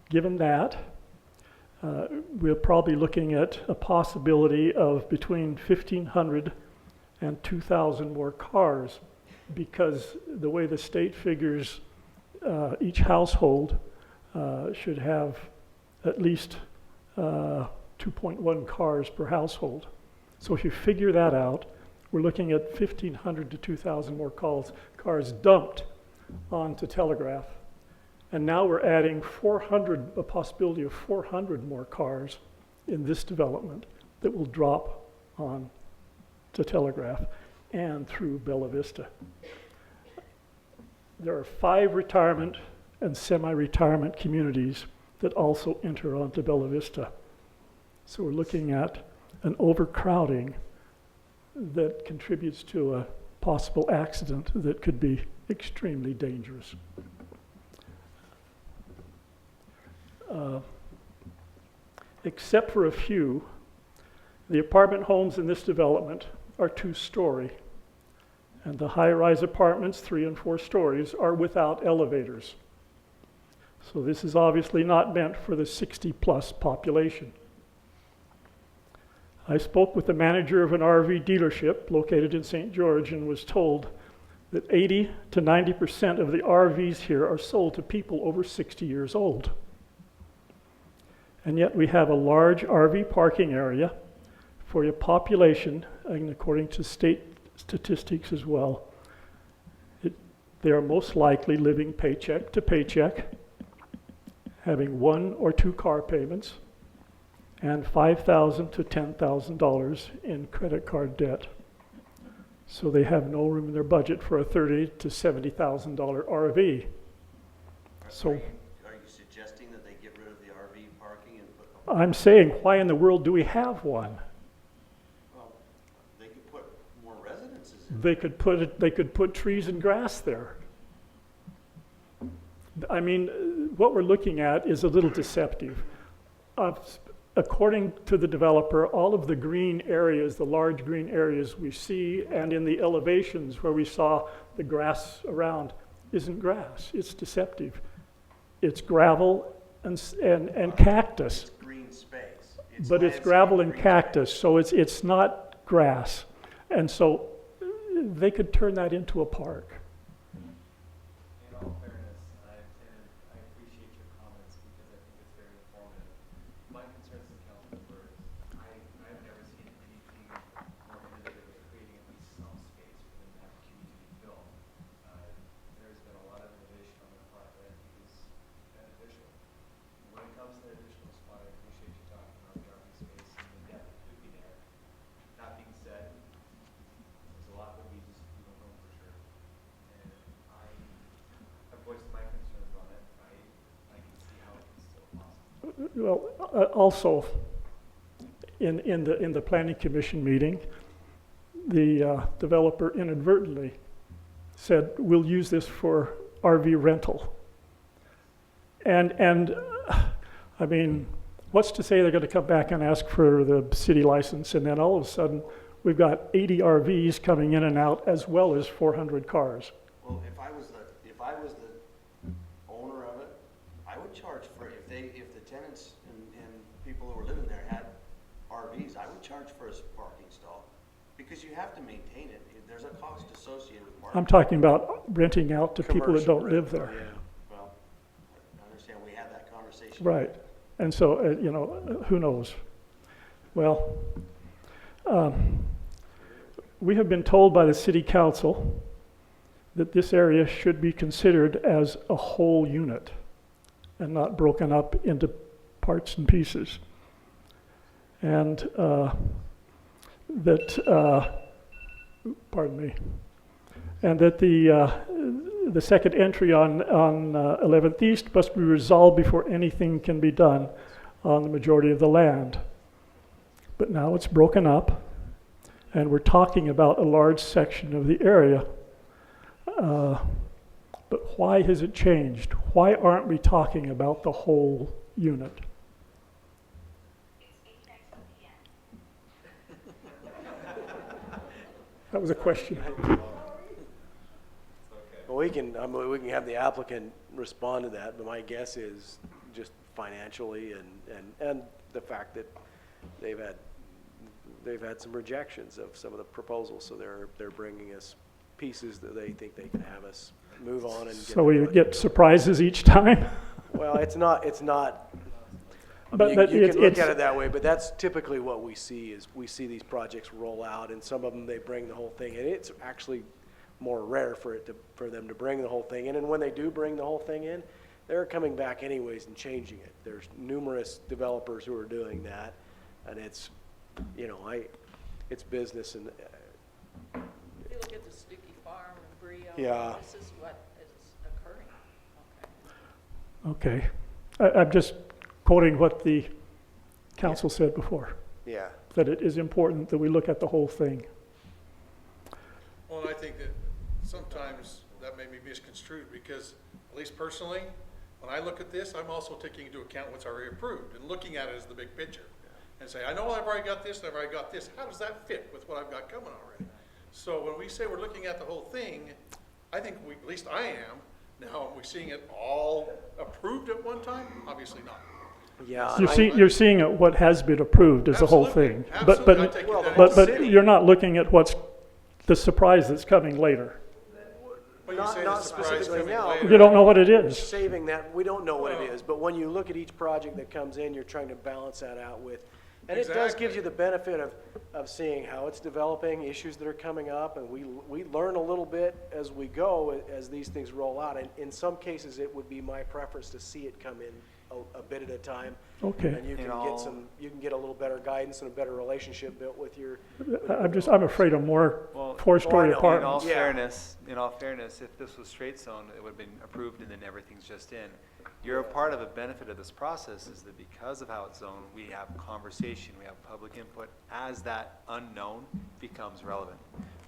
given that, we're probably looking at a possibility of between 1,500 and 2,000 more cars, because the way the state figures each household should have at least 2.1 cars per household. So if you figure that out, we're looking at 1,500 to 2,000 more cars dumped onto Telegraph. And now we're adding a possibility of 400 more cars in this development that will drop on to Telegraph and through Bella Vista. There are 5 retirement and semi-retirement communities that also enter onto Bella Vista. So we're looking at an overcrowding that contributes to a possible accident that could be extremely dangerous. Except for a few, the apartment homes in this development are 2-story, and the high-rise apartments, 3 and 4 stories, are without elevators. So this is obviously not meant for the 60-plus population. I spoke with the manager of an RV dealership located in St. George and was told that 80 to 90% of the RVs here are sold to people over 60 years old. And yet we have a large RV parking area for a population, and according to state statistics as well, they are most likely living paycheck to paycheck, having 1 or 2 car payments, and $5,000 to $10,000 in credit card debt. So they have no room in their budget for a $30,000 to $70,000 RV. So Are you suggesting that they get rid of the RV parking and put? I'm saying, why in the world do we have one? Well, they could put more residences in. They could put trees and grass there. I mean, what we're looking at is a little deceptive. According to the developer, all of the green areas, the large green areas we see, and in the elevations where we saw the grass around, isn't grass. It's deceptive. It's gravel and cactus. It's green space. But it's gravel and cactus, so it's not grass. And so they could turn that into a park. In all fairness, I appreciate your comments because I think it's very informative. My concern as a council member is I've never seen anything more innovative than creating at least some space for them to have a community feel. There's been a lot of innovation on the part that I think is beneficial. When it comes to the additional spot, I appreciate you talking about the RV space and the depth that could be there. That being said, there's a lot that we don't know for sure. And I've voiced my concerns on it. I can see how it's still possible. Well, also, in the planning commission meeting, the developer inadvertently said, we'll use this for RV rental. And I mean, what's to say they're going to come back and ask for the city license, and then all of a sudden, we've got 80 RVs coming in and out, as well as 400 cars. Well, if I was the owner of it, I would charge for, if the tenants and people who were living there had RVs, I would charge for a parking stall, because you have to maintain it. There's a cost associated with parking. I'm talking about renting out to people that don't live there. Well, I understand we had that conversation. Right. And so, who knows? Well, we have been told by the city council that this area should be considered as a whole unit and not broken up into parts and pieces. And and that the second entry on 11th East must be resolved before anything can be done on the majority of the land. But now it's broken up, and we're talking about a large section of the area. But why has it changed? Why aren't we talking about the whole unit? That was a question. Well, we can have the applicant respond to that, but my guess is just financially and the fact that they've had some rejections of some of the proposals, so they're bringing us pieces that they think they can have us move on and get. So we get surprises each time? Well, it's not. But You can look at it that way, but that's typically what we see is we see these projects roll out, and some of them they bring the whole thing, and it's actually more rare for them to bring the whole thing in. And when they do bring the whole thing in, they're coming back anyways and changing it. There's numerous developers who are doing that, and it's, it's business. And If you look at the Stuckey Farm and Brio, Yeah. this is what is occurring. Okay. I'm just quoting what the council said before, yeah, that it is important that we look at the whole thing. Well, and I think that sometimes that may be misconstrued because, at least personally, when I look at this, I'm also taking into account what's already approved and looking at it as the big picture. And say, I know I've already got this, and I've already got this. How does that fit with what I've got coming already? So when we say we're looking at the whole thing, I think at least I am. Now, are we seeing it all approved at one time? Obviously not. yeah. You're seeing what has been approved as the whole thing. Absolutely. I take it that But you're not looking at what's the surprise that's coming later. But you say Not the surprise specifically coming now. later. You don't know what it is. Saving that, we don't know what it is, but when you look at each project that comes in, you're trying to balance that out with, and it does give you the benefit of seeing how it's developing, issues that are coming up, and we learn a little bit as we go, as these things roll out. And in some cases, it would be my preference to see it come in a bit at a time. Okay. And you can get a little better guidance and a better relationship built with your. I'm afraid of more four-story I know. apartments. In all fairness, if this was straight zone, it would have been approved and then everything's just in. You're a part of a benefit of this process is that because of how it's zoned, we have conversation, we have public input as that unknown becomes relevant.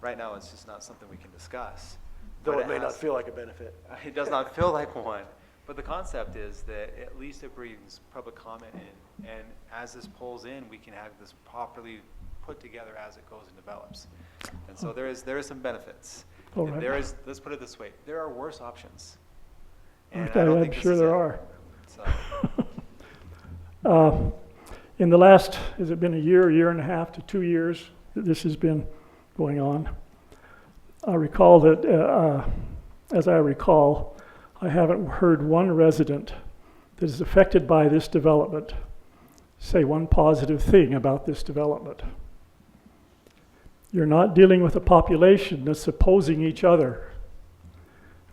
Right now, it's just not something we can discuss. Though But it may not has- feel like a benefit. It does not feel like one. But the concept is that at least it brings public comment in, and as this pulls in, we can have this properly put together as it goes and develops. And so there is some benefits. All And right. there is, let's put it this way, there are worse options. And Okay, I don't I'm think this sure is there it. are. So, In the last, has it been a year and a half to 2 years that this has been going on? I recall that, as I recall, I haven't heard one resident that is affected by this development say one positive thing about this development. You're not dealing with a population that's opposing each other.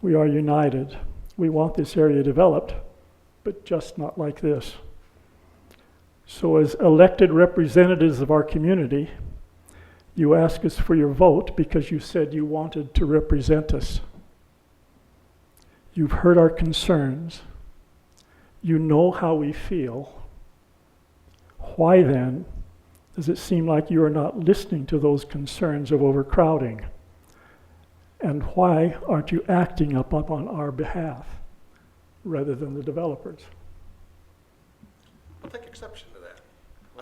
We are united. We want this area developed, but just not like this. So as elected representatives of our community, you ask us for your vote because you said you wanted to represent us. You've heard our concerns. You know how we feel. Why then does it seem like you are not listening to those concerns of overcrowding? And why aren't you acting up on our behalf rather than the developers? I'll take exception to that.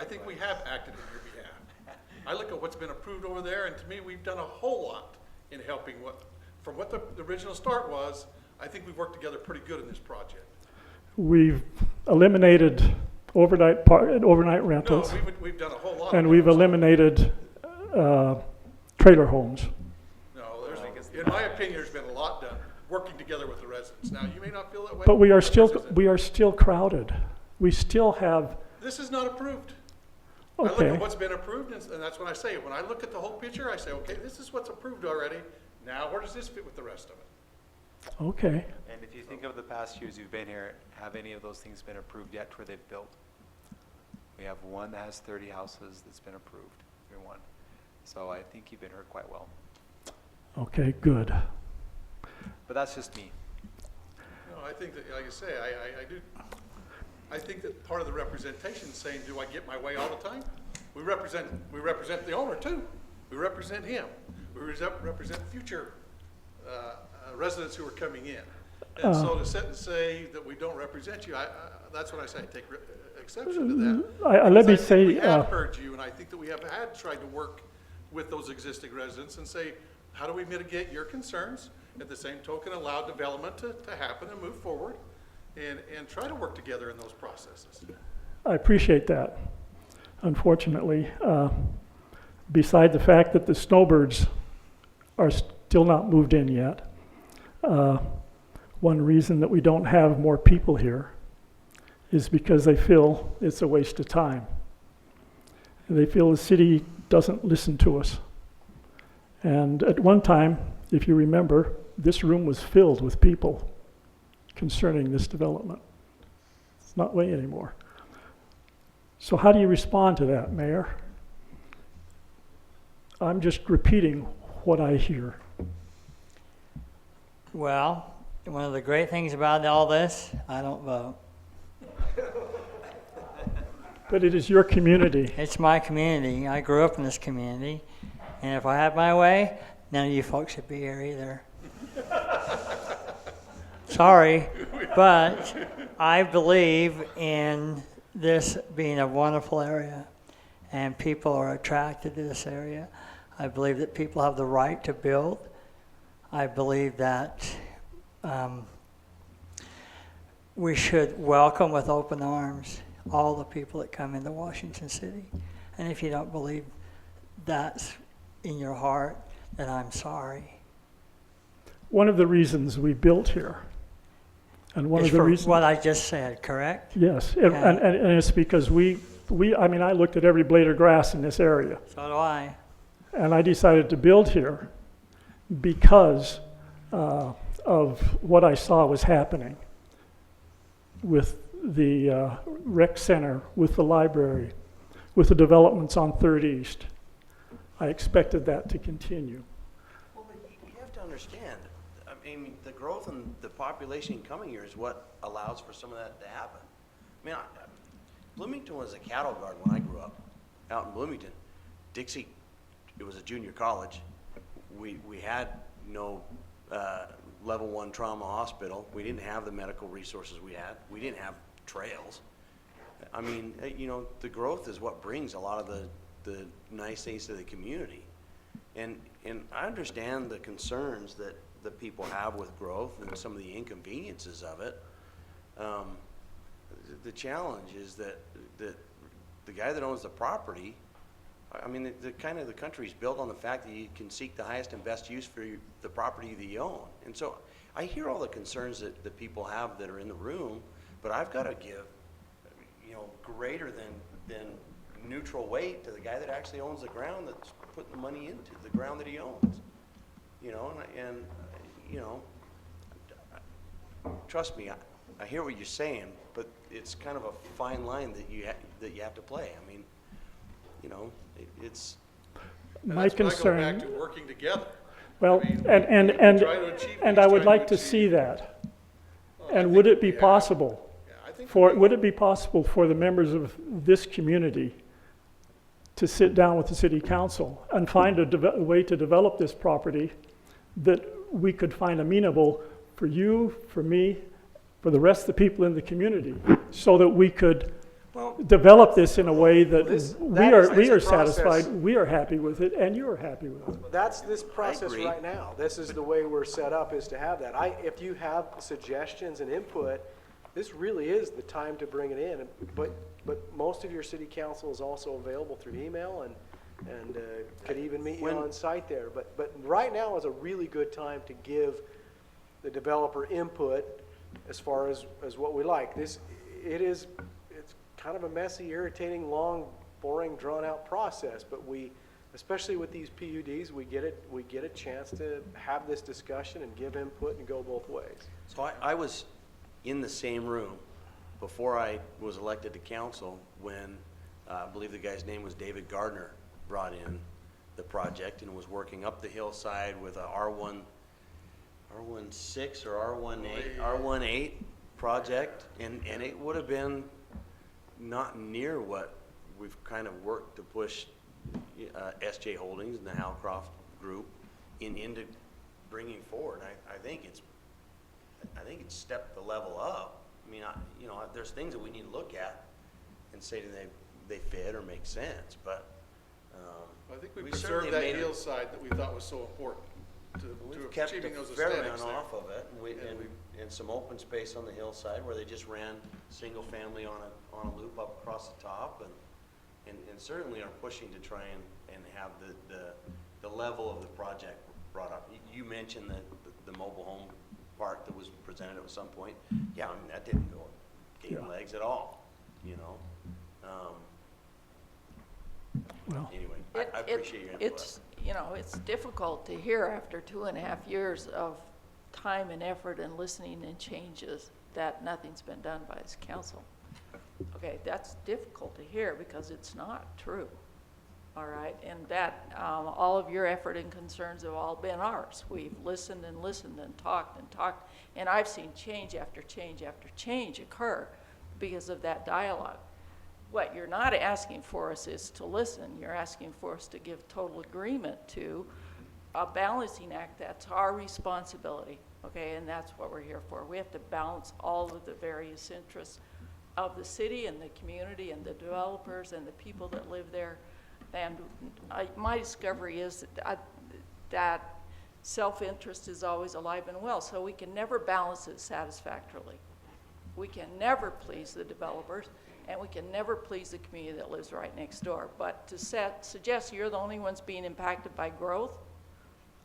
I think we have acted on your behalf. I look at what's been approved over there, and to me, we've done a whole lot in helping from what the original start was. I think we've worked together pretty good in this project. We've eliminated overnight rentals. No, we've done a whole lot. And of we've that. eliminated trailer homes. No, in my opinion, there's been a lot done, working together with the residents. Now, you may not feel that way. But we are this still crowded. We still have, is not approved. I look okay, at what's been approved, and that's when I say, when I look at the whole picture, I say, okay, this is what's approved already. Now, where does this fit with the rest of it? okay. and if you think of the past years you've been here, have any of those things been approved yet where they've built? We have one that has 30 houses that's been approved, every one. So I think you've been heard quite well. Okay, good. But that's just me. No, I think that, like I say, I think that part of the representation is saying, do I get my way all the time? We represent the owner too. We represent him. We represent future residents who are coming in. And so to sit and say that we don't represent you, that's what I say, take exception to that. Let me Because I think say, we have heard you, and I think that we have tried to work with those existing residents and say, how do we mitigate your concerns? At the same token, allow development to happen and move forward and try to work together in those processes. I appreciate that. Unfortunately, beside the fact that the snowbirds are still not moved in yet, one reason that we don't have more people here is because they feel it's a waste of time. They feel the city doesn't listen to us. And at one time, if you remember, this room was filled with people concerning this development. It's not way anymore. So how do you respond to that, Mayor? I'm just repeating what I hear. Well, one of the great things about all this, I don't vote. But it is your community. It's my community. I grew up in this community. And if I had my way, none of you folks should be here either. Sorry, but I believe in this being a wonderful area, and people are attracted to this area. I believe that people have the right to build. I believe that we should welcome with open arms all the people that come into Washington City. And if you don't believe that's in your heart, then I'm sorry. One of the reasons we built here, and one It's of the for reasons... what I just said, correct? Yes, Yeah. and it's because I looked at every blade of grass in this area. So do I. And I decided to build here because of what I saw was happening with the rec center, with the library, with the developments on 3rd East. I expected that to continue. Well, but you have to understand, I mean, the growth in the population coming here is what allows for some of that to happen. I mean, Bloomington was a cattle guard when I grew up, out in Bloomington. Dixie, it was a junior college. We had no level 1 trauma hospital. We didn't have the medical resources we had. We didn't have trails. I mean, you know, the growth is what brings a lot of the nice things to the community. And I understand the concerns that the people have with growth and some of the inconveniences of it. The challenge is that the guy that owns the property, I mean, the country's built on the fact that you can seek the highest and best use for the property that you own. And so I hear all the concerns that people have that are in the room, but I've got to give, you know, greater than neutral weight to the guy that actually owns the ground that's putting the money into the ground that he owns. You know, and you know, trust me, I hear what you're saying, but it's kind of a fine line that you have to play. I mean, you know, it's. My concern. I go back to working together. Well, I mean, and I would like to see that. And would it be possible would it be possible for the members of this community to sit down with the city council and find a way to develop this property that we could find amenable for you, for me, for the rest of the people in the community, so that we could develop this in a way that we are satisfied, we are happy with it, and you're happy with it. That's this process right now. This is the way we're set up, is to have that. If you have suggestions and input, this really is the time to bring it in. But most of your city council is also available through email and could even meet you on site there. But right now is a really good time to give the developer input as far as what we like. It's kind of a messy, irritating, long, boring, drawn-out process. But especially with these PUDs, we get a chance to have this discussion and give input and go both ways. So I was in the same room before I was elected to council when I believe the guy's name was David Gardner brought in the project and was working up the hillside with a R16 or R18 project, and it would have been not near what we've kind of worked to push SJ Holdings and the Halcroft Group into bringing forward. I think it's stepped the level up. I mean, there's things that we need to look at and say, do they fit or make sense? But I think we We preserved certainly that made it- hillside that we thought was so important We've to kept a achieving those fair aesthetics amount there. off of it, and some open space on the hillside where they just ran single family on a loop up across the top, and certainly are pushing to try and have the level of the project brought up. You mentioned the mobile home park that was presented at some point. Yeah, I mean, that didn't go gain Yeah. legs at all, you know? Well, Anyway, I appreciate your input. It's, you know, it's difficult to hear after 2.5 years of time and effort and listening and changes that nothing's been done by this council. Okay, that's difficult to hear because it's not true, all right? And that, all of your effort and concerns have all been ours. We've listened and listened and talked, and I've seen change after change after change occur because of that dialogue. What you're not asking for us is to listen. You're asking for us to give total agreement to a balancing act. That's our responsibility, okay? And that's what we're here for. We have to balance all of the various interests of the city and the community and the developers and the people that live there. And my discovery is that self-interest is always alive and well, so we can never balance it satisfactorily. We can never please the developers, and we can never please the community that lives right next door. But to suggest you're the only ones being impacted by growth,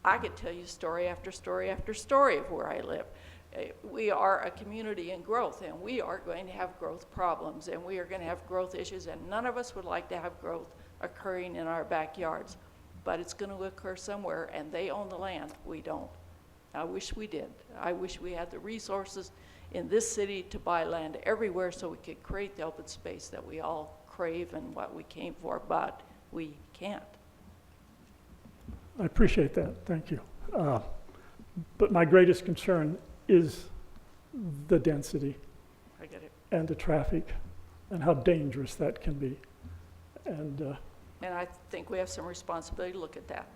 I could tell you story after story after story of where I live. We are a community in growth, and we are going to have growth problems, and we are going to have growth issues, and none of us would like to have growth occurring in our backyards. But it's going to occur somewhere, and they own the land. We don't. I wish we did. I wish we had the resources in this city to buy land everywhere so we could create the open space that we all crave and what we came for, but we can't. I appreciate that, thank you. But my greatest concern is the density I get it. and the traffic and how dangerous that can be. And And I think we have some responsibility to look at that.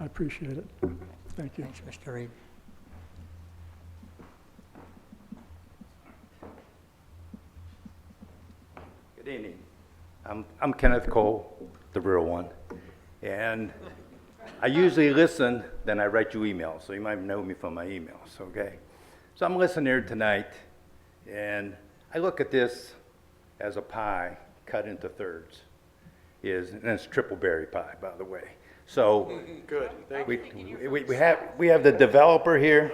I appreciate it. Thank you. Thanks, Mr. Reed. Good evening. I'm Kenneth Cole, the real one. And I usually listen, then I write you emails, so you might know me from my emails, okay? So I'm listening here tonight, and I look at this as a pie cut into thirds. And it's triple berry pie, by the way. So Good, thank you. we have the developer here,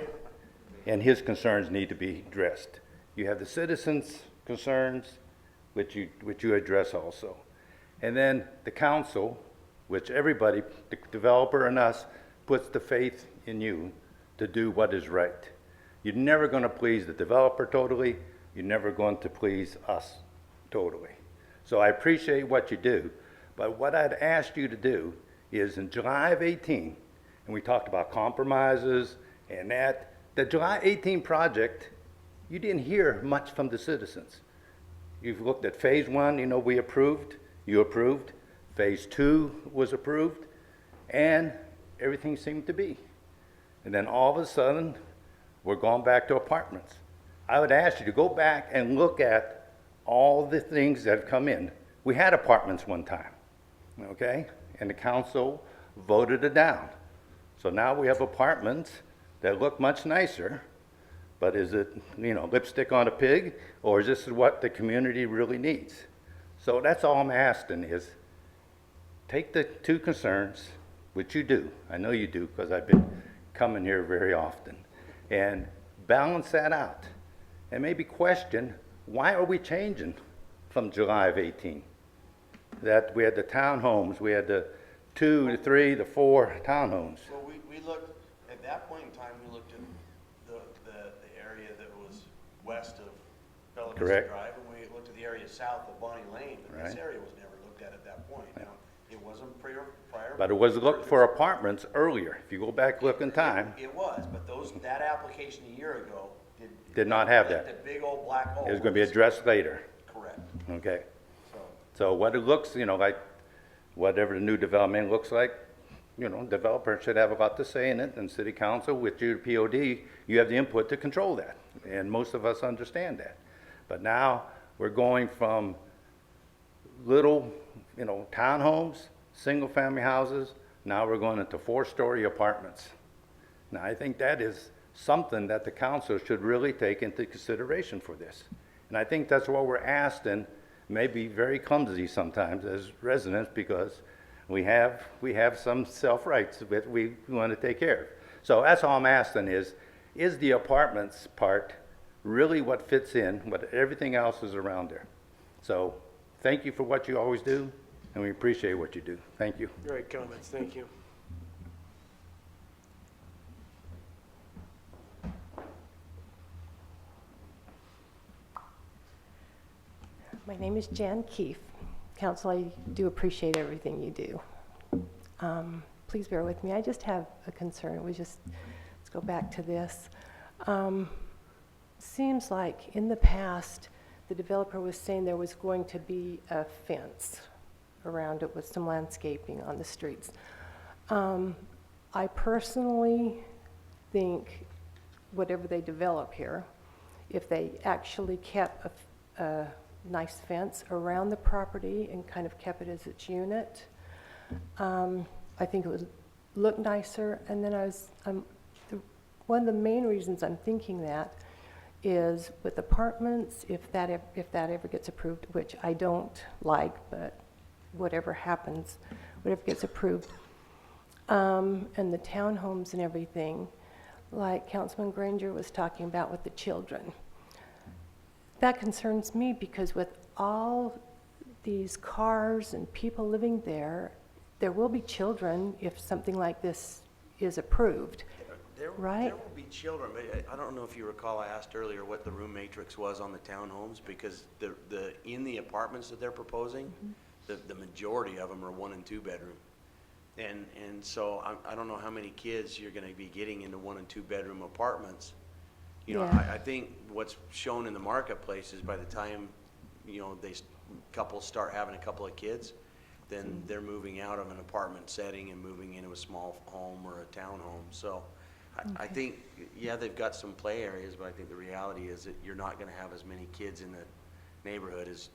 and his concerns need to be addressed. You have the citizens' concerns, which you address also. And then the council, which everybody, the developer and us, puts the faith in you to do what is right. You're never going to please the developer totally. You're never going to please us totally. So I appreciate what you do, but what I'd asked you to do is in July of 18, and we talked about compromises and that, the July 18 project, you didn't hear much from the citizens. You've looked at phase 1, you know, you approved. Phase 2 was approved, and everything seemed to be. And then all of a sudden, we're going back to apartments. I would ask you to go back and look at all the things that have come in. We had apartments one time, okay? And the council voted it down. So now we have apartments that look much nicer, but is it, you know, lipstick on a pig, or is this what the community really needs? So that's all I'm asking is, take the two concerns, which you do, I know you do, because I've been coming here very often, and balance that out. And maybe question, why are we changing from July of 18? That we had the townhomes, we had the 2, the 3, the 4 townhomes. Well, we looked, at that point in time, we looked at the area that was west of Bella Vista Correct. Drive, and we looked at the area south of Bonnie Lane, but this Right. area was never looked at that point. Now, it wasn't prior. But it was looked for apartments earlier. If you go back, look in time, It was, but that application a year ago did not have that. The big old black hole. It was going to be addressed later. Correct. Okay. So what it looks, you know, like whatever the new development looks like, you know, developer should have a lot to say in it, and city council with your POD, you have the input to control that. And most of us understand that. But now we're going from little, you know, townhomes, single-family houses. Now we're going into 4-story apartments. Now, I think that is something that the council should really take into consideration for this. And I think that's what we're asked, and maybe very clumsy sometimes as residents, because we have some self-rights that we want to take care of. So that's all I'm asking is the apartments part really what fits in, what everything else is around there? So thank you for what you always do, and we appreciate what you do. Thank you. Great comments, thank you. My name is Jan Keefe. Council, I do appreciate everything you do. Please bear with me. I just have a concern. Let's go back to this. Seems like in the past, the developer was saying there was going to be a fence around it with some landscaping on the streets. I personally think whatever they develop here, if they actually kept a nice fence around the property and kind of kept it as its unit, I think it would look nicer. And then one of the main reasons I'm thinking that is with apartments, if that ever gets approved, which I don't like, but whatever happens, whatever gets approved, and the townhomes and everything, like Councilman Granger was talking about with the children. That concerns me because with all these cars and people living there, there will be children if something like this is approved. Right? There will be children, but I don't know if you recall, I asked earlier what the room matrix was on the townhomes, because in the apartments that they're proposing, the majority of them are 1 and 2 bedroom. And so I don't know how many kids you're gonna be getting into 1 and 2 bedroom apartments. You know, Yeah. I think what's shown in the marketplace is by the time, you know, couples start having a couple of kids, then they're moving out of an apartment setting and moving into a small home or a townhome. So I think, yeah, they've got some play areas, but I think the reality is that you're not gonna have as many kids in the neighborhood as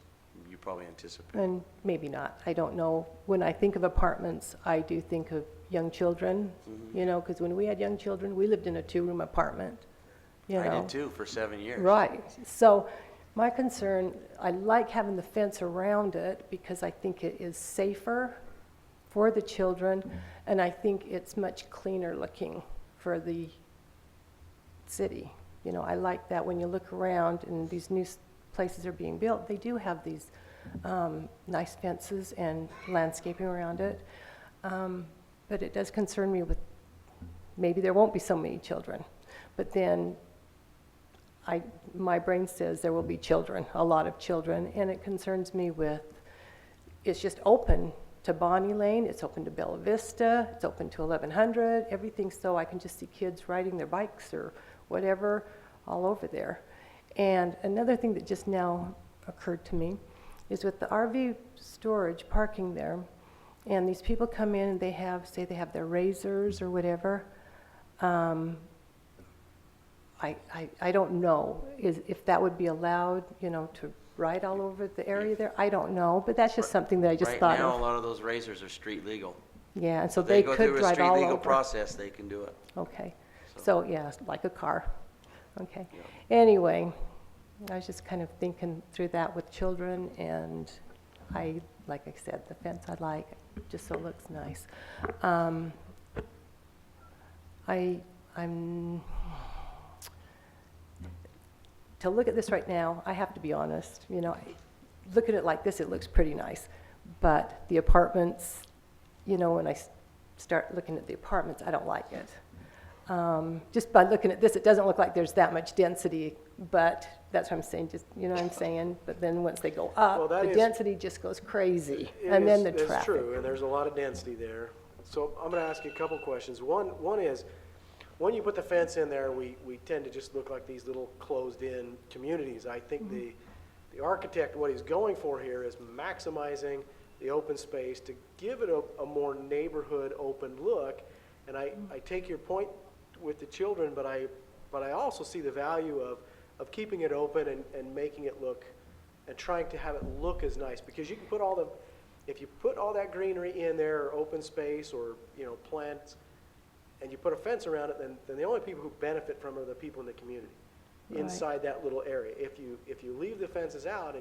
you probably anticipate. And maybe not, I don't know. When I think of apartments, I do think of young children, you know, because when we had young children, we lived in a 2-room apartment, you know. I did too, for 7 years. Right. So my concern, I like having the fence around it because I think it is safer for the children, and I think it's much cleaner looking for the city. You know, I like that when you look around and these new places are being built, they do have these nice fences and landscaping around it. But it does concern me with, maybe there won't be so many children, but then my brain says there will be children, a lot of children, and it concerns me with, it's just open to Bonnie Lane, it's open to Bella Vista, it's open to 1100, everything, so I can just see kids riding their bikes or whatever all over there. And another thing that just now occurred to me is with the RV storage parking there, and these people come in and they have their razors or whatever. I don't know if that would be allowed, you know, to ride all over the area there. I don't know, but that's just something that I just thought Right now, of. a lot of those razors are street legal. Yeah, and so If they go could through a ride street all legal over. process, they can do it. Okay, so yeah, it's like a car. Okay. Anyway, I was just kind of thinking through that with children, and like I said, the fence I like, just so it looks nice. To look at this right now, I have to be honest, you know, look at it like this, it looks pretty nice. But the apartments, you know, when I start looking at the apartments, I don't like it. Just by looking at this, it doesn't look like there's that much density, but that's what I'm saying, just, you know what I'm saying? But then once they go up, Well, the density just goes crazy, and then the traffic. It's true, and there's a lot of density there. So I'm gonna ask you a couple questions. One is, when you put the fence in there, we tend to just look like these little closed-in communities. I think the architect, what he's going for here is maximizing the open space to give it a more neighborhood open look. And I take your point with the children, but I also see the value of keeping it open and making it look, and trying to have it look as nice, because you can put all the, if you put all that greenery in there, or open space, or, you know, plants, and you put a fence around it, then the only people who benefit from it are the people in the community, inside that little area. If you leave the fences out,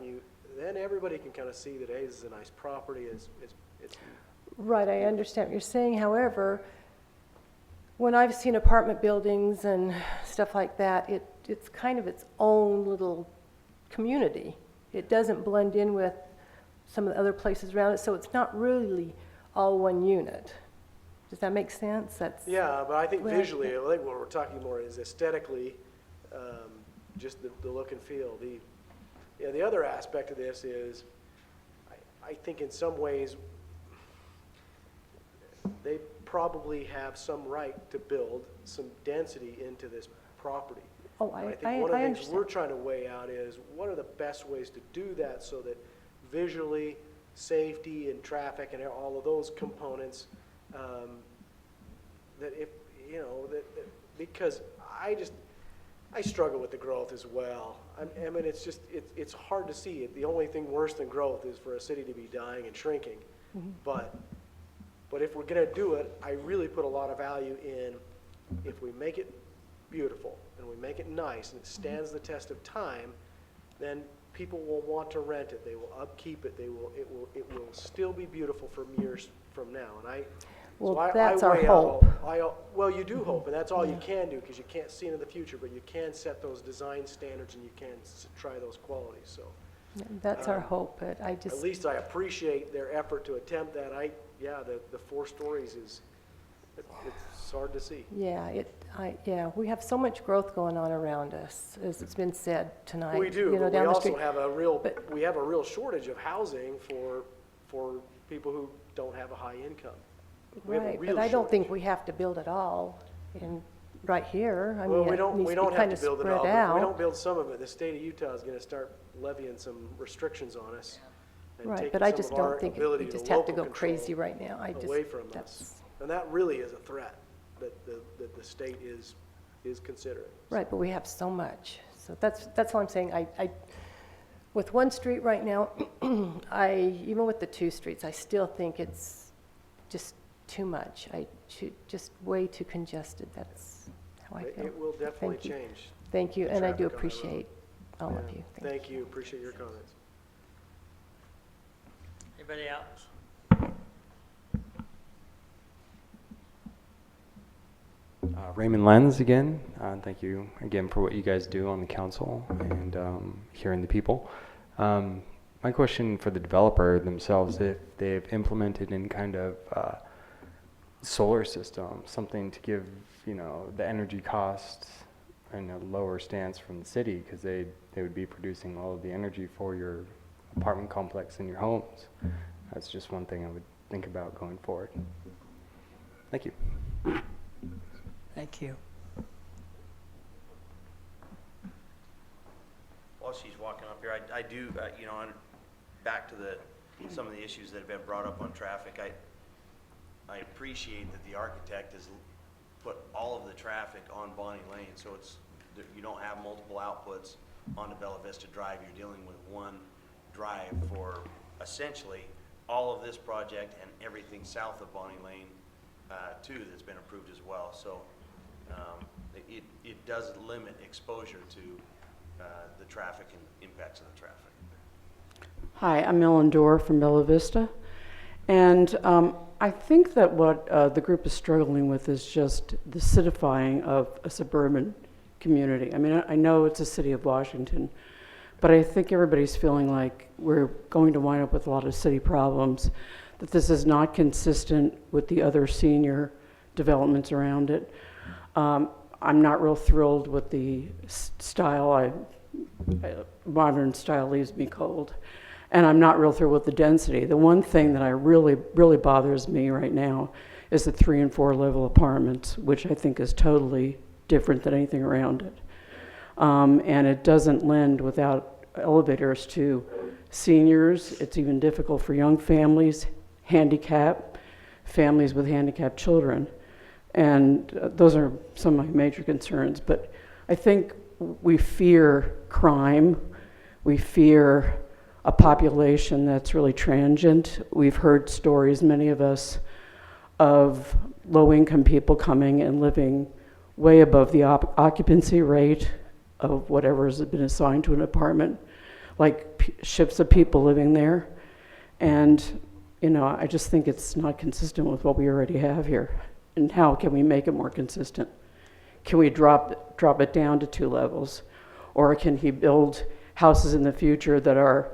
then everybody can kind of see that, hey, this is a nice property, it's Right, I understand what you're saying. However, when I've seen apartment buildings and stuff like that, it's kind of its own little community. It doesn't blend in with some of the other places around it, so it's not really all one unit. Does that make sense? Yeah, but I think Well, visually, I think what we're talking more is aesthetically, just the look and feel. The other aspect of this is, I think in some ways, they probably have some right to build some density into this property. Oh, And I think one of the things understand. we're trying to weigh out is, what are the best ways to do that so that visually, safety and traffic and all of those components, that if, you know, because I struggle with the growth as well. I mean, it's just, it's hard to see it. The only thing worse than growth is for a city to be dying and shrinking. But if we're gonna do it, I really put a lot of value in, if we make it beautiful and we make it nice and it stands the test of time, then people will want to rent it. They will upkeep it. It will still be beautiful for years from now. And Well, so that's I our weigh hope. well, you do hope, and that's all you can do, because you can't see into the future, but you can set those design standards and you can try those qualities. So That's our hope, but I at just, least I appreciate their effort to attempt that. The 4 stories it's hard to see. yeah, we have so much growth going on around us, as it's been said tonight. We do, you know, but we down the also street. have we have a real shortage of housing for people who don't have a high income. We have a Right, real but I don't shortage. think we have to build it all right here. I Well, mean, we it don't needs to be have kind to of build it spread all, but if we don't out. build some of it, the state of Utah is gonna start levying some restrictions on us. And Right, taking but I some just of our don't think ability we to just have to local go control crazy right now. away from us. That's, And that really is a threat that the state is considering. right, but we have so much. So that's all I'm saying. With one street right now, even with the 2 streets, I still think it's just too much. Just way too congested. That's how I feel. It will definitely Thank you. change. Thank you, the and I do traffic on that road. appreciate all of Yeah. you. Thank you, appreciate your comments. Anybody else? Raymond Lenz again. Thank you again for what you guys do on the council and hearing the people. My question for the developer themselves, if they've implemented any kind of solar system, something to give, you know, the energy costs in a lower stance from the city, because they would be producing all of the energy for your apartment complex and your homes. That's just one thing I would think about going forward. Thank you. Thank you. While she's walking up here, I do, you know, back to some of the issues that have been brought up on traffic, I appreciate that the architect has put all of the traffic on Bonnie Lane, so you don't have multiple outputs onto Bella Vista Drive. You're dealing with one drive for essentially all of this project and everything south of Bonnie Lane, too, that's been approved as well. So it does limit exposure to the traffic and impacts of the traffic. Hi, I'm Ellen Dorr from Bella Vista. And I think that what the group is struggling with is just the citifying of a suburban community. I mean, I know it's a city of Washington, but I think everybody's feeling like we're going to wind up with a lot of city problems, that this is not consistent with the other senior developments around it. I'm not real thrilled with the style. Modern style leaves me cold. And I'm not real thrilled with the density. The one thing that really bothers me right now is the 3 and 4 level apartments, which I think is totally different than anything around it. And it doesn't lend without elevators to seniors. It's even difficult for young families, families with handicapped children. And those are some of my major concerns. But I think we fear crime. We fear a population that's really transient. We've heard stories, many of us, of low-income people coming and living way above the occupancy rate of whatever has been assigned to an apartment, like ships of people living there. And, you know, I just think it's not consistent with what we already have here. And how can we make it more consistent? Can we drop it down to 2 levels? Or can he build houses in the future that are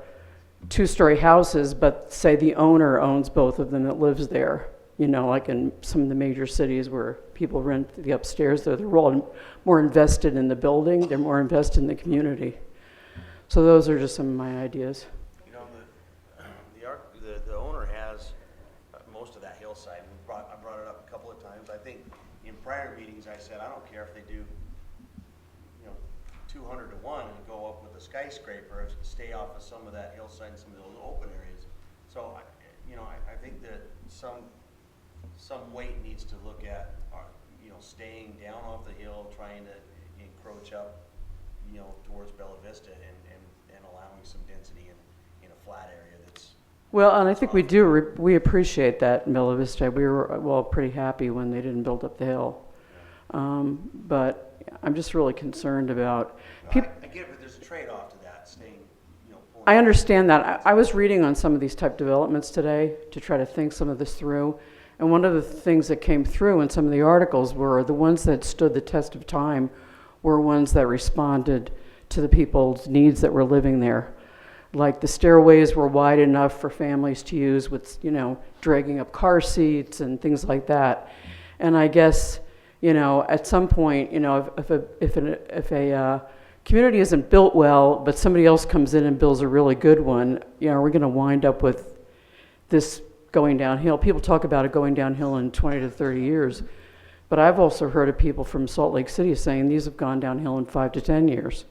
2-story houses, but say the owner owns both of them that lives there? You know, like in some of the major cities where people rent the upstairs, they're all more invested in the building, they're more invested in the community. So those are just some of my ideas. You know, the owner has most of that hillside. I brought it up a couple of times. I think in prior meetings I said, I don't care if they do, 200 to 1 and go up with a skyscraper, stay off of some of that hillside and some of those open areas. So, I think that some weight needs to look at, staying down off the hill, trying to encroach up, towards Bella Vista and allowing some density in a flat area that's. Well, and I think we appreciate that in Bella Vista. We were, pretty happy when they didn't build up the hill. But I'm just really concerned about people. I get it, but there's a trade-off to that, staying, pulling. I understand that. I was reading on some of these type developments today to try to think some of this through. And one of the things that came through in some of the articles were the ones that stood the test of time were ones that responded to the people's needs that were living there. Like the stairways were wide enough for families to use with, dragging up car seats and things like that. And I guess, at some point, if a community isn't built well, but somebody else comes in and builds a really good one, we're going to wind up with this going downhill. People talk about it going downhill in 20 to 30 years. But I've also heard of people from Salt Lake City saying these have gone downhill in 5 to 10 years.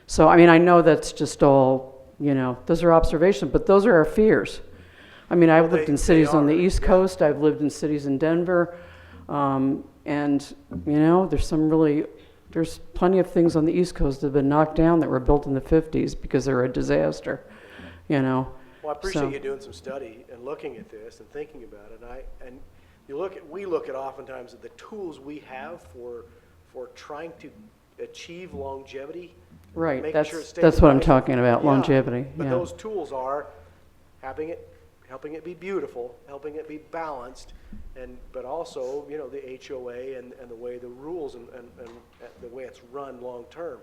So, I know that's just all, those are observations, but those are our fears. I've lived in cities on the East Coast. I've lived in cities in Denver. And, there's plenty of things on the East Coast that have been knocked down that were built in the 50s because they were a disaster, Well, I appreciate you doing some study and looking at this and thinking about it. We look at oftentimes at the tools we have for trying to achieve longevity. Right, making sure it stays that's what I'm nice. talking about, Yeah, longevity. But Yeah. those tools are helping it be beautiful, helping it be balanced, but also, the HOA and the way the rules and the way it's run long term.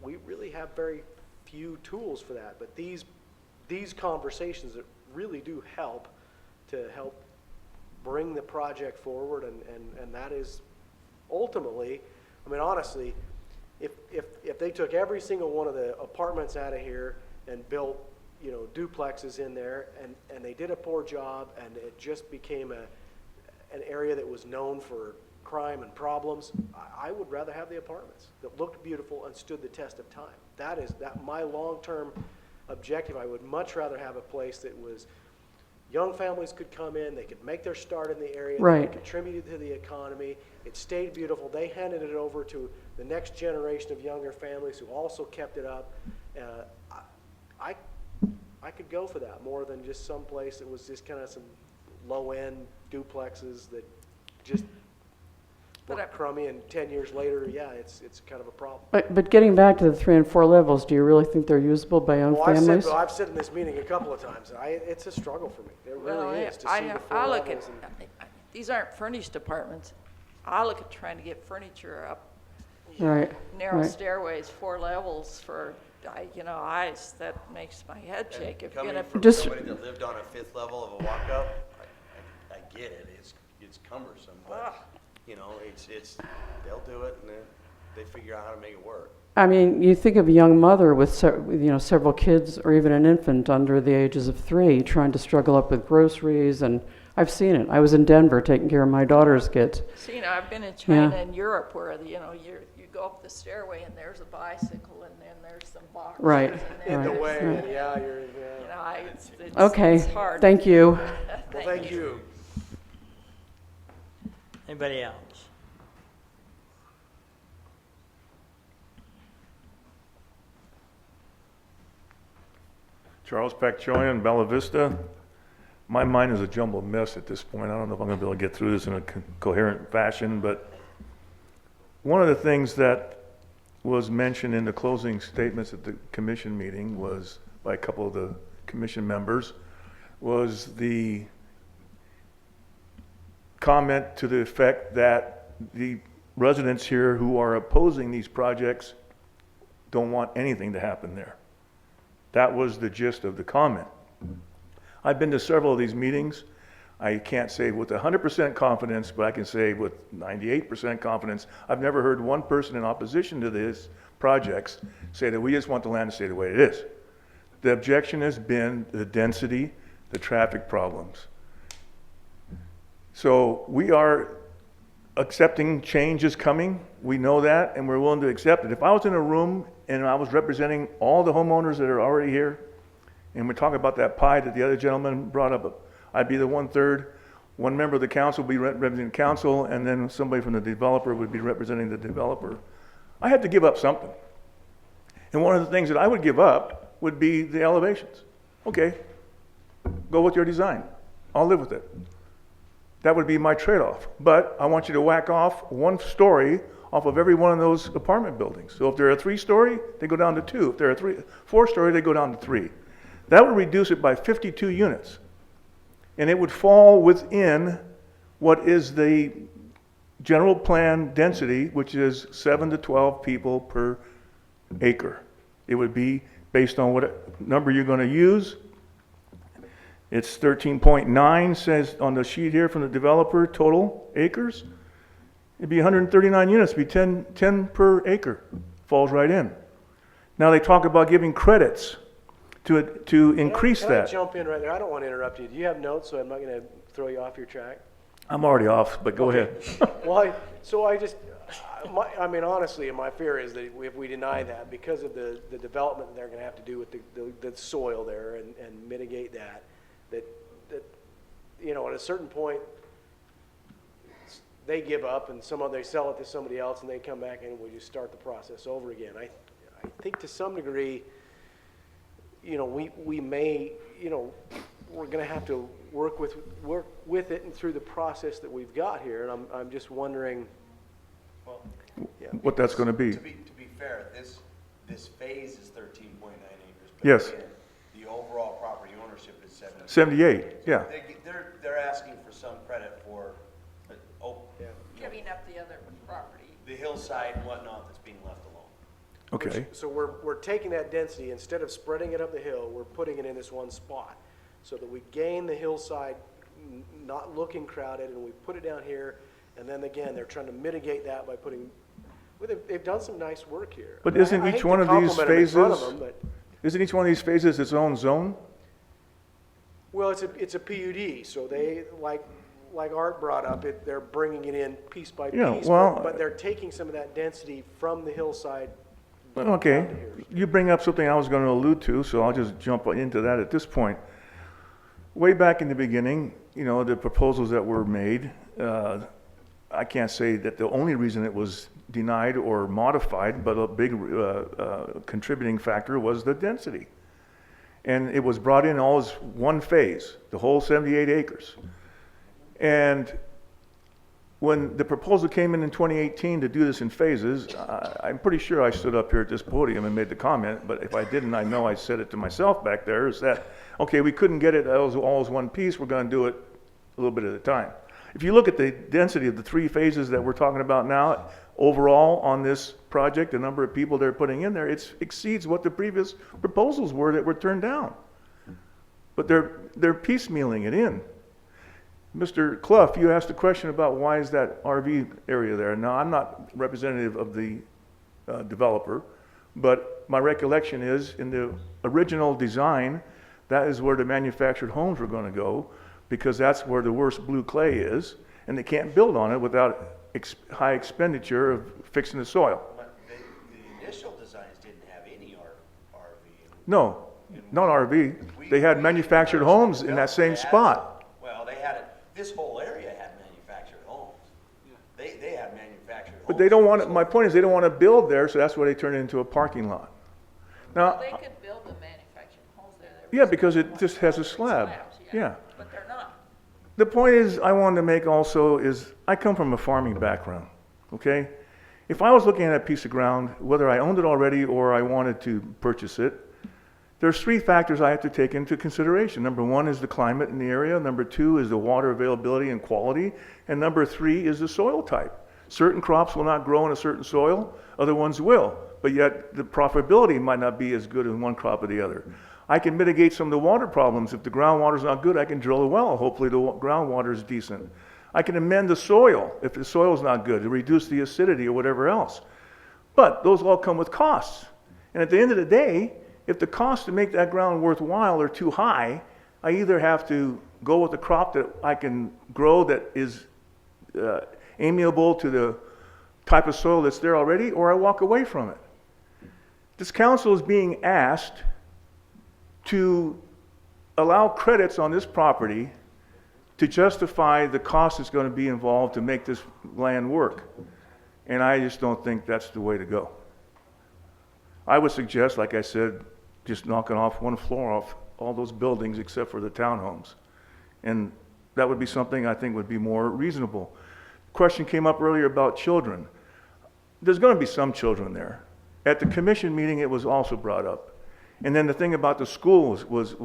We really have very few tools for that, but these conversations that really do help bring the project forward, and that is ultimately, honestly, if they took every single one of the apartments out of here and built, duplexes in there, and they did a poor job, and it just became an area that was known for crime and problems, I would rather have the apartments that looked beautiful and stood the test of time. That is my long-term objective. I would much rather have a place that was young families could come in, they could make their start in the area, Right. they contributed to the economy, it stayed beautiful, they handed it over to the next generation of younger families who also kept it up. I could go for that more than just some place that was just kind of some low-end duplexes that just look crummy, and 10 years later, it's kind of a problem. But getting back to the 3 and 4 levels, do you really think they're usable by young families? I've said in this meeting a couple of times, it's a struggle for me. It really is to see the 4 I look levels. at, these aren't furnished apartments. I look at trying to get furniture up, Right. narrow right. stairways, 4 levels for, that makes my head shake. If you're Coming gonna from Just- somebody that lived on a 5th level of a walk-up, I get it, it's cumbersome, but, it's, they'll do it, and then they figure out how to make it work. You think of a young mother with several kids or even an infant under the ages of 3 trying to struggle up with groceries, and I've seen it. I was in Denver taking care of my daughter's kids. See, I've been in China Yeah. and Europe where, you go up the stairway and there's a bicycle and then there's some boxes. Right. And In then the way, Right. it's Okay, it's hard. thank you. Thank you. Anybody else? Charles Pacchoyan, Bella Vista. My mind is a jumbled mess at this point. I don't know if I'm going to be able to get through this in a coherent fashion, but one of the things that was mentioned in the closing statements at the commission meeting was, by a couple of the commission members, was the comment to the effect that the residents here who are opposing these projects don't want anything to happen there. That was the gist of the comment. I've been to several of these meetings. I can't say with 100% confidence, but I can say with 98% confidence, I've never heard one person in opposition to these projects say that we just want the land to stay the way it is. The objection has been the density, the traffic problems. So we are accepting change is coming. We know that, and we're willing to accept it. If I was in a room and I was representing all the homeowners that are already here, and we're talking about that pie that the other gentleman brought up, I'd be the 1/3. One member of the council would be representing council, and then somebody from the developer would be representing the developer. I had to give up something. And one of the things that I would give up would be the elevations. Okay, go with your design. I'll live with it. That would be my trade-off. But I want you to whack off 1 story off of every one of those apartment buildings. So if they're a 3-story, they go down to 2. If they're a 4-story, they go down to 3. That would reduce it by 52 units. And it would fall within what is the general plan density, which is 7 to 12 people per acre. It would be based on what number you're going to use. It's 13.9, says on the sheet here from the developer, total acres. It'd be 139 units, it'd be 10 per acre. Falls right in. Now they talk about giving credits to increase Can I that. jump in right there? I don't want to interrupt you. Do you have notes, so I'm not going to throw you off your track? I'm already off, but go ahead. Well, I mean, honestly, my fear is that if we deny that, because of the development that they're going to have to do with the soil there and mitigate that, you know, at a certain point, they give up and they sell it to somebody else and they come back and we just start the process over again. I think to some degree, you know, we may, you know, we're going to have to work with it and through the process that we've got here. And I'm just wondering, What that's going to be. To be fair, this phase is 13.9 acres. But Yes. again, the overall property ownership is 78. 78, yeah. They're asking for some credit for Giving up the other property. the hillside and whatnot that's being left alone. Okay. so we're taking that density, instead of spreading it up the hill, we're putting it in this one spot so that we gain the hillside not looking crowded, and we put it down here. And then again, they're trying to mitigate that by putting, well, they've done some nice work here. But isn't I hate each to one of these compliment them in front of phases, them, but- isn't each one of these phases its own zone? Well, it's a PUD, so they, like Art brought up, they're bringing it in piece by piece. Yeah, well- But they're taking some of that density from the hillside. Okay, you bring up something I was going to allude to, so I'll just jump into that at this point. Way back in the beginning, you know, the proposals that were made, I can't say that the only reason it was denied or modified, but a big contributing factor was the density. And it was brought in all as one phase, the whole 78 acres. And when the proposal came in 2018 to do this in phases, I'm pretty sure I stood up here at this podium and made the comment, but if I didn't, I know I said it to myself back there, is that, okay, we couldn't get it all as one piece, we're going to do it a little bit at a time. If you look at the density of the 3 phases that we're talking about now, overall on this project, the number of people they're putting in there, it exceeds what the previous proposals were that were turned down. But they're piecemealing it in. Mr. Clough, you asked a question about why is that RV area there. Now, I'm not representative of the developer, but my recollection is in the original design, that is where the manufactured homes were going to go, because that's where the worst blue clay is, and they can't build on it without high expenditure of fixing the soil. But the initial designs didn't have any RV. No, not RV. They had manufactured homes in that same spot. Well, they had it, this whole area had manufactured homes. They had manufactured homes. But they don't want, my point is, they don't want to build there, so that's why they turn it into a parking lot. Now, They could build the manufactured homes there. Yeah, because it just has a slab. Slabs, Yeah. But they're not. The point is, I wanted to make also is, I come from a farming background, okay? If I was looking at a piece of ground, whether I owned it already or I wanted to purchase it, there's three factors I have to take into consideration. Number one is the climate in the area. Number two is the water availability and quality. And number three is the soil type. Certain crops will not grow in a certain soil, other ones will. But yet the profitability might not be as good in one crop or the other. I can mitigate some of the water problems. If the groundwater is not good, I can drill a well. Hopefully the groundwater is decent. I can amend the soil if the soil is not good to reduce the acidity or whatever else. But those all come with costs. And at the end of the day, if the costs to make that ground worthwhile are too high, I either have to go with a crop that I can grow that is amiable to the type of soil that's there already, or I walk away from it. This council is being asked to allow credits on this property to justify the cost that's going to be involved to make this land work. And I just don't think that's the way to go. I would suggest, like I said, just knocking off one floor off all those buildings except for the townhomes. And that would be something I think would be more reasonable. Question came up earlier about children. There's going to be some children there. At the commission meeting, it was also brought up. And then the thing about the schools was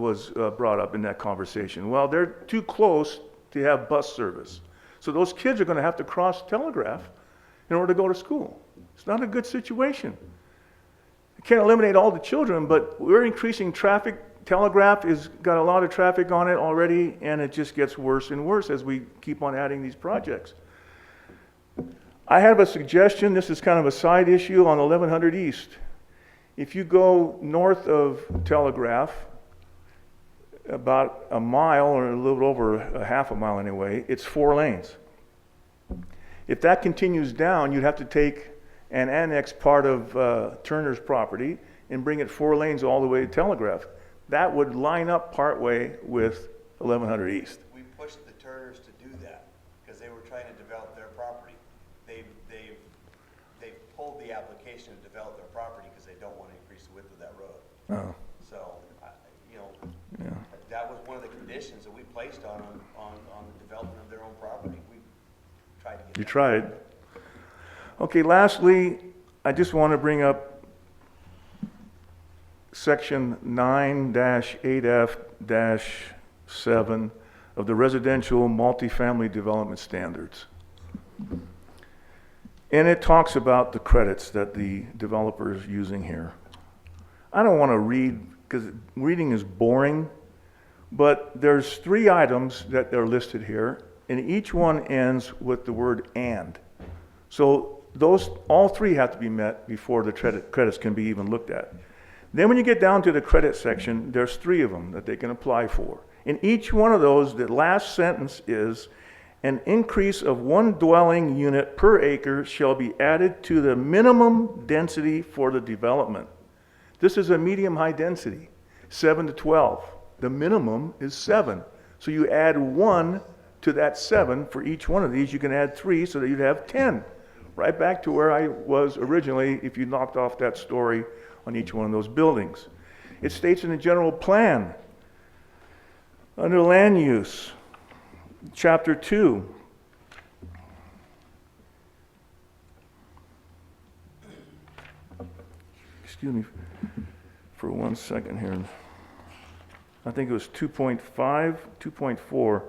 brought up in that conversation. Well, they're too close to have bus service. So those kids are going to have to cross Telegraph in order to go to school. It's not a good situation. I can't eliminate all the children, but we're increasing traffic. Telegraph has got a lot of traffic on it already, and it just gets worse and worse as we keep on adding these projects. I have a suggestion. This is kind of a side issue on 1100 East. If you go north of Telegraph, about a mile or a little over a half a mile anyway, it's 4 lanes. If that continues down, you'd have to take and annex part of Turner's property and bring it 4 lanes all the way to Telegraph. That would line up partway with 1100 East. We pushed the Turners to do that because they were trying to develop their property. They've pulled the application to develop their property because they don't want to increase the width of that road. Oh. So, Yeah. that was one of the conditions that we placed on the development of their own property. We tried to get You that. tried. Okay, lastly, I just want to bring up section 9-8F-7 of the residential multifamily development standards. And it talks about the credits that the developer is using here. I don't want to read, because reading is boring, but there's 3 items that are listed here, and each one ends with the word "and." So all 3 have to be met before the credits can be even looked at. Then when you get down to the credit section, there's 3 of them that they can apply for. In each one of those, the last sentence is, an increase of 1 dwelling unit per acre shall be added to the minimum density for the development. This is a medium-high density, 7 to 12. The minimum is 7. So you add 1 to that 7 for each one of these. You can add 3 so that you'd have 10. Right back to where I was originally if you knocked off that story on each one of those buildings. It states in the general plan, under land use, chapter 2, excuse me for 1 second here. I think it was 2.5, 2.4.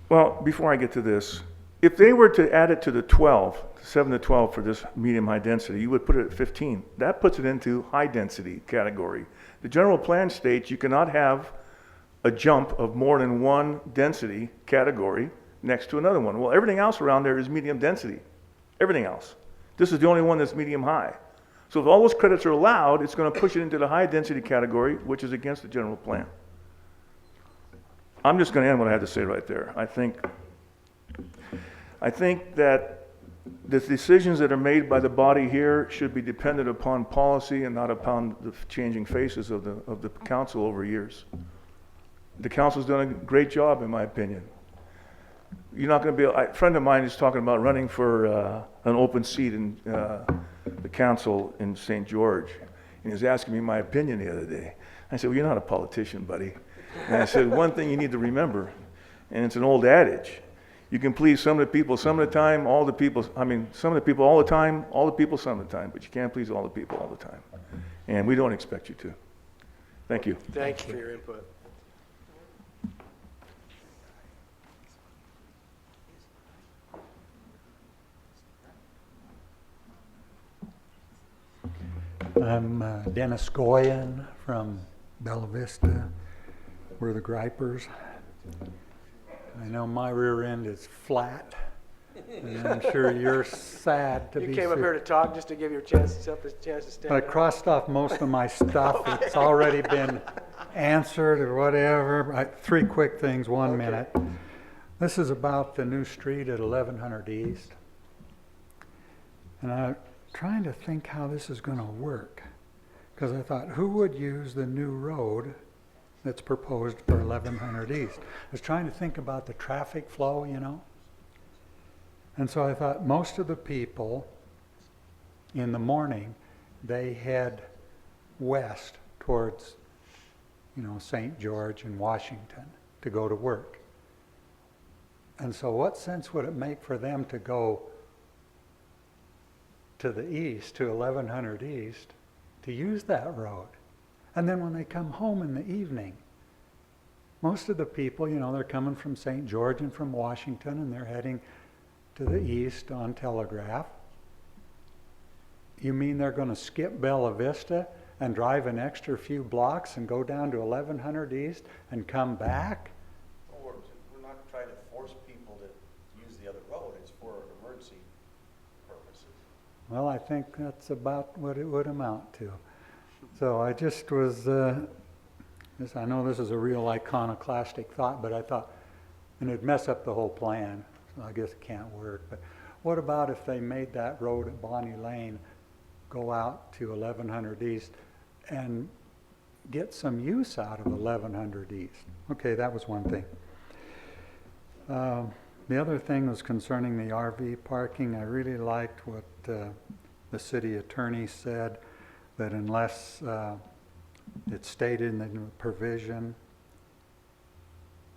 Well, before I get to this, if they were to add it to the 12, 7 to 12 for this medium high density, you would put it at 15. That puts it into high density category. The general plan states you cannot have a jump of more than 1 density category next to another one. Well, everything else around there is medium density. Everything else. This is the only one that's medium high. So if all those credits are allowed, it's going to push it into the high density category, which is against the general plan. I'm just going to end what I had to say right there. I think that the decisions that are made by the body here should be dependent upon policy and not upon the changing faces of the council over years. The council's done a great job, in my opinion. you're not going to be, a friend of mine is talking about running for an open seat in the council in St. George. And he was asking me my opinion the other day. I said, well, you're not a politician, buddy. And I said, one thing you need to remember, and it's an old adage, you can please some of the people some of the time, all the people, some of the people all the time, all the people some of the time, but you can't please all the people all the time. And we don't expect you to. Thank you. Thank you for your input. I'm Dennis Goyen from Bella Vista. We're the Gripers. I know my rear end is flat, and I'm sure you're sad to be. You came up here to talk just to give your chance to stand I up. crossed off most of my stuff. It's already been answered or whatever. 3 quick things, 1 minute. This is about the new street at 1100 East. And I'm trying to think how this is going to work. Because I thought, who would use the new road that's proposed for 1100 East? I was trying to think about the traffic flow, you know. And so I thought most of the people in the morning, they head west towards, St. George and Washington to go to work. And so what sense would it make for them to go to the east, to 1100 East, to use that road? And then when they come home in the evening, most of the people, they're coming from St. George and from Washington, and they're heading to the east on Telegraph. You mean they're going to skip Bella Vista and drive an extra few blocks and go down to 1100 East and come back? We're not trying to force people to use the other road. It's for emergency purposes. Well, I think that's about what it would amount to. So I just was, I know this is a real iconoclastic thought, but I thought, and it'd mess up the whole plan, so I guess it can't work. But what about if they made that road at Bonnie Lane go out to 1100 East and get some use out of 1100 East? Okay, that was one thing. The other thing was concerning the RV parking. I really liked what the city attorney said, that unless it's stated in the provision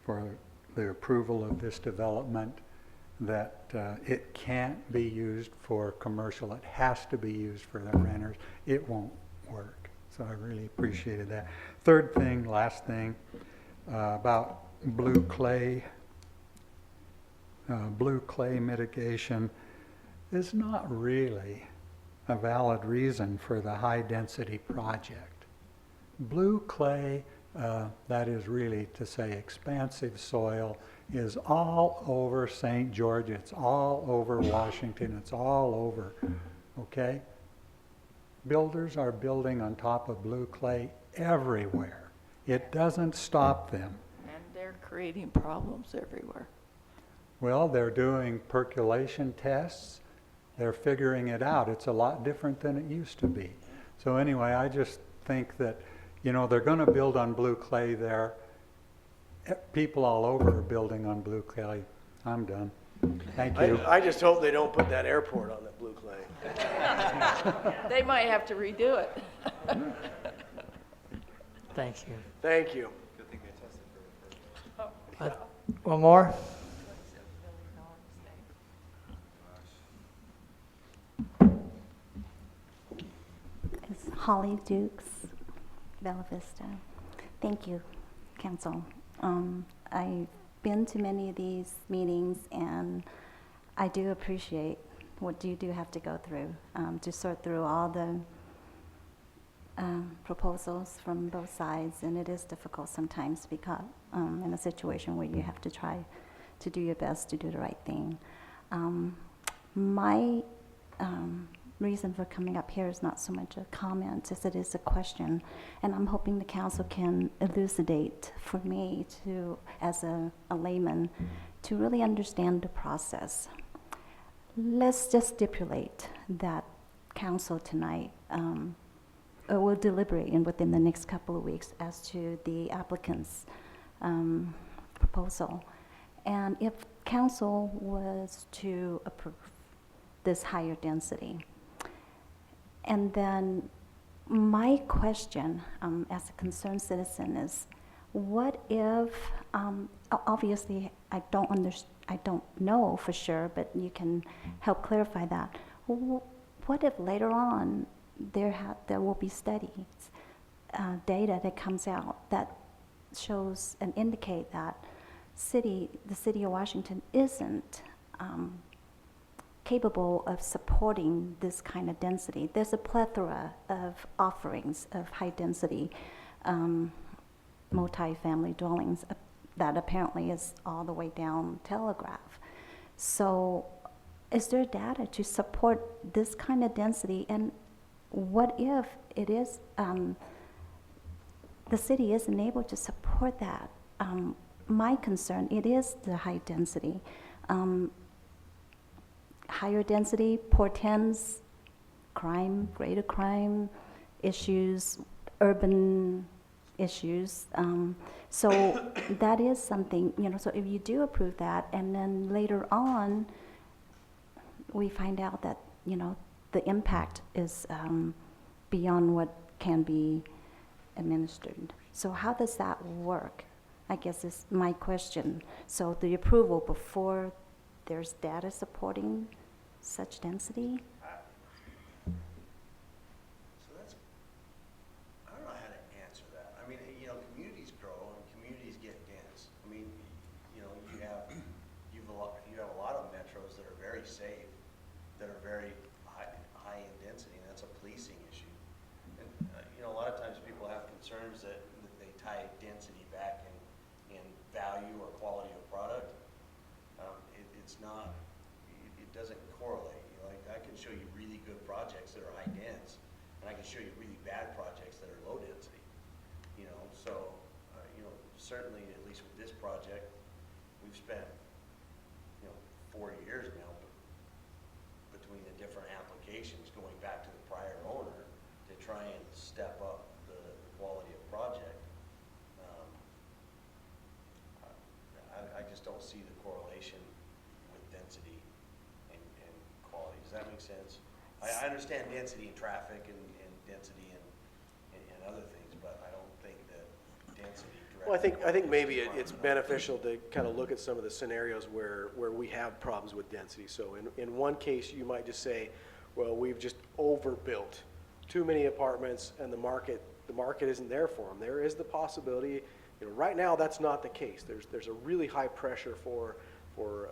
for the approval of this development that it can't be used for commercial, it has to be used for the renters, it won't work. So I really appreciated that. Third thing, last thing, about blue clay mitigation is not really a valid reason for the high density project. Blue clay, that is really to say expansive soil, is all over St. George, it's all over Washington, it's all over, okay? Builders are building on top of blue clay everywhere. It doesn't stop them. And they're creating problems everywhere. Well, they're doing percolation tests. They're figuring it out. It's a lot different than it used to be. So anyway, I just think that, they're going to build on blue clay there. People all over are building on blue clay. I'm done. Thank you. I just hope they don't put that airport on that blue clay. They might have to redo it. Thank you. Thank you. One more? It's Holly Dukes, Bella Vista. Thank you, Council. I've been to many of these meetings, and I do appreciate what you do have to go through to sort through all the proposals from both sides, and it is difficult sometimes to be caught in a situation where you have to try to do your best to do the right thing. My reason for coming up here is not so much a comment as it is a question, and I'm hoping the council can elucidate for me to, as a layman, to really understand the process. Let's just stipulate that council tonight will deliberate within the next couple of weeks as to the applicant's proposal. And if council was to approve this higher density. And then my question as a concerned citizen is, what if, obviously I don't know for sure, but you can help clarify that. What if later on there will be studies, data that comes out that shows and indicate that the city of Washington isn't capable of supporting this kind of density? There's a plethora of offerings of high density multi-family dwellings that apparently is all the way down Telegraph. So is there data to support this kind of density? And what if it is, the city isn't able to support that? My concern, it is the high density. Higher density portends crime, greater crime issues, urban issues. So that is something, so if you do approve that, and then later on, we find out that, the impact is beyond what can be administered. So how does that work? I guess is my question. So the approval before there's data supporting such density? So that's, I don't know how to answer that. I mean, communities grow and communities get dense. I mean, you have a lot of metros that are very safe, that are very high in density, and that's a policing issue. And, a lot of times people have concerns that they tie density back in value or quality of product. It's not, it doesn't correlate. I can show you really good projects that are high dense, and I can show you really bad projects that are low density. So, certainly, at least with this project, we've spent, 4 years now between the different applications going back to the prior owner to try and step up the quality of project. I just don't see the correlation with density and quality. Does that make sense? I understand density and traffic and density and other things, but I don't think that density directly. Well, I think maybe it's beneficial to kind of look at some of the scenarios where we have problems with density. So in one case, you might just say, well, we've just overbuilt too many apartments, and the market isn't there for them. There is the possibility. Right now, that's not the case. There's a really high pressure for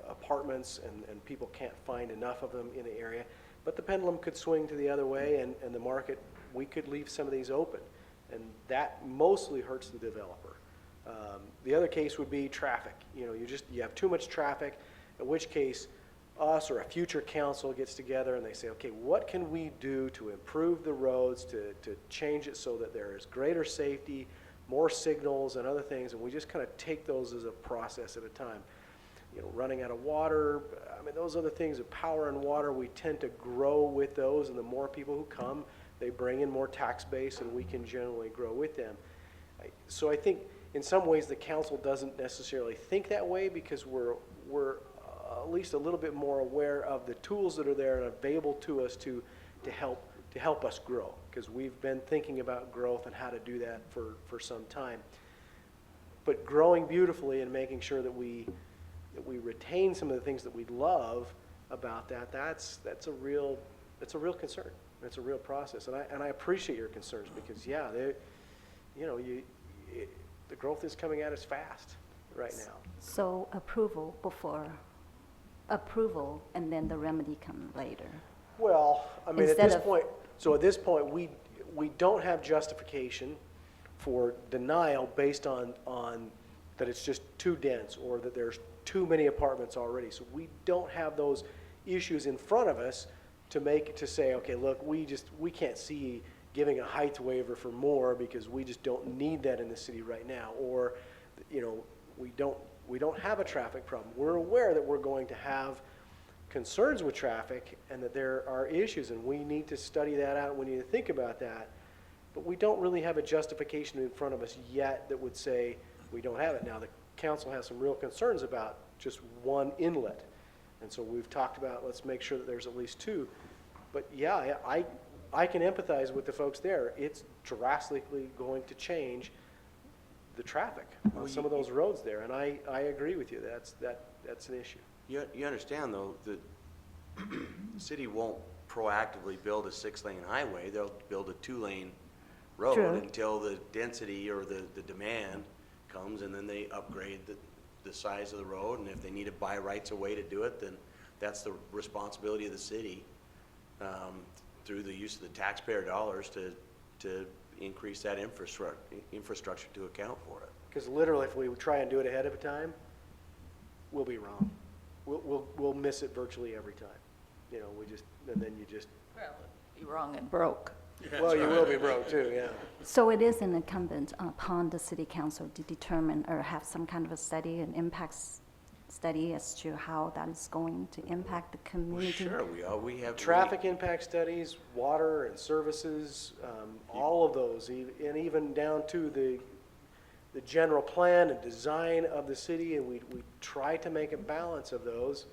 apartments, and people can't find enough of them in the area. But the pendulum could swing to the other way, and the market, we could leave some of these open. And that mostly hurts the developer. The other case would be traffic. You have too much traffic, in which case us or a future council gets together and they say, okay, what can we do to improve the roads, to change it so that there is greater safety, more signals and other things, and we just kind of take those as a process at a time. Running out of water, those other things of power and water, we tend to grow with those, and the more people who come, they bring in more tax base, and we can generally grow with them. So I think in some ways the council doesn't necessarily think that way, because we're at least a little bit more aware of the tools that are there and available to us to help us grow, because we've been thinking about growth and how to do that for some time. But growing beautifully and making sure that we retain some of the things that we love about that's a real concern. It's a real process, and I appreciate your concerns, because the growth is coming at us fast right now. So approval before approval, and then the remedy come later. Well, at Instead this point, we don't have justification for denial based on that it's just too dense or that there's too many apartments already. So we don't have those issues in front of us to say, okay, look, we can't see giving a height waiver for more because we just don't need that in the city right now, or we don't have a traffic problem. We're aware that we're going to have concerns with traffic and that there are issues, and we need to study that out. We need to think about that, but we don't really have a justification in front of us yet that would say we don't have it. Now, the council has some real concerns about just one inlet. And so we've talked about, let's make sure that there's at least two. But yeah, I can empathize with the folks there. It's drastically going to change the traffic on some of those roads there. And I agree with you, that's an issue. You understand, though, that the city won't proactively build a 6-lane highway. They'll build a 2-lane road True. until the density or the demand comes, and then they upgrade the size of the road. And if they need to buy rights of way to do it, then that's the responsibility of the city through the use of the taxpayer dollars to increase that infrastructure to account for it. Because literally, if we try and do it ahead of time, we'll be wrong. We'll miss it virtually every time. You know, and then you just. Well, be wrong and broke. Well, you will be broke too, yeah. So it is an incumbent upon the city council to determine or have some kind of a study, an impacts study as to how that is going to impact the community. Sure, we have Traffic impact studies, water and services, all of those, and even down to the general plan and design of the city, and we try to make a balance of those,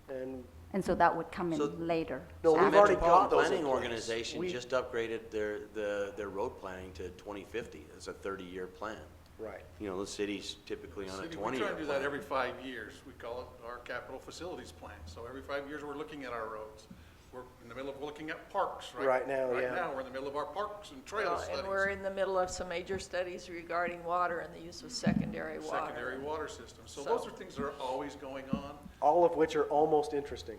And so that would come in later. No, we've already got those in Planning place. organization just upgraded their road planning to 2050. It's a 30-year plan. Right. You know, the city's typically on a City, 20-year we plan. try to do that every 5 years. We call it our capital facilities plan. So every 5 years, we're looking at our roads. We're in the middle of looking at parks, right? Right now, yeah. Right now, we're in the middle of our parks and trail studies. And we're in the middle of some major studies regarding water and the use of secondary water. Secondary water systems. So those are things that are always going on. all of which are almost interesting.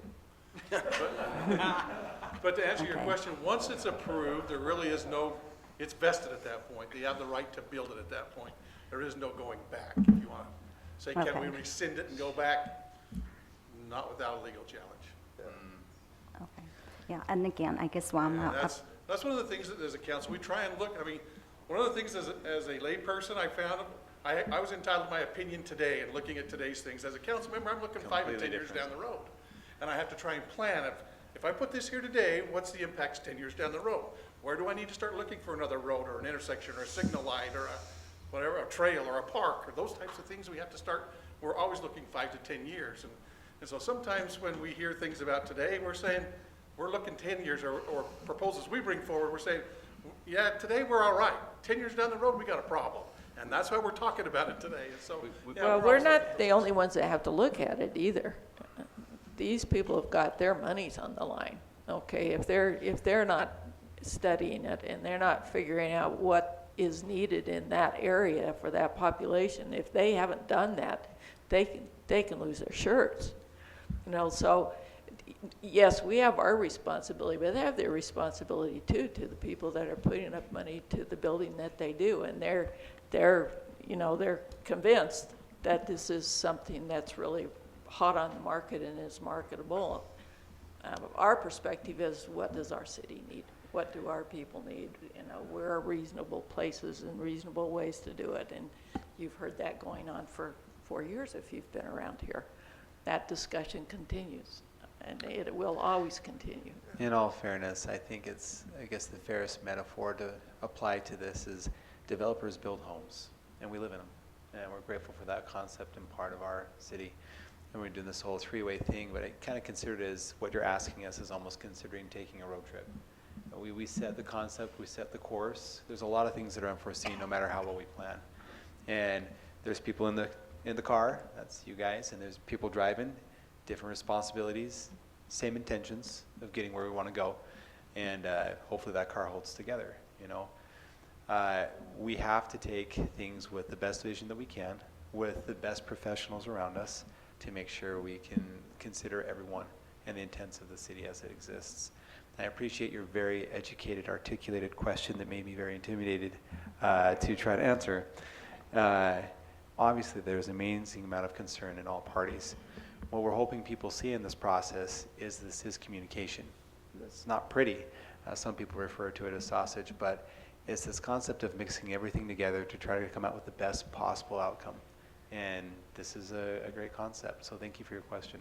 But to answer your question, once it's approved, there really is no, it's vested at that point. They have the right to build it at that point. There is no going back, if you want to say, can we Okay. rescind it and go back? Not without a legal challenge. Okay. Yeah, and again, I guess while I'm And not up. that's one of the things that as a council, we try and look, I mean, one of the things as a layperson, I found, I was entitled to my opinion today and looking at today's things. As a council member, I'm looking 5 and 10 years down the road. And I have to try and plan, if I put this here today, what's the impacts 10 years down the road? Where do I need to start looking for another road or an intersection or a signal light or whatever, a trail or a park, or those types of things we have to start, we're always looking 5 to 10 years. And so sometimes when we hear things about today, we're saying, we're looking 10 years, or proposals we bring forward, we're saying, yeah, today we're all right. 10 years down the road, we got a problem. And that's why we're talking about it today. And so, yeah, Well, we're always not the only ones that have to look at it either. These people have got their monies on the line, okay? If they're not studying it and they're not figuring out what is needed in that area for that population, if they haven't done that, they can lose their shirts. You know, so yes, we have our responsibility, but they have their responsibility too, to the people that are putting up money to the building that they do. And they're convinced that this is something that's really hot on the market and is marketable. Our perspective is, what does our city need? What do our people need? You know, where are reasonable places and reasonable ways to do it? And you've heard that going on for 4 years if you've been around here. That discussion continues, and it will always continue. In all fairness, I think I guess the fairest metaphor to apply to this is developers build homes, and we live in them. And we're grateful for that concept and part of our city. And we're doing this whole three-way thing, but I kind of consider it as what you're asking us is almost considering taking a road trip. We set the concept, we set the course. There's a lot of things that are unforeseen no matter how well we plan. And there's people in the car, that's you guys, and there's people driving, different responsibilities, same intentions of getting where we want to go. And hopefully that car holds together, you know. We have to take things with the best vision that we can, with the best professionals around us, to make sure we can consider everyone and the intents of the city as it exists. I appreciate your very educated, articulated question that made me very intimidated to try to answer. Obviously, there's an amazing amount of concern in all parties. What we're hoping people see in this process is this is communication. It's not pretty. Some people refer to it as sausage, but it's this concept of mixing everything together to try to come out with the best possible outcome. And this is a great concept, so thank you for your question.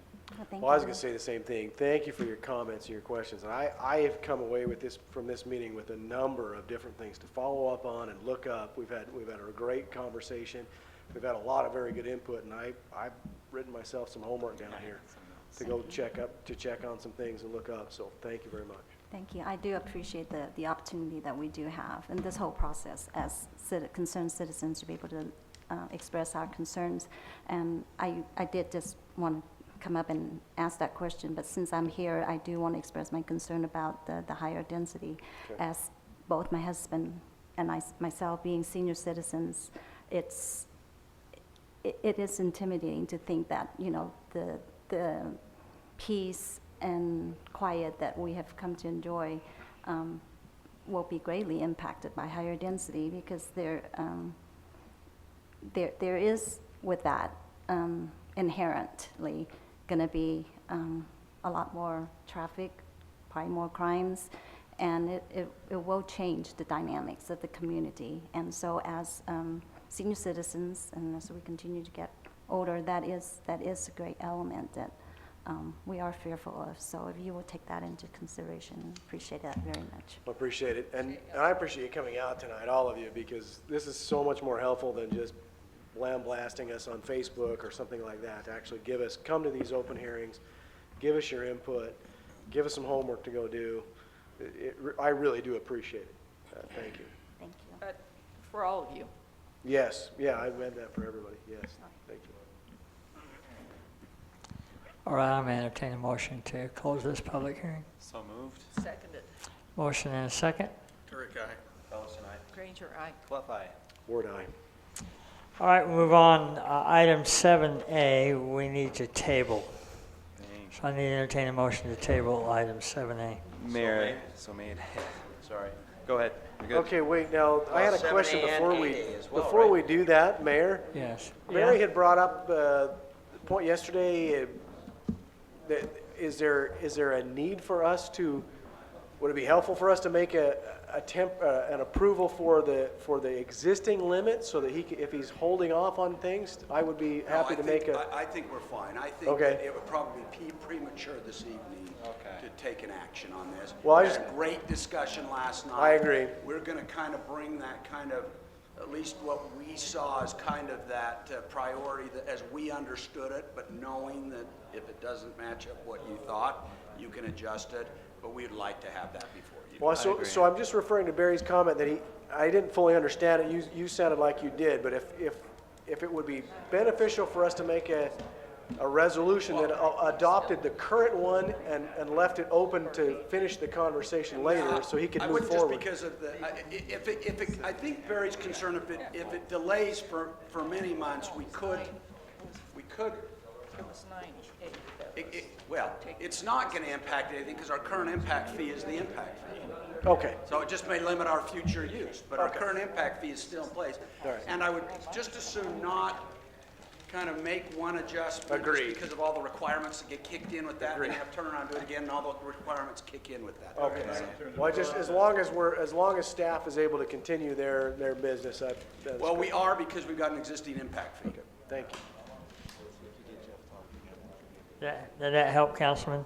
Well, I was going to say the same thing. Thank you for your comments and your questions. And I have come away with from this meeting with a number of different things to follow up on and look up. We've had a great conversation. we've had a lot of very good input, and I've written myself some homework down here to go check on some things and look up, so thank you very much. Thank you. I do appreciate the opportunity that we do have in this whole process as concerned citizens to be able to express our concerns. And I did just want to come up and ask that question, but since I'm here, I do want to express my concern about the higher density. Okay. As both my husband and myself being senior citizens, it is intimidating to think that, you know, the peace and quiet that we have come to enjoy will be greatly impacted by higher density, because there is with that inherently going to be a lot more traffic, probably more crimes, and it will change the dynamics of the community. And so as senior citizens, and as we continue to get older, that is a great element that we are fearful of. So if you will take that into consideration, appreciate that very much. I appreciate it, and I appreciate you coming out tonight, all of you, because this is so much more helpful than just blasting us on Facebook or something like that. To actually come to these open hearings, give us your input, give us some homework to go do. I really do appreciate it. Thank you. Thank you. But for all of you. Yes, yeah, I meant that for everybody, yes, thank you. All right, I'm entertaining a motion to close this public hearing. So moved. Seconded. Motion and a second. Turek, aye. Ellison, aye. Granger, aye. Clough, aye. Ward, aye. All right, we'll move on. Item 7A, we need to table. So I need to entertain a motion to table item 7A. Mayor, so made. Sorry. Go ahead. You're good. Okay, wait, now, I had a 7A question and before 8A as well, before right? we do that, Mayor. Yes. Mary Yeah. had brought up the point yesterday, that is there a need for us to, would it be helpful for us to make an approval for the existing limit, so that if he's holding off on things, I would be happy to make a. I think we're fine. I think Okay. that it would probably be premature this evening to take an action on this. Well, I We had just- a great discussion last night. I agree. We're going to kind of bring that kind of, at least what we saw as kind of that priority that as we understood it, but knowing that if it doesn't match up what you thought, you can adjust it, but we'd like to have that before you. Well, so I'm just referring to Barry's comment that I didn't fully understand it. You sounded like you did, but if it would be beneficial for us to make a resolution that adopted the current one and left it open to finish the conversation later, so he could I move wouldn't forward. just because of the, I think Barry's concerned if it delays for many months, we could, It was 98. well, it's not gonna impact anything because our current impact fee is the impact fee. Okay. So it just may limit our future use, but our current impact fee is still in place. All right. And I would just as soon not kind of make one adjustment just Agreed. because of all the requirements that get kicked in with that, and Agreed. have to turn around and do it again, and all the requirements kick in with that. Okay. Well, just as long as staff is able to continue their business, that's Well, good. we are because we've got an existing impact fee. Thank you. Did that help, Councilman?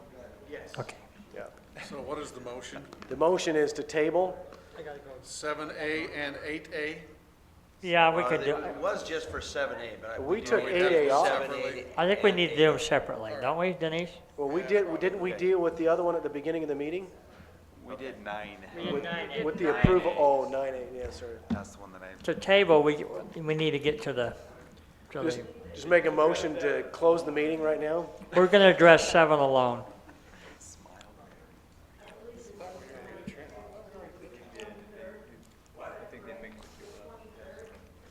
Yes. Okay. Yeah. So what is the motion? The motion is to table. 7A and 8A? Yeah, we could do, It was just for 7A, but We do took need 8A to off. 7A. I think we need to do them separately, don't we, Denise? Well, didn't we deal with the other one at the beginning of the meeting? We did 9. With the approval, 9A, yeah, sorry. That's the one that I. To table, we need to get to the, Just make a motion to close the meeting right now? we're going to address 7 alone.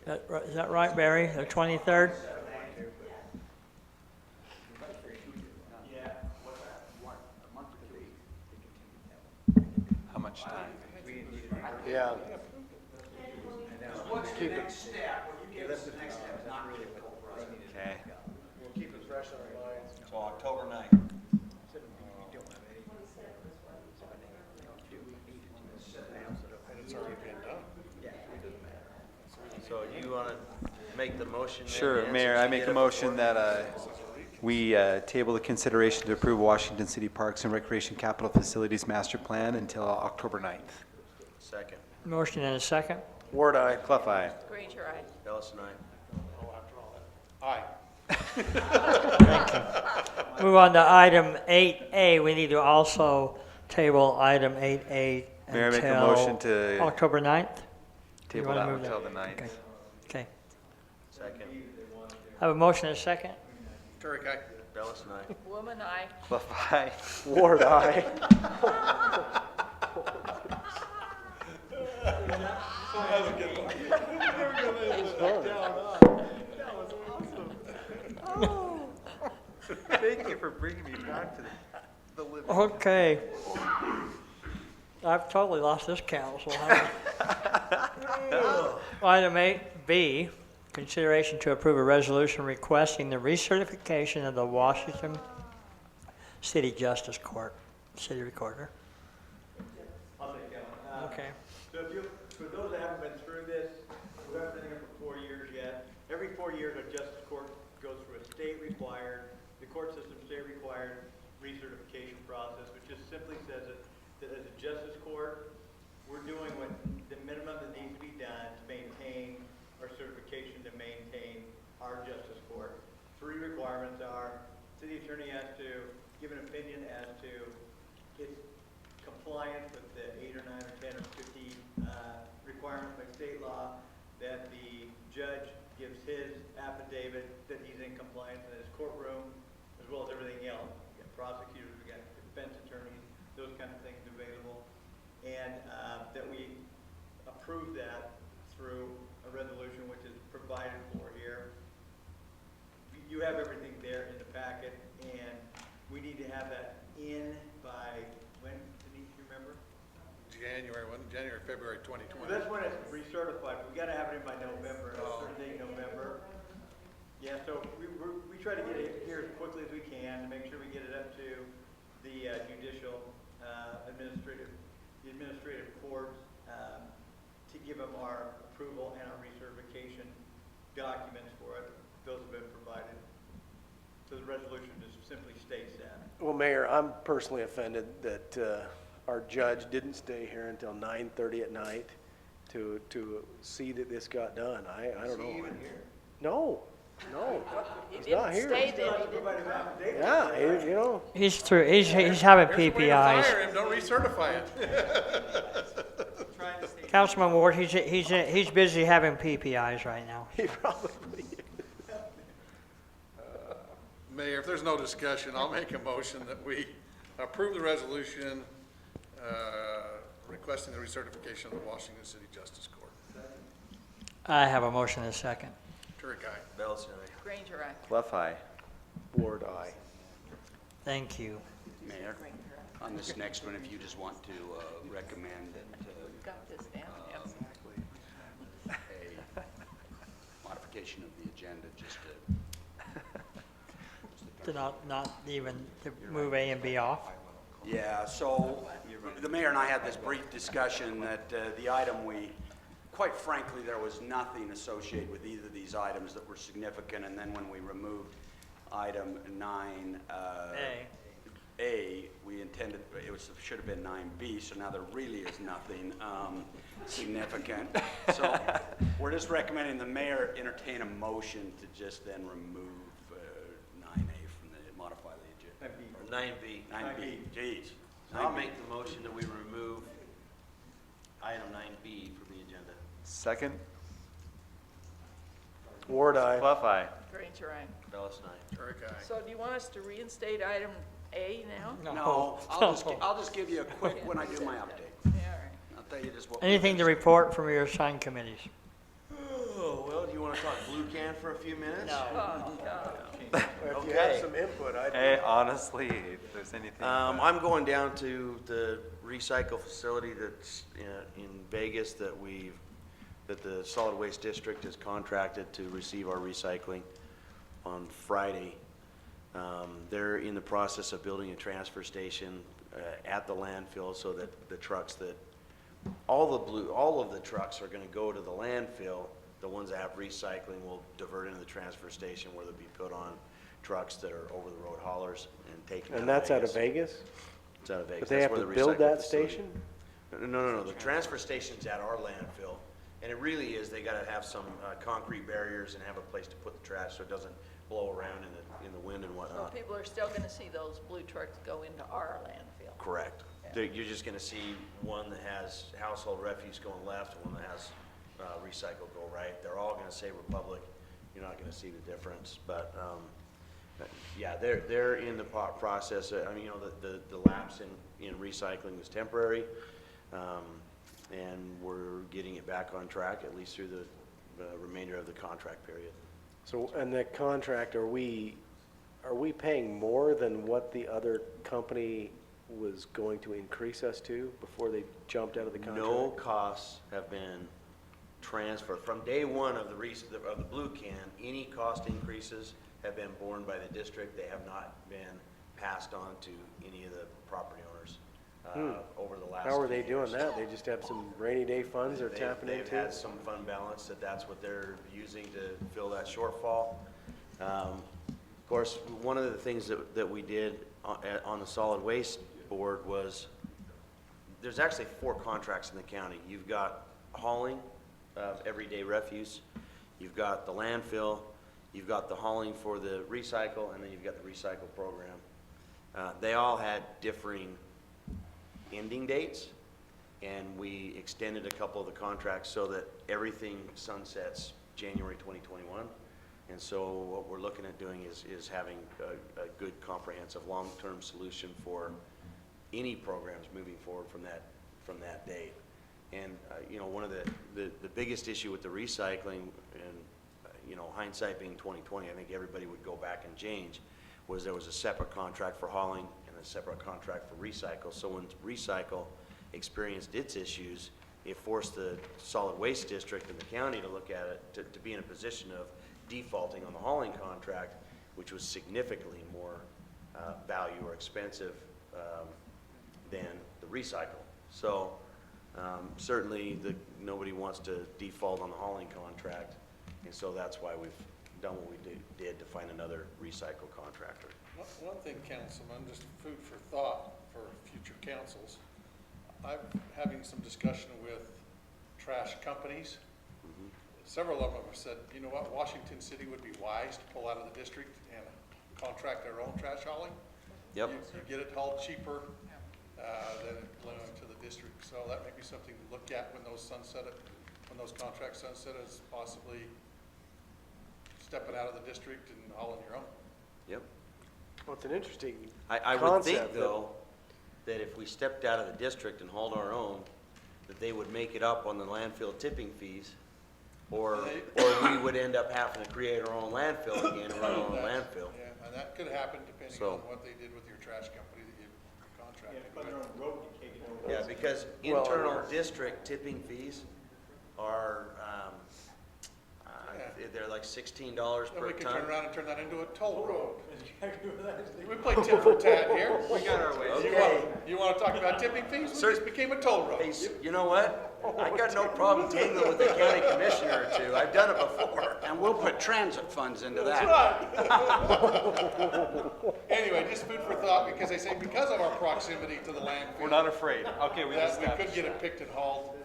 Is that right, Barry? The 23rd? How much time? Yeah. Keep it. Okay. We'll keep it fresh on our minds. So October 9th. So you want to make the motion? then, Sure, Nancy, Mayor, to I make get a it motion before- that we table the consideration to approve Washington City Parks and Recreation Capital Facilities Master Plan until October 9th. Second. Motion and a second. Ward, aye. Clough, aye. Granger, aye. Ellison, aye. Aye. Move on to item 8A. We need to also table item 8A Mayor, I make a until motion to October 9th? You table wanna that move until the 9th. Okay. Okay. Second. I have a motion and a second. Turek, aye. Bellis and I. Woman, I. Buff aye. Ward, aye. Thank you for bringing me back to the living. Okay. I've totally lost this council. Item 8B, consideration to approve a resolution requesting the recertification of the Washington City Justice Court. City Recorder. I'll take that one. Okay. So for those that haven't been through this, we haven't been here for 4 years yet. Every 4 years, our justice court goes through a state-required, the court system state-required recertification process, which just simply says that as a justice court, we're doing what the minimum that needs to be done to maintain our certification, to maintain our justice court. 3 requirements are, city attorney has to give an opinion as to its compliance with the 8 or 9 or 10 or 50 requirements by state law, that the judge gives his affidavit that he's in compliance in his courtroom, as well as everything else. We got prosecutors, we got defense attorneys, those kind of things available, and that we approve that through a resolution which is provided for here. You have everything there in the packet, and we need to have that in by when, Denise, you remember? January, February 2020. Well, that's when it's recertified. We gotta have it in by November, a certain date in November. Yeah, so we try to get it here as quickly as we can to make sure we get it up to the judicial, the administrative courts, to give them our approval and our recertification documents for it. Those have been provided. So the resolution just simply states that. Well, Mayor, I'm personally offended that our judge didn't stay here until 9:30 at night to see that this got done. I don't know. Is he even here? No, he's not here. Yeah, you know. He's through. He's having Here's the way to fire PPIs. him, don't recertify it. Councilman Ward, he's busy having PPIs right now. He probably is. Mayor, if there's no discussion, I'll make a motion that we approve the resolution requesting the recertification of the Washington City Justice Court. I have a motion and a second. Turek, aye. Bellis and I. Granger, I. Buff aye. Ward, aye. Thank you. Mayor, on this next one, if you just want to recommend that Got this down, yes. a modification of the agenda, just to To not even to move A and B off. Yeah, so the mayor and I had this brief discussion that the item quite frankly, there was nothing associated with either of these items that were significant, and then when we removed item 9A, we intended, should have been 9B, so now there really is nothing significant. So we're just recommending the mayor entertain a motion to just then remove 9A from the, modify the agenda. Or 9B. 9B, geez. I'll make the motion that we remove item 9B from the agenda. Second. Ward, aye. Buff aye. Granger, I. Bellis and I. Turek, aye. So do you want us to reinstate item A now? No, I'll just give you a quick, when I do my update. Yeah, all right. I'll tell you just what. Anything to report from your assigned committees? Oh, well, do you want to talk blue can for a few minutes? Oh, God. If you have some input, I'd. Hey, honestly, if there's anything. I'm going down to the recycle facility that's in Vegas that the solid waste district has contracted to receive our recycling on Friday. They're in the process of building a transfer station at the landfill so that the trucks that, all of the trucks are gonna go to the landfill. The ones that have recycling will divert into the transfer station where they'll be put on trucks that are over the road haulers and taken out of And that's out of Vegas. Vegas? It's out of Vegas. But they That's have where to the build recycling that facility- station? No. The transfer station's at our landfill, And it really is, they gotta have some concrete barriers and have a place to put the trash so it doesn't blow around in the wind and So whatnot. people are still gonna see those blue trucks go into our landfill. Correct. You're just gonna see one that has household refuse going left and one that has recycle go right. They're all gonna say Republic. You're not gonna see the difference, but yeah, they're in the process. I mean, you know, the lapse in recycling was temporary, and we're getting it back on track, at least through the remainder of the contract period. So, and that contract, are we paying more than what the other company was going to increase us to before they jumped out of the contract? No costs have been transferred. From day one of the Blue Can, any cost increases have been borne by the district. They have not been passed on to any of the property owners over the last How are few they doing years. that? They just have some rainy day funds they're tapping They've into? had some fund balance that's what they're using to fill that shortfall. Of course, one of the things that we did on the solid waste board was, there's actually 4 contracts in the county. You've got hauling of everyday refuse, you've got the landfill, you've got the hauling for the recycle, and then you've got the recycle program. They all had differing ending dates, and we extended a couple of the contracts so that everything sunsets January 2021. And so what we're looking at doing is having a good comprehensive long-term solution for any programs moving forward from that date. And you know, one of the biggest issue with the recycling, and you know, hindsight being 2020, I think everybody would go back and change, was there was a separate contract for hauling and a separate contract for recycle. So when recycle experienced its issues, it forced the solid waste district and the county to look at it, to be in a position of defaulting on the hauling contract, which was significantly more value or expensive than the recycle. So certainly nobody wants to default on the hauling contract, and so that's why we've done what we did to find another recycle contractor. One thing, Councilman, just food for thought for future councils. I'm having some discussion with trash companies. Several of them have said, you know what, Washington City would be wise to pull out of the district and contract their own trash hauling. Yep. You get it hauled cheaper than it belongs to the district. So that may be something to look at when those contracts sunset, as possibly stepping out of the district and hauling your own. Yep. Well, it's an interesting I would think, though, that if we stepped out of the district and hauled our own, that they would make it up on the landfill tipping fees, or we would end up having to create our own landfill again and run our own landfill. Yeah, and that could happen depending So- on what they did with your trash company that you contracted with. Yeah, because internal district tipping fees are, they're like $16 Then per we could ton. turn around and turn that into a toll road. We play tit for tat here. We got our ways. You want to talk about tipping fees? We just became a toll road. Hey, you know what? I got no problem tangling with the county commissioner or two. I've done it before. And we'll put transit funds into that. That's right. Anyway, just food for thought, because they say because of our proximity to the landfill. We're not afraid. Okay, we that we established could get it that. picked and hauled.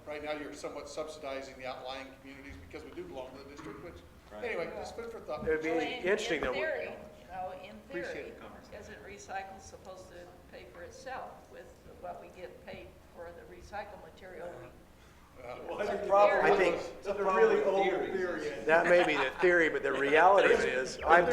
Right now, you're somewhat subsidizing the outlying communities because we do belong to the district, which, anyway, just food for thought. It'd be interesting In though. theory, you know, in Appreciate theory, the conversation. isn't recycle supposed to pay for itself with what we get paid for the recycled material? I think That's a really old theory. that may be the theory, but the reality of it is, I've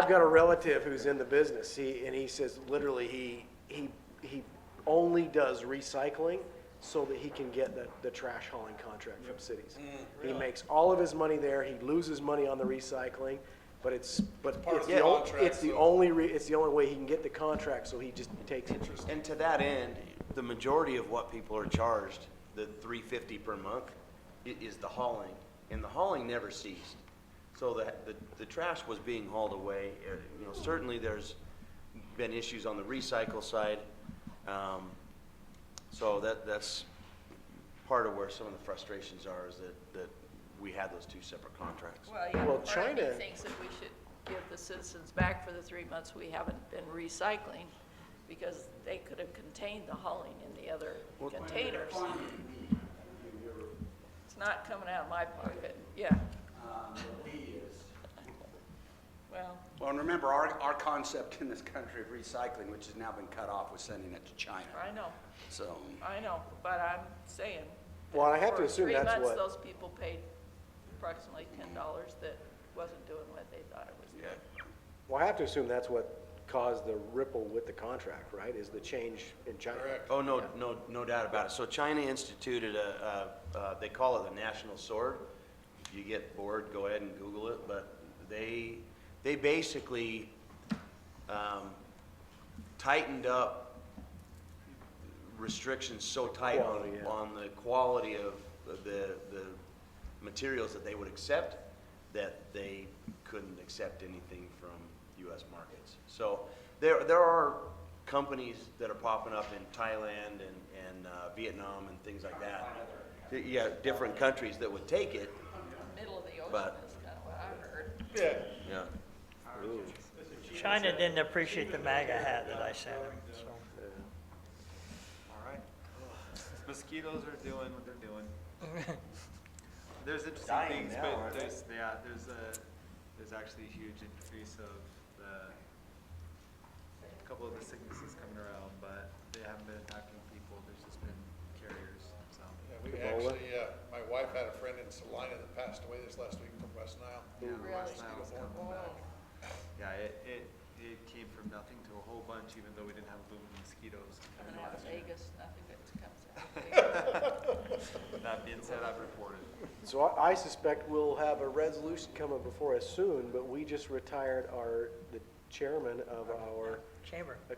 got a relative who's in the business. He says literally he only does recycling so that he can get the trash hauling contract from cities. He makes all of his money there. He loses money on the recycling, but it's the only way he can get the contract. So he just takes it. And to that end, the majority of what people are charged, the $350 per month, is the hauling, and the hauling never ceased. So the trash was being hauled away. You know, certainly there's been issues on the recycle side. So that's part of where some of the frustrations are, is that we had those 2 separate contracts. Well, yeah, Well, part of me China- thinks that we should give the citizens back for the 3 months we haven't been recycling, because they could have contained the hauling in the other containers. It's not coming out of my pocket, yeah. Well, Well, and remember, our concept in this country of recycling, which has now been cut off, was sending it to China. I know, So, I know, but I'm saying. Well, I have to for assume that's 3 months, what- those people paid approximately $10 that wasn't doing what they thought it was doing. Well, I have to assume that's what caused the ripple with the contract, right, is the change in China? Oh, no doubt about it. So China instituted they call it the national sword. If you get bored, go ahead and Google it, but they basically tightened up restrictions so tight on the quality of the materials that they would accept, that they couldn't accept anything from U.S. markets. So there are companies that are popping up in Thailand and Vietnam and things like that. Yeah, different countries that would take it. Middle of the ocean But- is kind of what I heard. Yeah. China didn't appreciate the MAGA hat that I sent him, so. All right. Mosquitoes are doing what they're doing. There's interesting Dying things, now, but aren't they? there's actually a huge increase of a couple of the sicknesses coming around, but they haven't been attacking people. There's just been carriers. So. Yeah, we actually, my wife had a friend in Salina that passed away this last week from West Nile. Yeah, Really? West Nile's coming back. Yeah, it came from nothing to a whole bunch, even though we didn't have a boom of mosquitoes. Coming out of Vegas, nothing good comes out of Vegas. That being said, I've reported. So I suspect we'll have a resolution coming before us soon, but we just retired the chairman of our, Chamber. the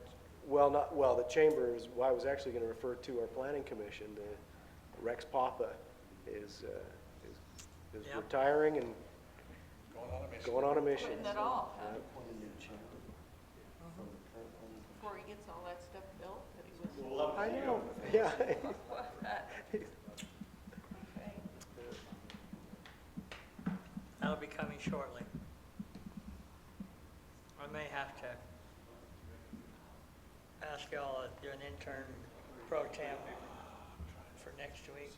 chamber is, I was actually gonna refer to our planning commission. Rex Papa is Yep. retiring and going on a mission. Quitting it all, huh? Before he gets all that stuff built that he was. I know, yeah. Okay. That'll be coming shortly. I may have to ask y'all to do an intern pro temp for next week.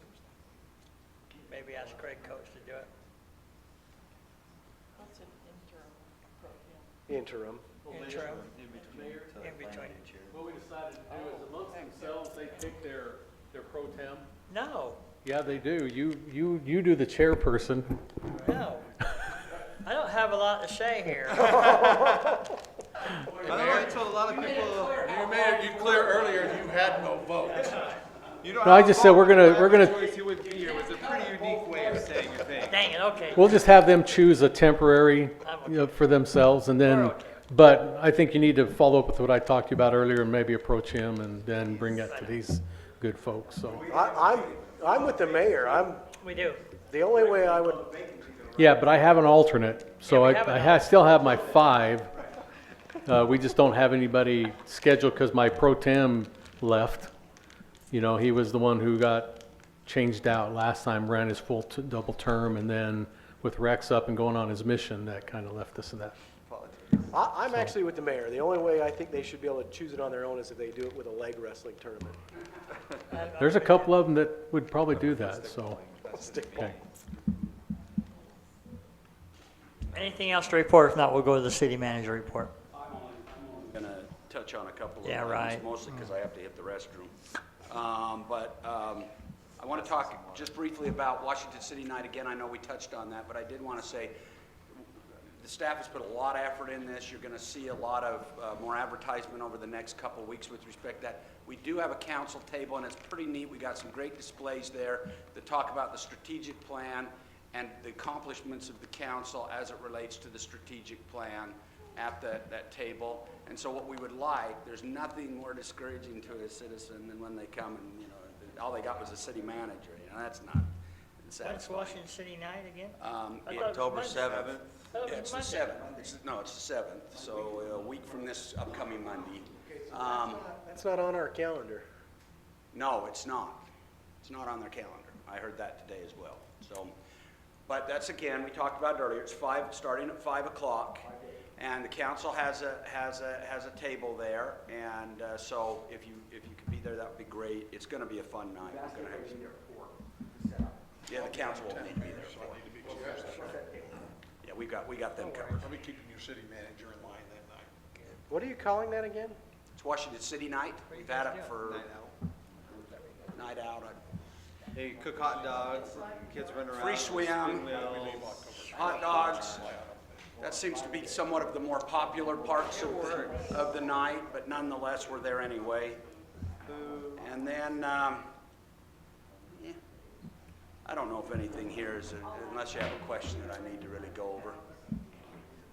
Maybe ask Craig Coates to do it. What's an interim program? Interim. In between. What we decided to do is amongst themselves, they pick their pro tem. No, Yeah, they do. You do the chairperson. no. I don't have a lot to say here. I told a lot of people. You made it clear earlier you had no vote. You don't No, I have just a said vote, we're gonna- you don't we're have a gonna- choice, you wouldn't be here. It was a pretty unique way of saying your thing. Dang it, okay. We'll just have them choose a temporary, for themselves, and then, but I think you need to follow up with what I talked to you about earlier, and maybe approach him, and then bring that to these good folks, so. I'm with the mayor. We do. The only way I would, Yeah, but I have an alternate, so Yeah, we have an I still have my 5. We just don't have anybody scheduled because my pro tem left. You know, he was the one who got changed out last time, ran his full double term, and then with Rex up and going on his mission, that kind of left us in that. I'm actually with the mayor. The only way I think they should be able to choose it on their own is if they do it with a leg wrestling tournament. There's a couple of them that would probably do that, so. Okay. Anything else to report? If not, we'll go to the city manager report. I'm gonna touch on a couple of Yeah, items, right. mostly because I have to hit the restroom. I want to talk just briefly about Washington City Night. Again, I know we touched on that, but I did want to say the staff has put a lot of effort in this. You're going to see a lot of more advertisement over the next couple of weeks with respect to that. We do have a council table, and it's pretty neat. We got some great displays there that talk about the strategic plan and the accomplishments of the council as it relates to the strategic plan at that table. And so what we would like, there's nothing more discouraging to a citizen than when they come and, all they got was a city manager. That's not When's satisfying. Washington City night again? I thought it was October Monday. 7th. I thought it Yeah, was it's the Monday. 7th. It's the 7th, so a week from this upcoming Monday. That's not on our calendar. No, it's not. It's not on their calendar. I heard that today as well. So, but that's, again, we talked about it earlier. It's starting at 5 o'clock. And the council has a table there, and so if you could be there, that would be great. It's going to be a fun night. We're going to have yeah, the council will need to be there. Yeah, we got them covered. I'll be keeping your city manager in line that night. What are you calling that again? It's Washington City Night. We've had it for night out. They cook hot dogs, kids run around. Free swim, hot dogs. That seems to be somewhat of the more popular parts of the night, but nonetheless, we're there anyway. And then, yeah, I don't know if anything here is, unless you have a question that I need to really go over.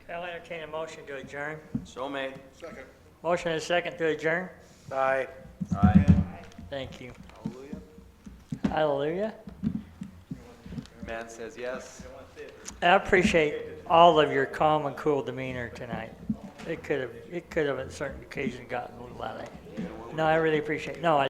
Okay, I'll entertain a motion to adjourn. So made. Second. Motion and a second to adjourn. Aye. Thank you. Hallelujah. Hallelujah. Man says yes. I appreciate all of your calm and cool demeanor tonight. It could have at certain occasions gotten a little out of. No, I really appreciate. No, I.